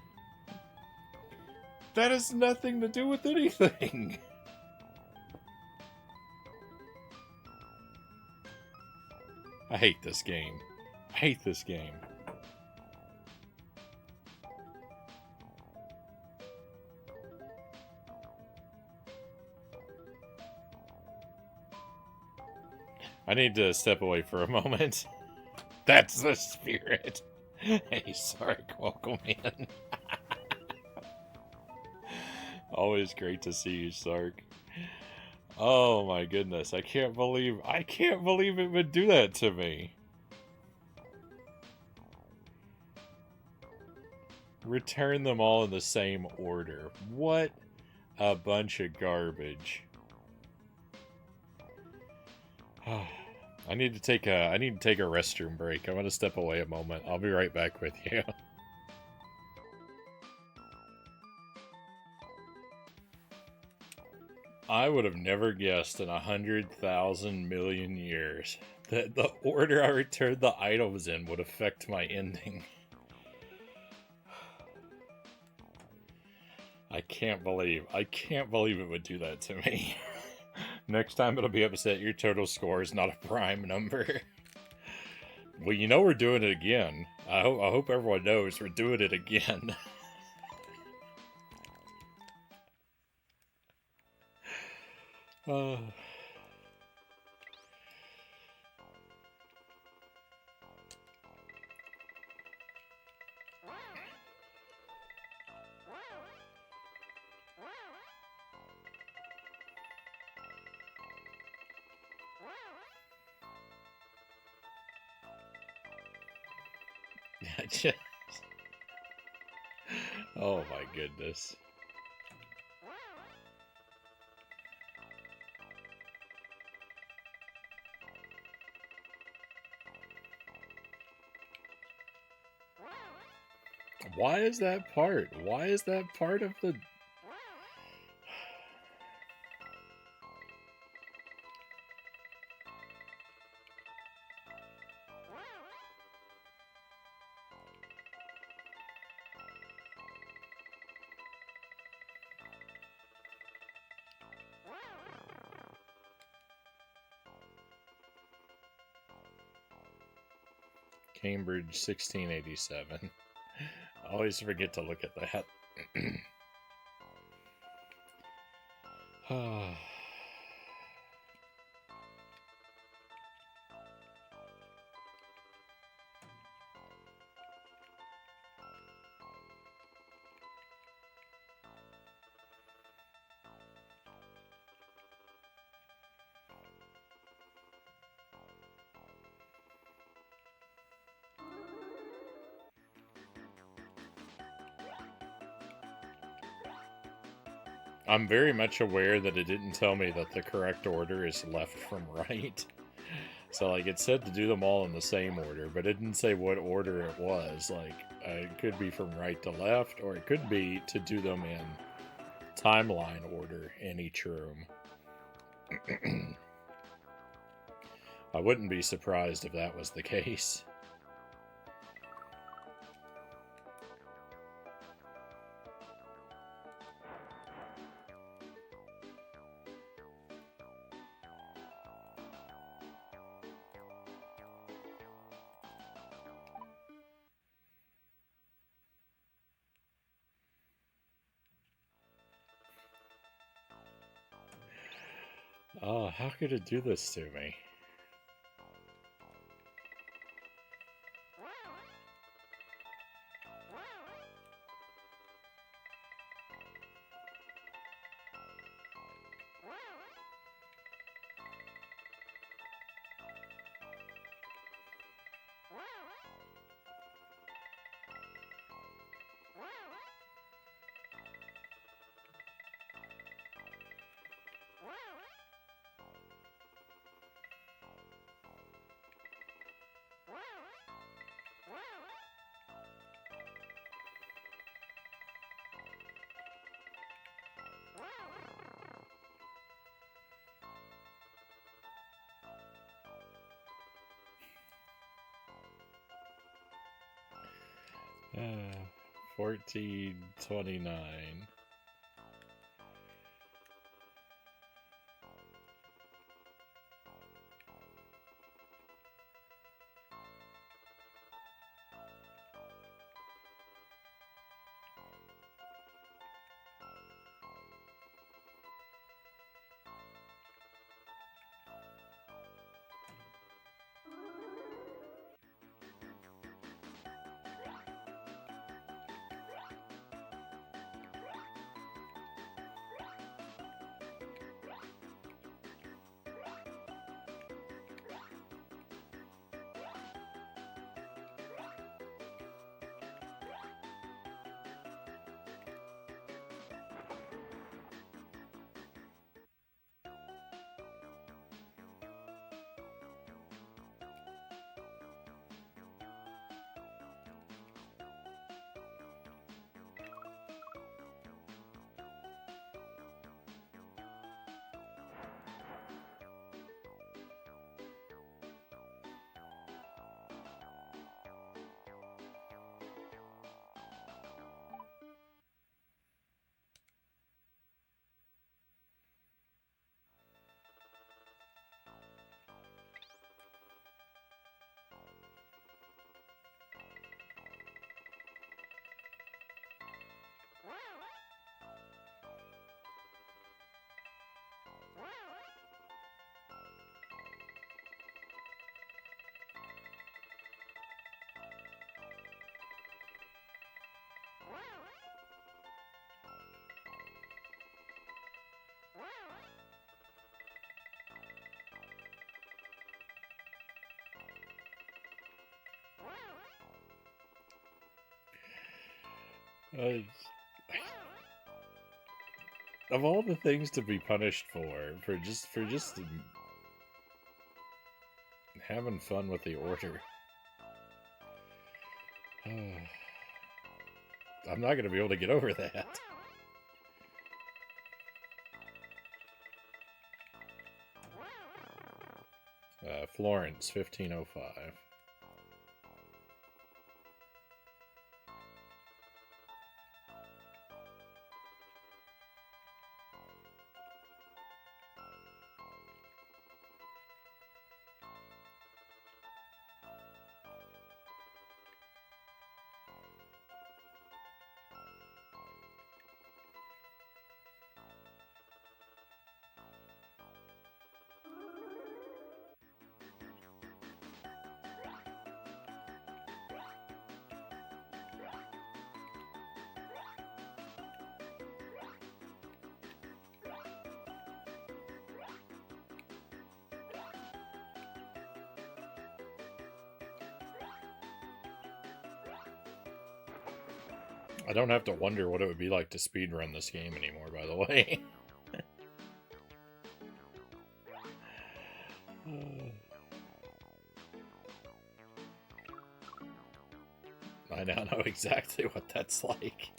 That has nothing to do with anything. I hate this game. I hate this game. I need to step away for a moment. That's the spirit. Hey, Sark, welcome in. Always great to see you, Sark. Oh my goodness, I can't believe it would do that to me. Return them all in the same order. What a bunch of garbage. I need to take a restroom break. I'm gonna step away a moment. I'll be right back with you. I would have never guessed in 100,000 million years that the order I returned the items in would affect my ending. I can't believe it would do that to me. Next time it'll be upset your total score is not a prime number. Well, you know we're doing it again. I hope everyone knows we're doing it again. Oh my goodness. Why is that part? Why is that part of the... Cambridge 1687. I always forget to look at that. I'm very much aware that it didn't tell me that the correct order is left from right. So, like, it said to do them all in the same order, but it didn't say what order it was. Like, it could be from right to left, or it could be to do them in timeline order in each room. I wouldn't be surprised if that was the case. Oh, how could it do this to me? Uh, 1429. Uh, of all the things to be punished for just having fun with the order, I'm not going to be able to get over that. Florence, 1505. I don't have to wonder what it would be like to speedrun this game anymore, by the way. I now know exactly what that's like.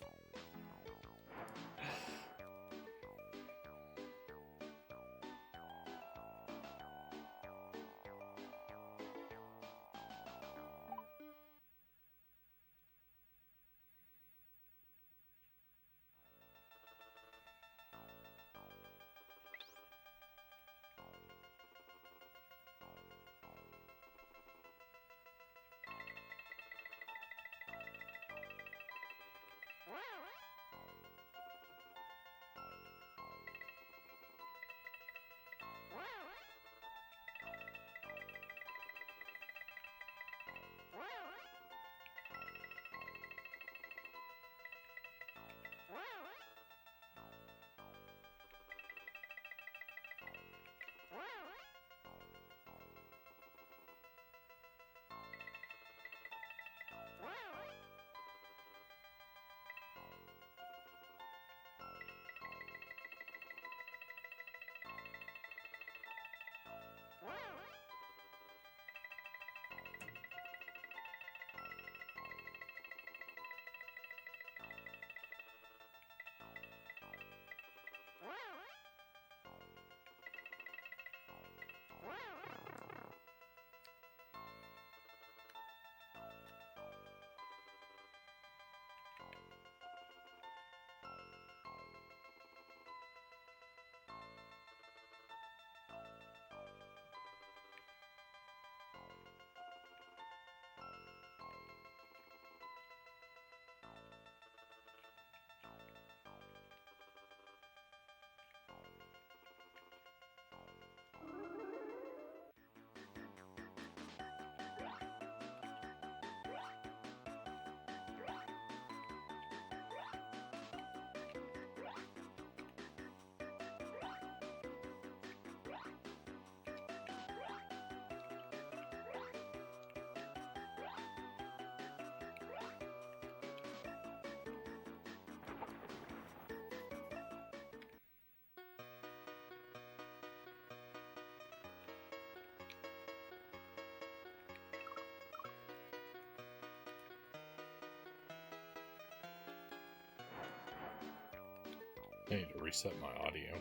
I need to reset my audio.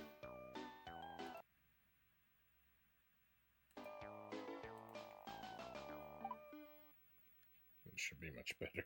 It should be much better.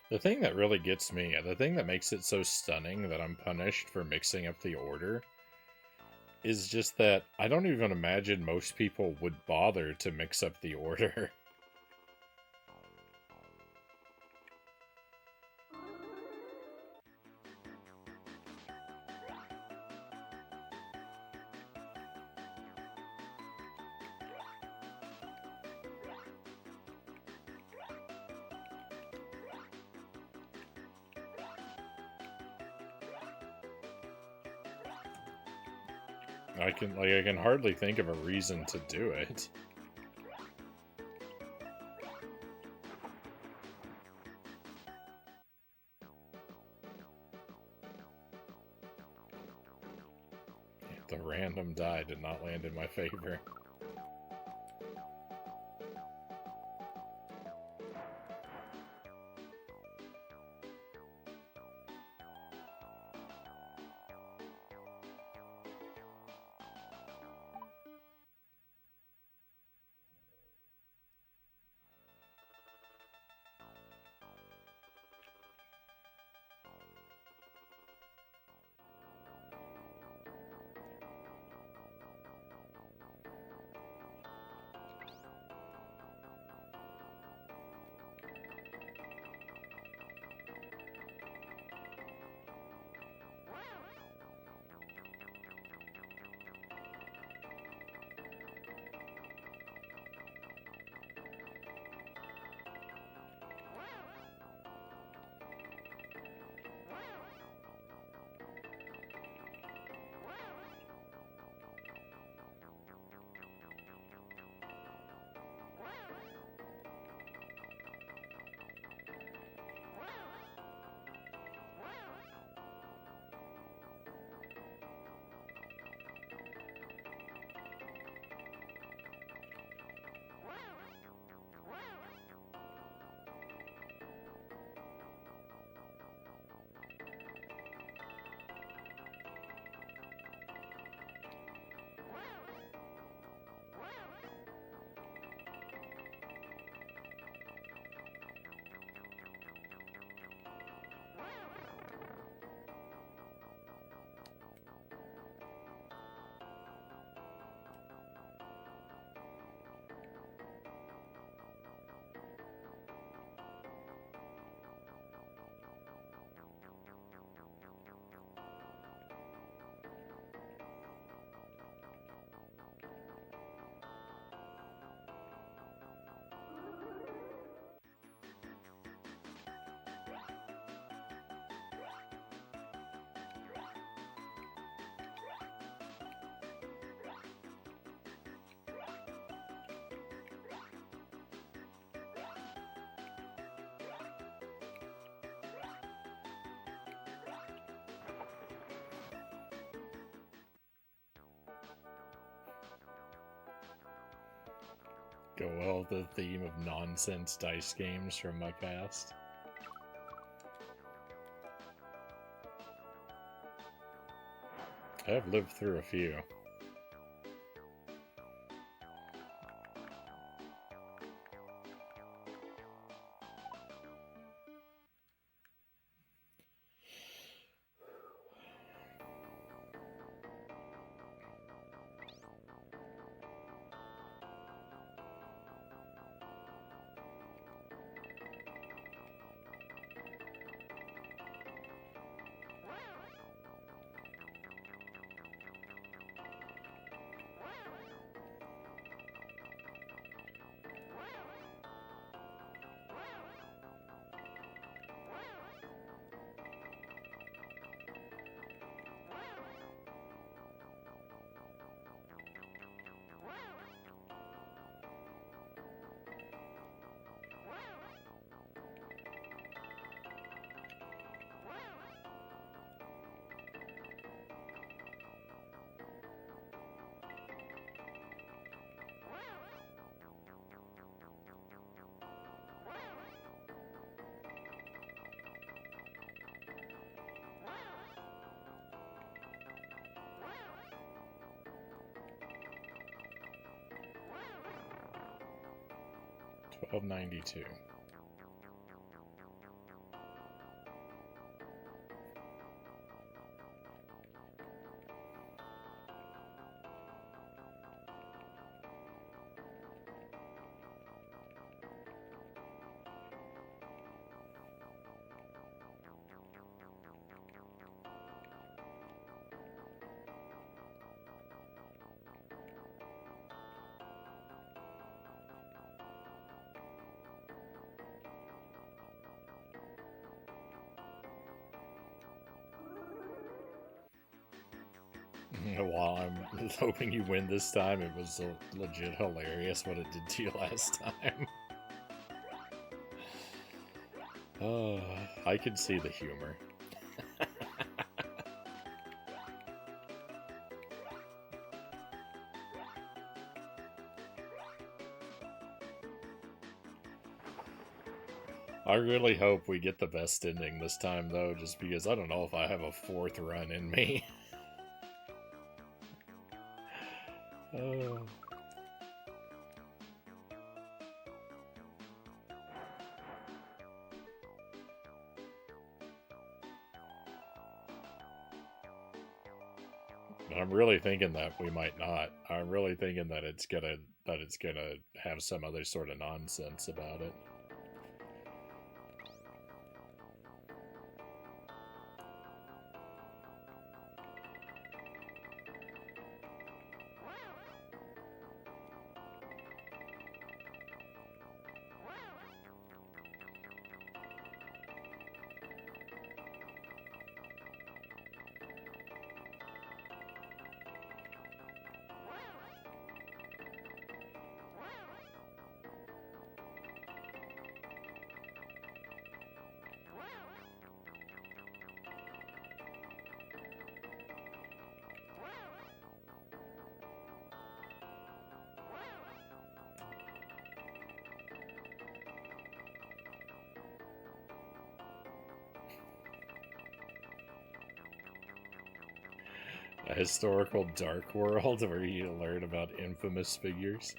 The thing that really gets me, the thing that makes it so stunning that I'm punished for mixing up the order, is just that I don't even imagine most people would bother to mix up the order. I can hardly think of a reason to do it. The random die did not land in my favor. go well with the theme of nonsense dice games from my past. I've lived through a few. $12.92. While I'm hoping you win this time, it was legit hilarious what it did to you last time. Oh, I can see the humor. I really hope we get the best ending this time, though, just because I don't know if I have a fourth run in me. Oh. I'm really thinking that we might not. I'm really thinking that it's gonna have some other sort of nonsense about it. A historical dark world where you learn about infamous figures.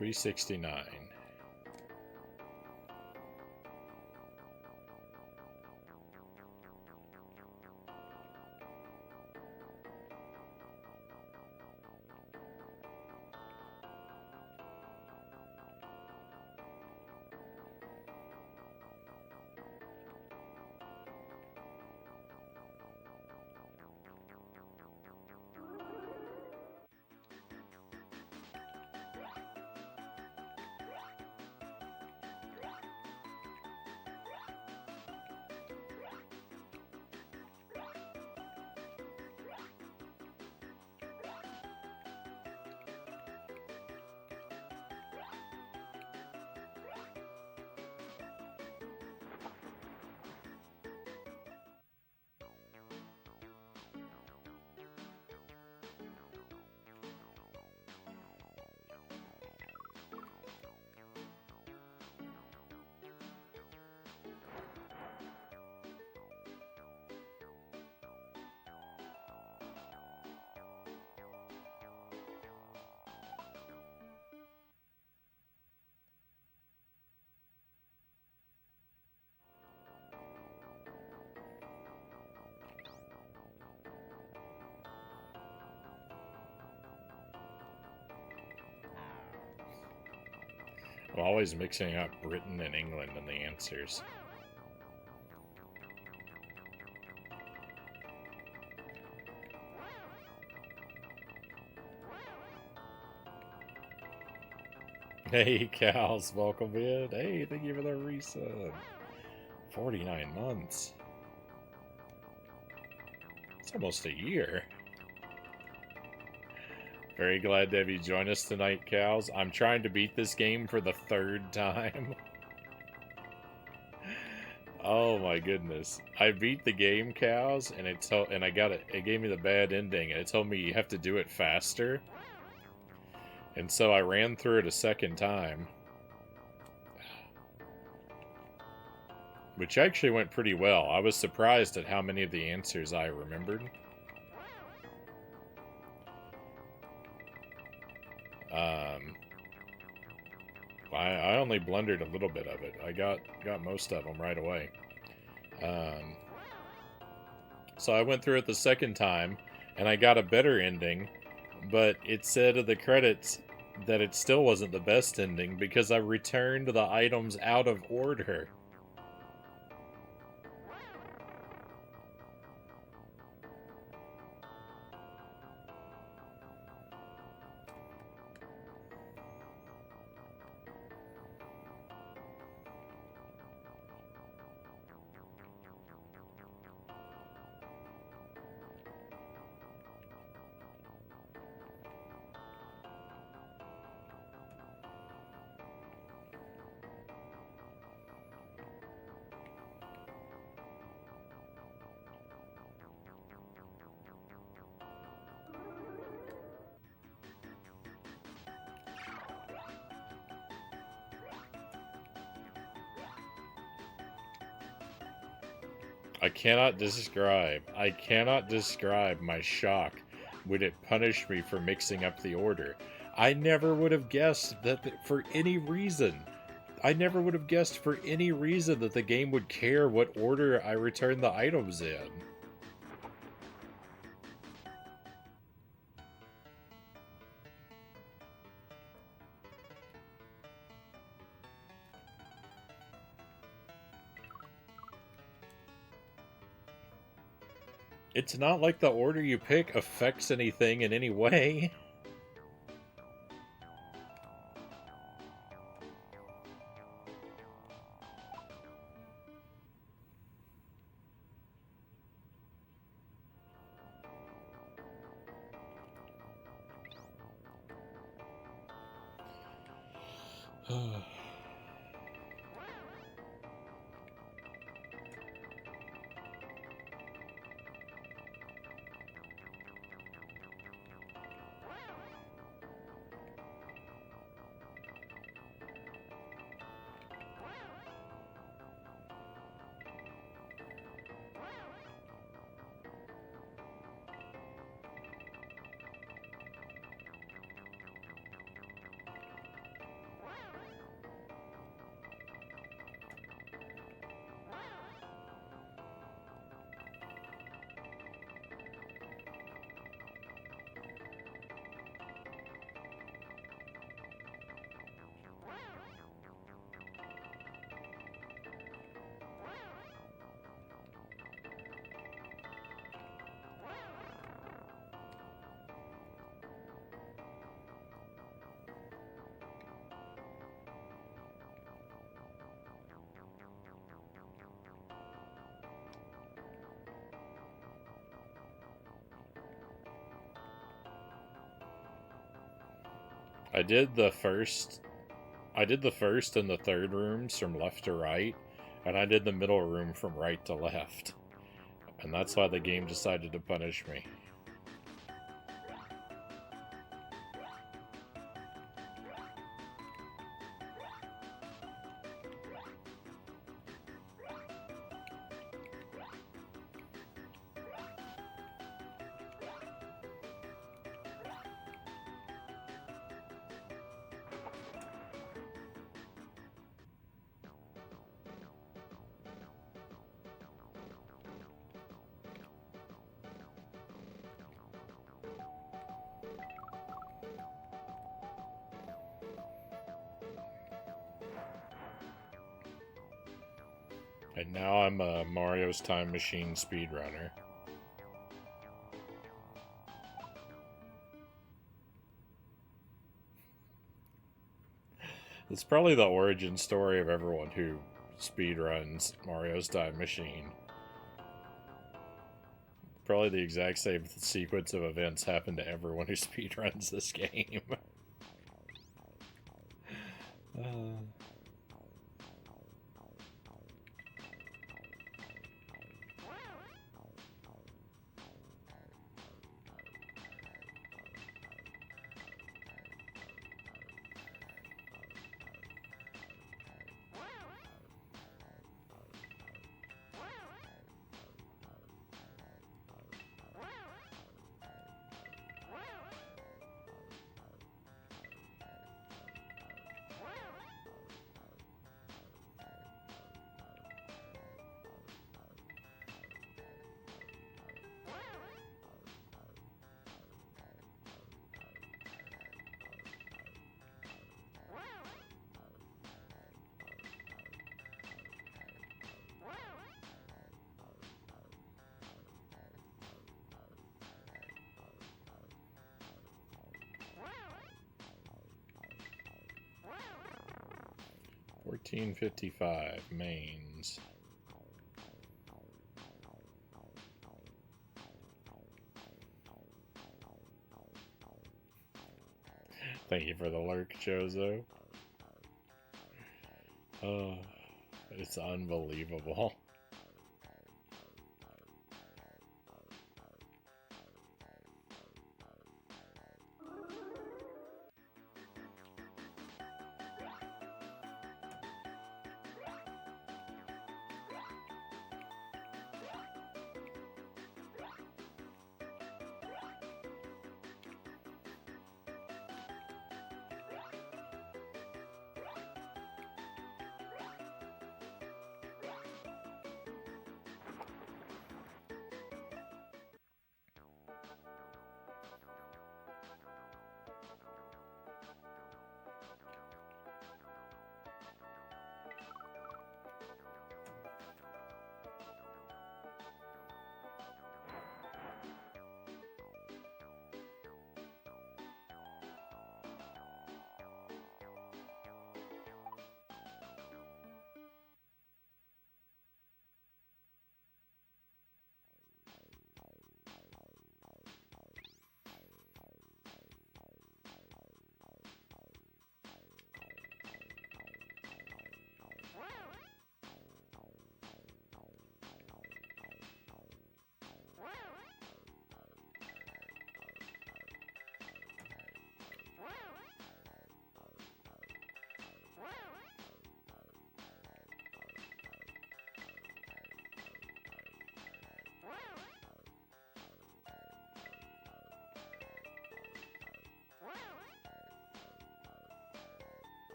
$3.69. I'm always mixing up Britain and England in the answers. Hey, Cows, welcome in. Hey, thank you for the resub. 49 months. It's almost a year. Very glad to have you join us tonight, Cows. I'm trying to beat this game for the 3rd time. Oh my goodness. I beat the game, Cows, and it gave me the bad ending, and it told me you have to do it faster. And so I ran through it a 2nd time. Which actually went pretty well. I was surprised at how many of the answers I remembered. I only blundered a little bit of it. I got most of them right away. So I went through it the 2nd time, and I got a better ending, but it said in the credits that it still wasn't the best ending because I returned the items out of order. I cannot describe my shock when it punished me for mixing up the order. I never would have guessed that for any reason. I never would have guessed for any reason that the game would care what order I return the items in. It's not like the order you pick affects anything in any way. I did the first and the 3rd rooms from left to right, and I did the middle room from right to left. And that's why the game decided to punish me. And now I'm a Mario's Time Machine speedrunner. It's probably the origin story of everyone who speedruns Mario's Time Machine. Probably the exact same sequence of events happen to everyone who speedruns this game. 1455 mains. Thank you for the lurk, Jozo. Oh, it's unbelievable.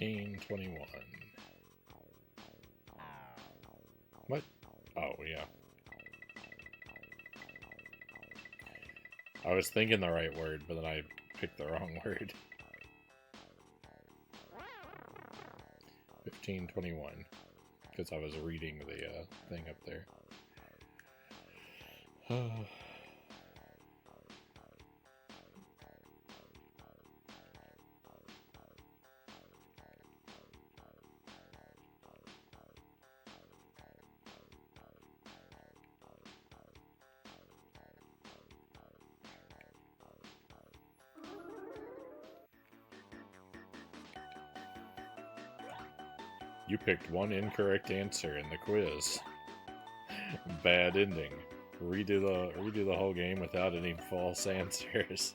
$15.21. What? Oh, yeah. I was thinking the right word, but then I picked the wrong word. 15:21, because I was reading the thing up there. 'You picked one incorrect answer in the quiz. Bad ending. Redo the whole game without any false answers.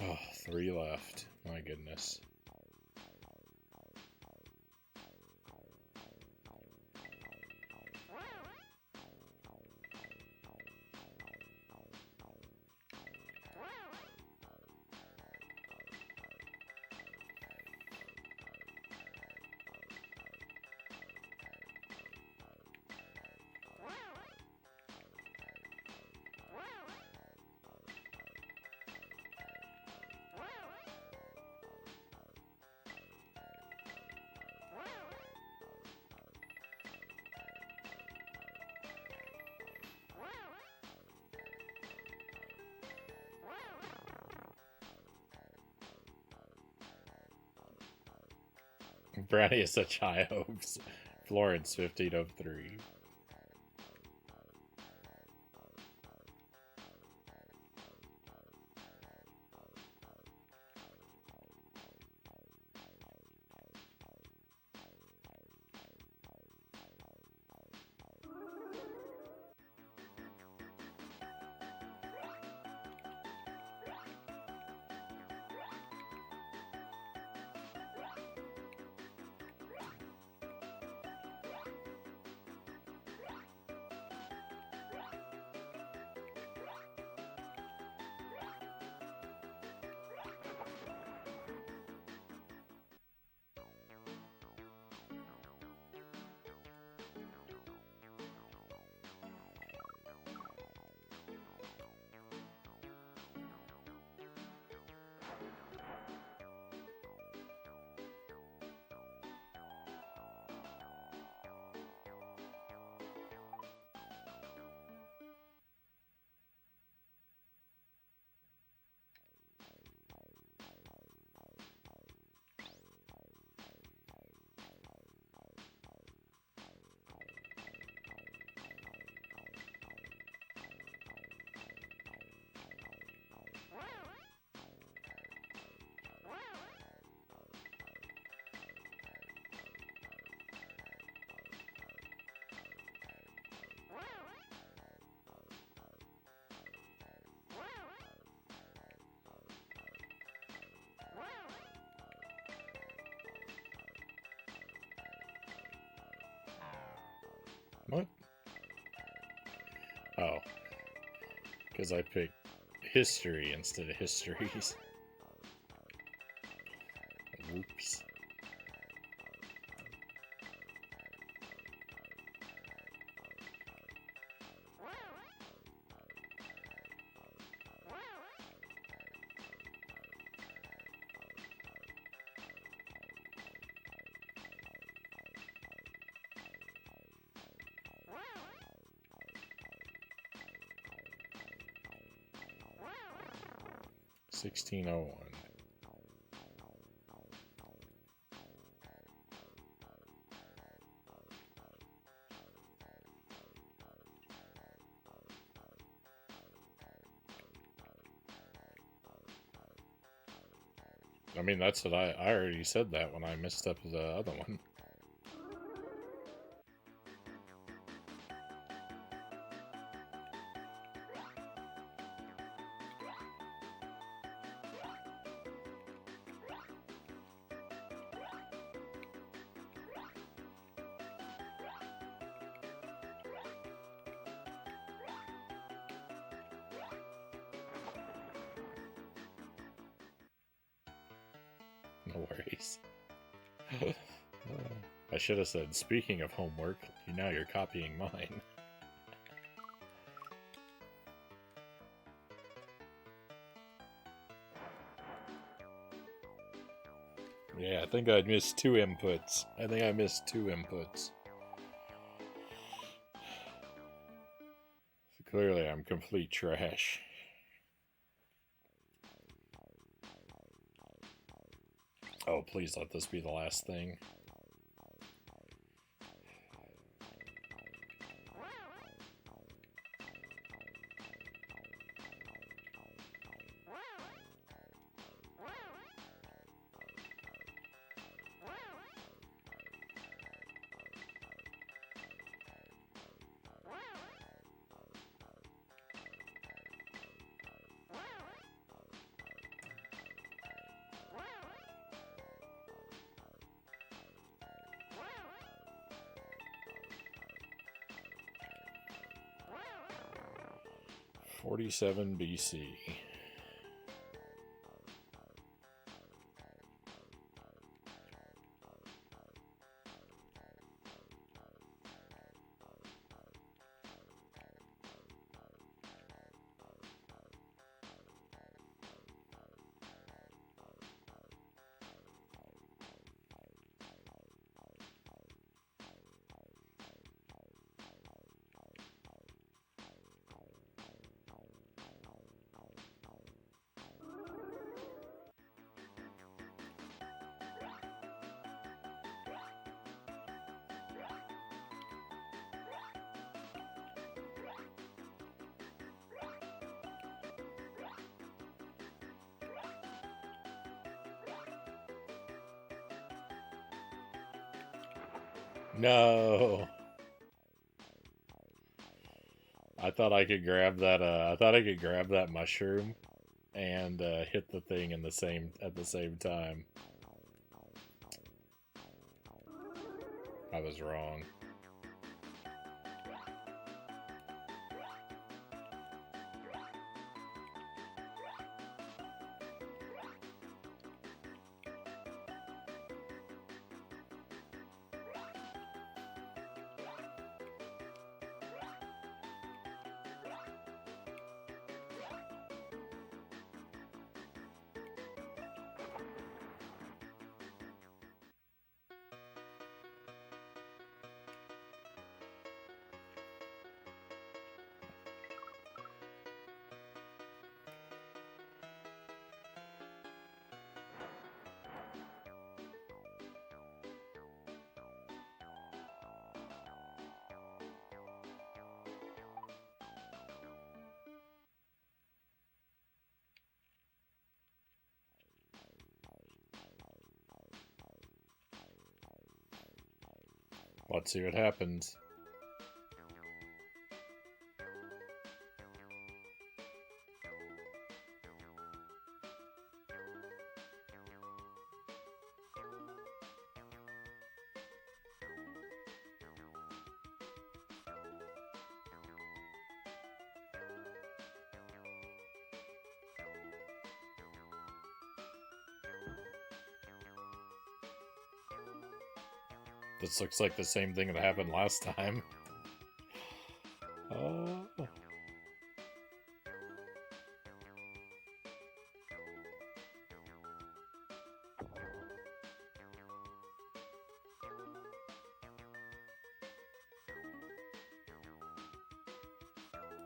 Oh, 3 left. My goodness. Brownie has such high hopes. Florence, 15 of 3. What? Oh. Because I picked history instead of histories. Whoops. $16.01. I mean, that's what I already said that when I messed up the other one. No worries. I should have said, speaking of homework, now you're copying mine. Yeah, I think I missed 2 inputs. So clearly I'm complete trash. Oh, please let this be the last thing. 47 BC. No. I thought I could grab that I thought I could grab that mushroom and hit the thing in at the same time. I was wrong. Let's see what happens. This looks like the same thing that happened last time.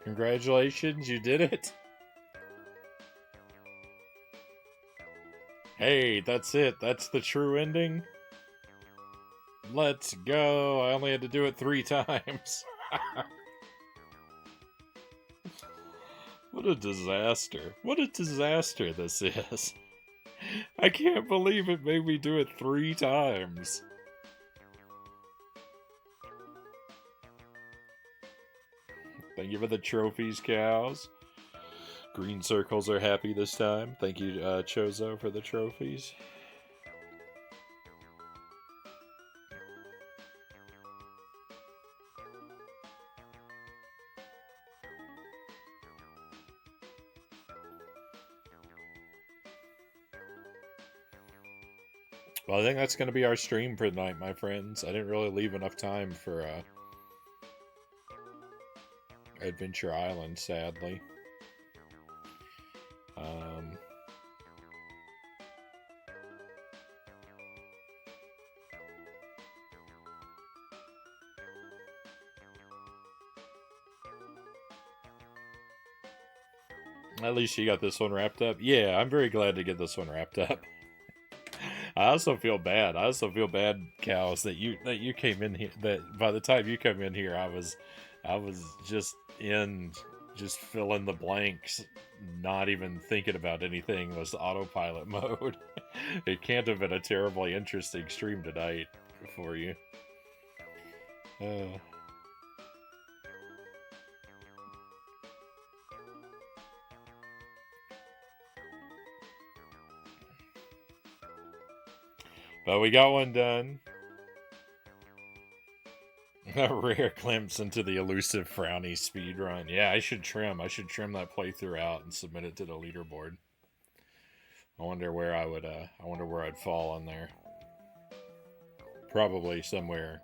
Congratulations, you did it! Hey, that's it. That's the true ending. Let's go. I only had to do it 3 times. What a disaster. What a disaster this is. I can't believe it made me do it 3 times. Thank you for the trophies, cows. Green circles are happy this time. Thank you, Chozo, for the trophies. Well, I think that's going to be our stream for tonight, my friends. I didn't really leave enough time for Adventure Island, sadly. At least you got this one wrapped up. Yeah, I'm very glad to get this one wrapped up. I also feel bad. I also feel bad, Cows, that you came in here. That by the time you come in here, I was just filling the blanks, not even thinking about anything. Was autopilot mode. It can't have been a terribly interesting stream tonight for you. But we got one done. A rare glimpse into the elusive Frownie speedrun. Yeah, I should trim that playthrough out and submit it to the leaderboard. I wonder where I would I wonder where I'd fall on there. Probably somewhere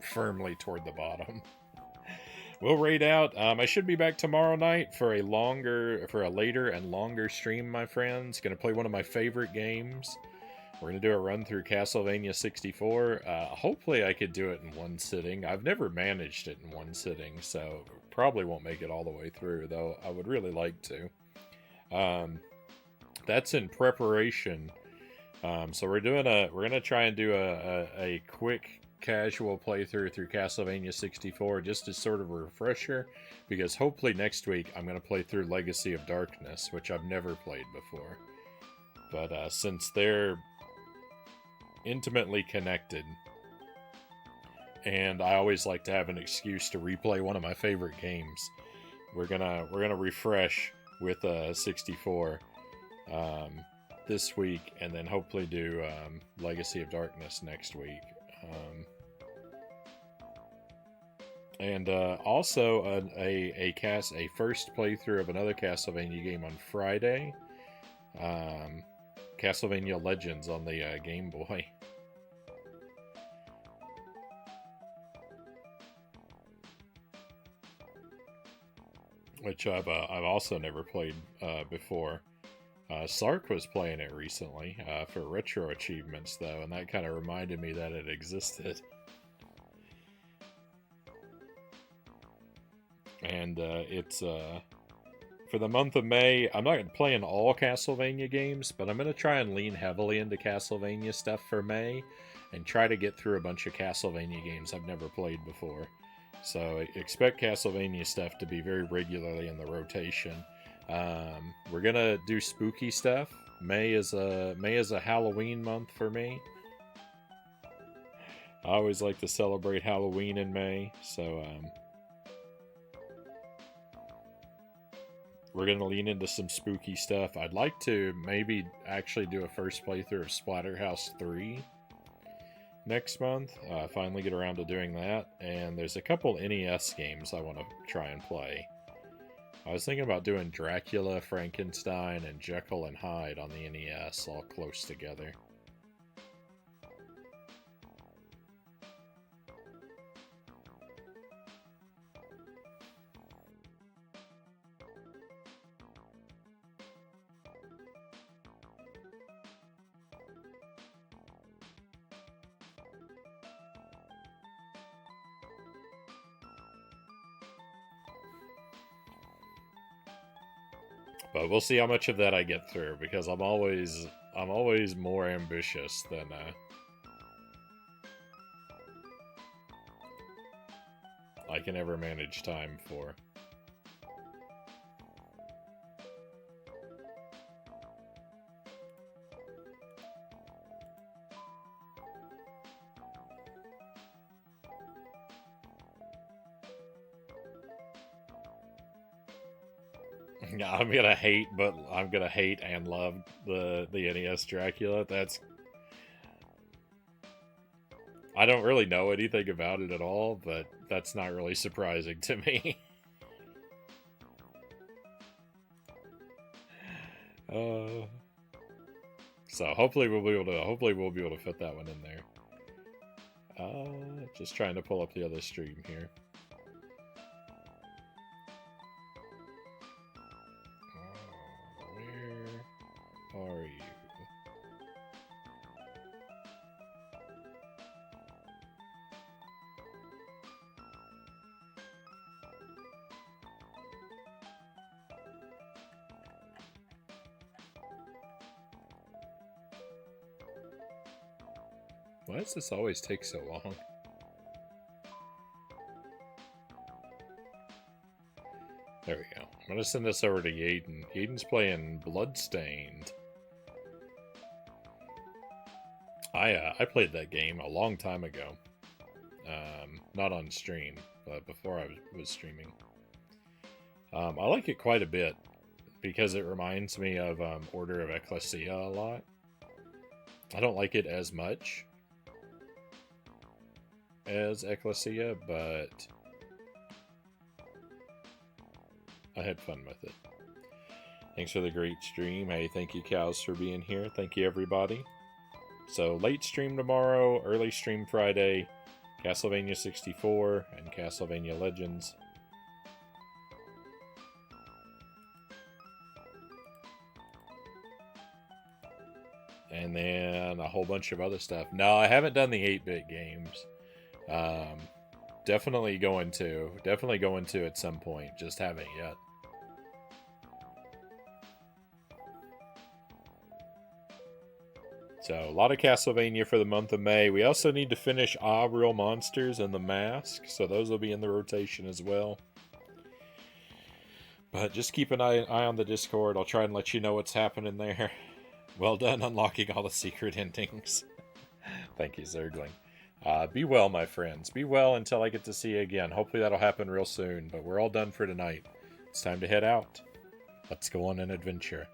firmly toward the bottom. We'll raid out. I should be back tomorrow night for a later and longer stream, my friends. Gonna play one of my favorite games. We're gonna do a run through Castlevania 64. Hopefully I could do it in one sitting. I've never managed it in one sitting, so probably won't make it all the way through, though I would really like to. That's in preparation. So we're gonna try and do a quick casual playthrough through Castlevania 64 just as sort of a refresher, because hopefully next week I'm going to play through Legacy of Darkness, which I've never played before. But since they're intimately connected, and I always like to have an excuse to replay one of my favorite games, we're gonna refresh with 64 this week, and then hopefully do Legacy of Darkness next week. And also a first playthrough of another Castlevania game on Friday. Castlevania Legends on the Game Boy. Which I've also never played before. Sark was playing it recently for retro achievements, though, and that kind of reminded me that it existed. And it's for the month of May. I'm not playing all Castlevania games, but I'm going to try and lean heavily into Castlevania stuff for May and try to get through a bunch of Castlevania games I've never played before. So expect Castlevania stuff to be very regularly in the rotation. We're gonna do spooky stuff. May is a Halloween month for me. I always like to celebrate Halloween in May, so we're gonna lean into some spooky stuff. I'd like to maybe actually do a first playthrough of Splatterhouse 3 next month. Finally get around to doing that, and there's a couple NES games I want to try and play. I was thinking about doing Dracula, Frankenstein, and Jekyll and Hyde on the NES, all close together. But we'll see how much of that I get through, because I'm always more ambitious than I can ever manage time for. I'm gonna hate and love the NES Dracula. I don't really know anything about it at all, but that's not really surprising to me. So hopefully we'll be able to fit that one in there. Just trying to pull up the other stream here. Where are you? Why does this always take so long? There we go. I'm gonna send this over to Yaden. Yaden's playing Bloodstained. I played that game a long time ago. Not on stream, but before I was streaming. I like it quite a bit because it reminds me of Order of Ecclesia a lot. I don't like it as much, as Ecclesia, but I had fun with it. Thanks for the great stream. Hey, thank you, Cows, for being here. Thank you, everybody. So, late stream tomorrow, early stream Friday, Castlevania 64 and Castlevania Legends. And then a whole bunch of other stuff. No, I haven't done the 8-bit games. Definitely going to. Definitely going to at some point. Just haven't yet. So, a lot of Castlevania for the month of May. We also need to finish Real Monsters and The Mask. So, those will be in the rotation as well. But just keep an eye on the Discord. I'll try and let you know what's happening there. Well done unlocking all the secret endings. Thank you, Zergling. Be well, my friends. Be well until I get to see you again. Hopefully that'll happen real soon. But we're all done for tonight. It's time to head out. Let's go on an adventure.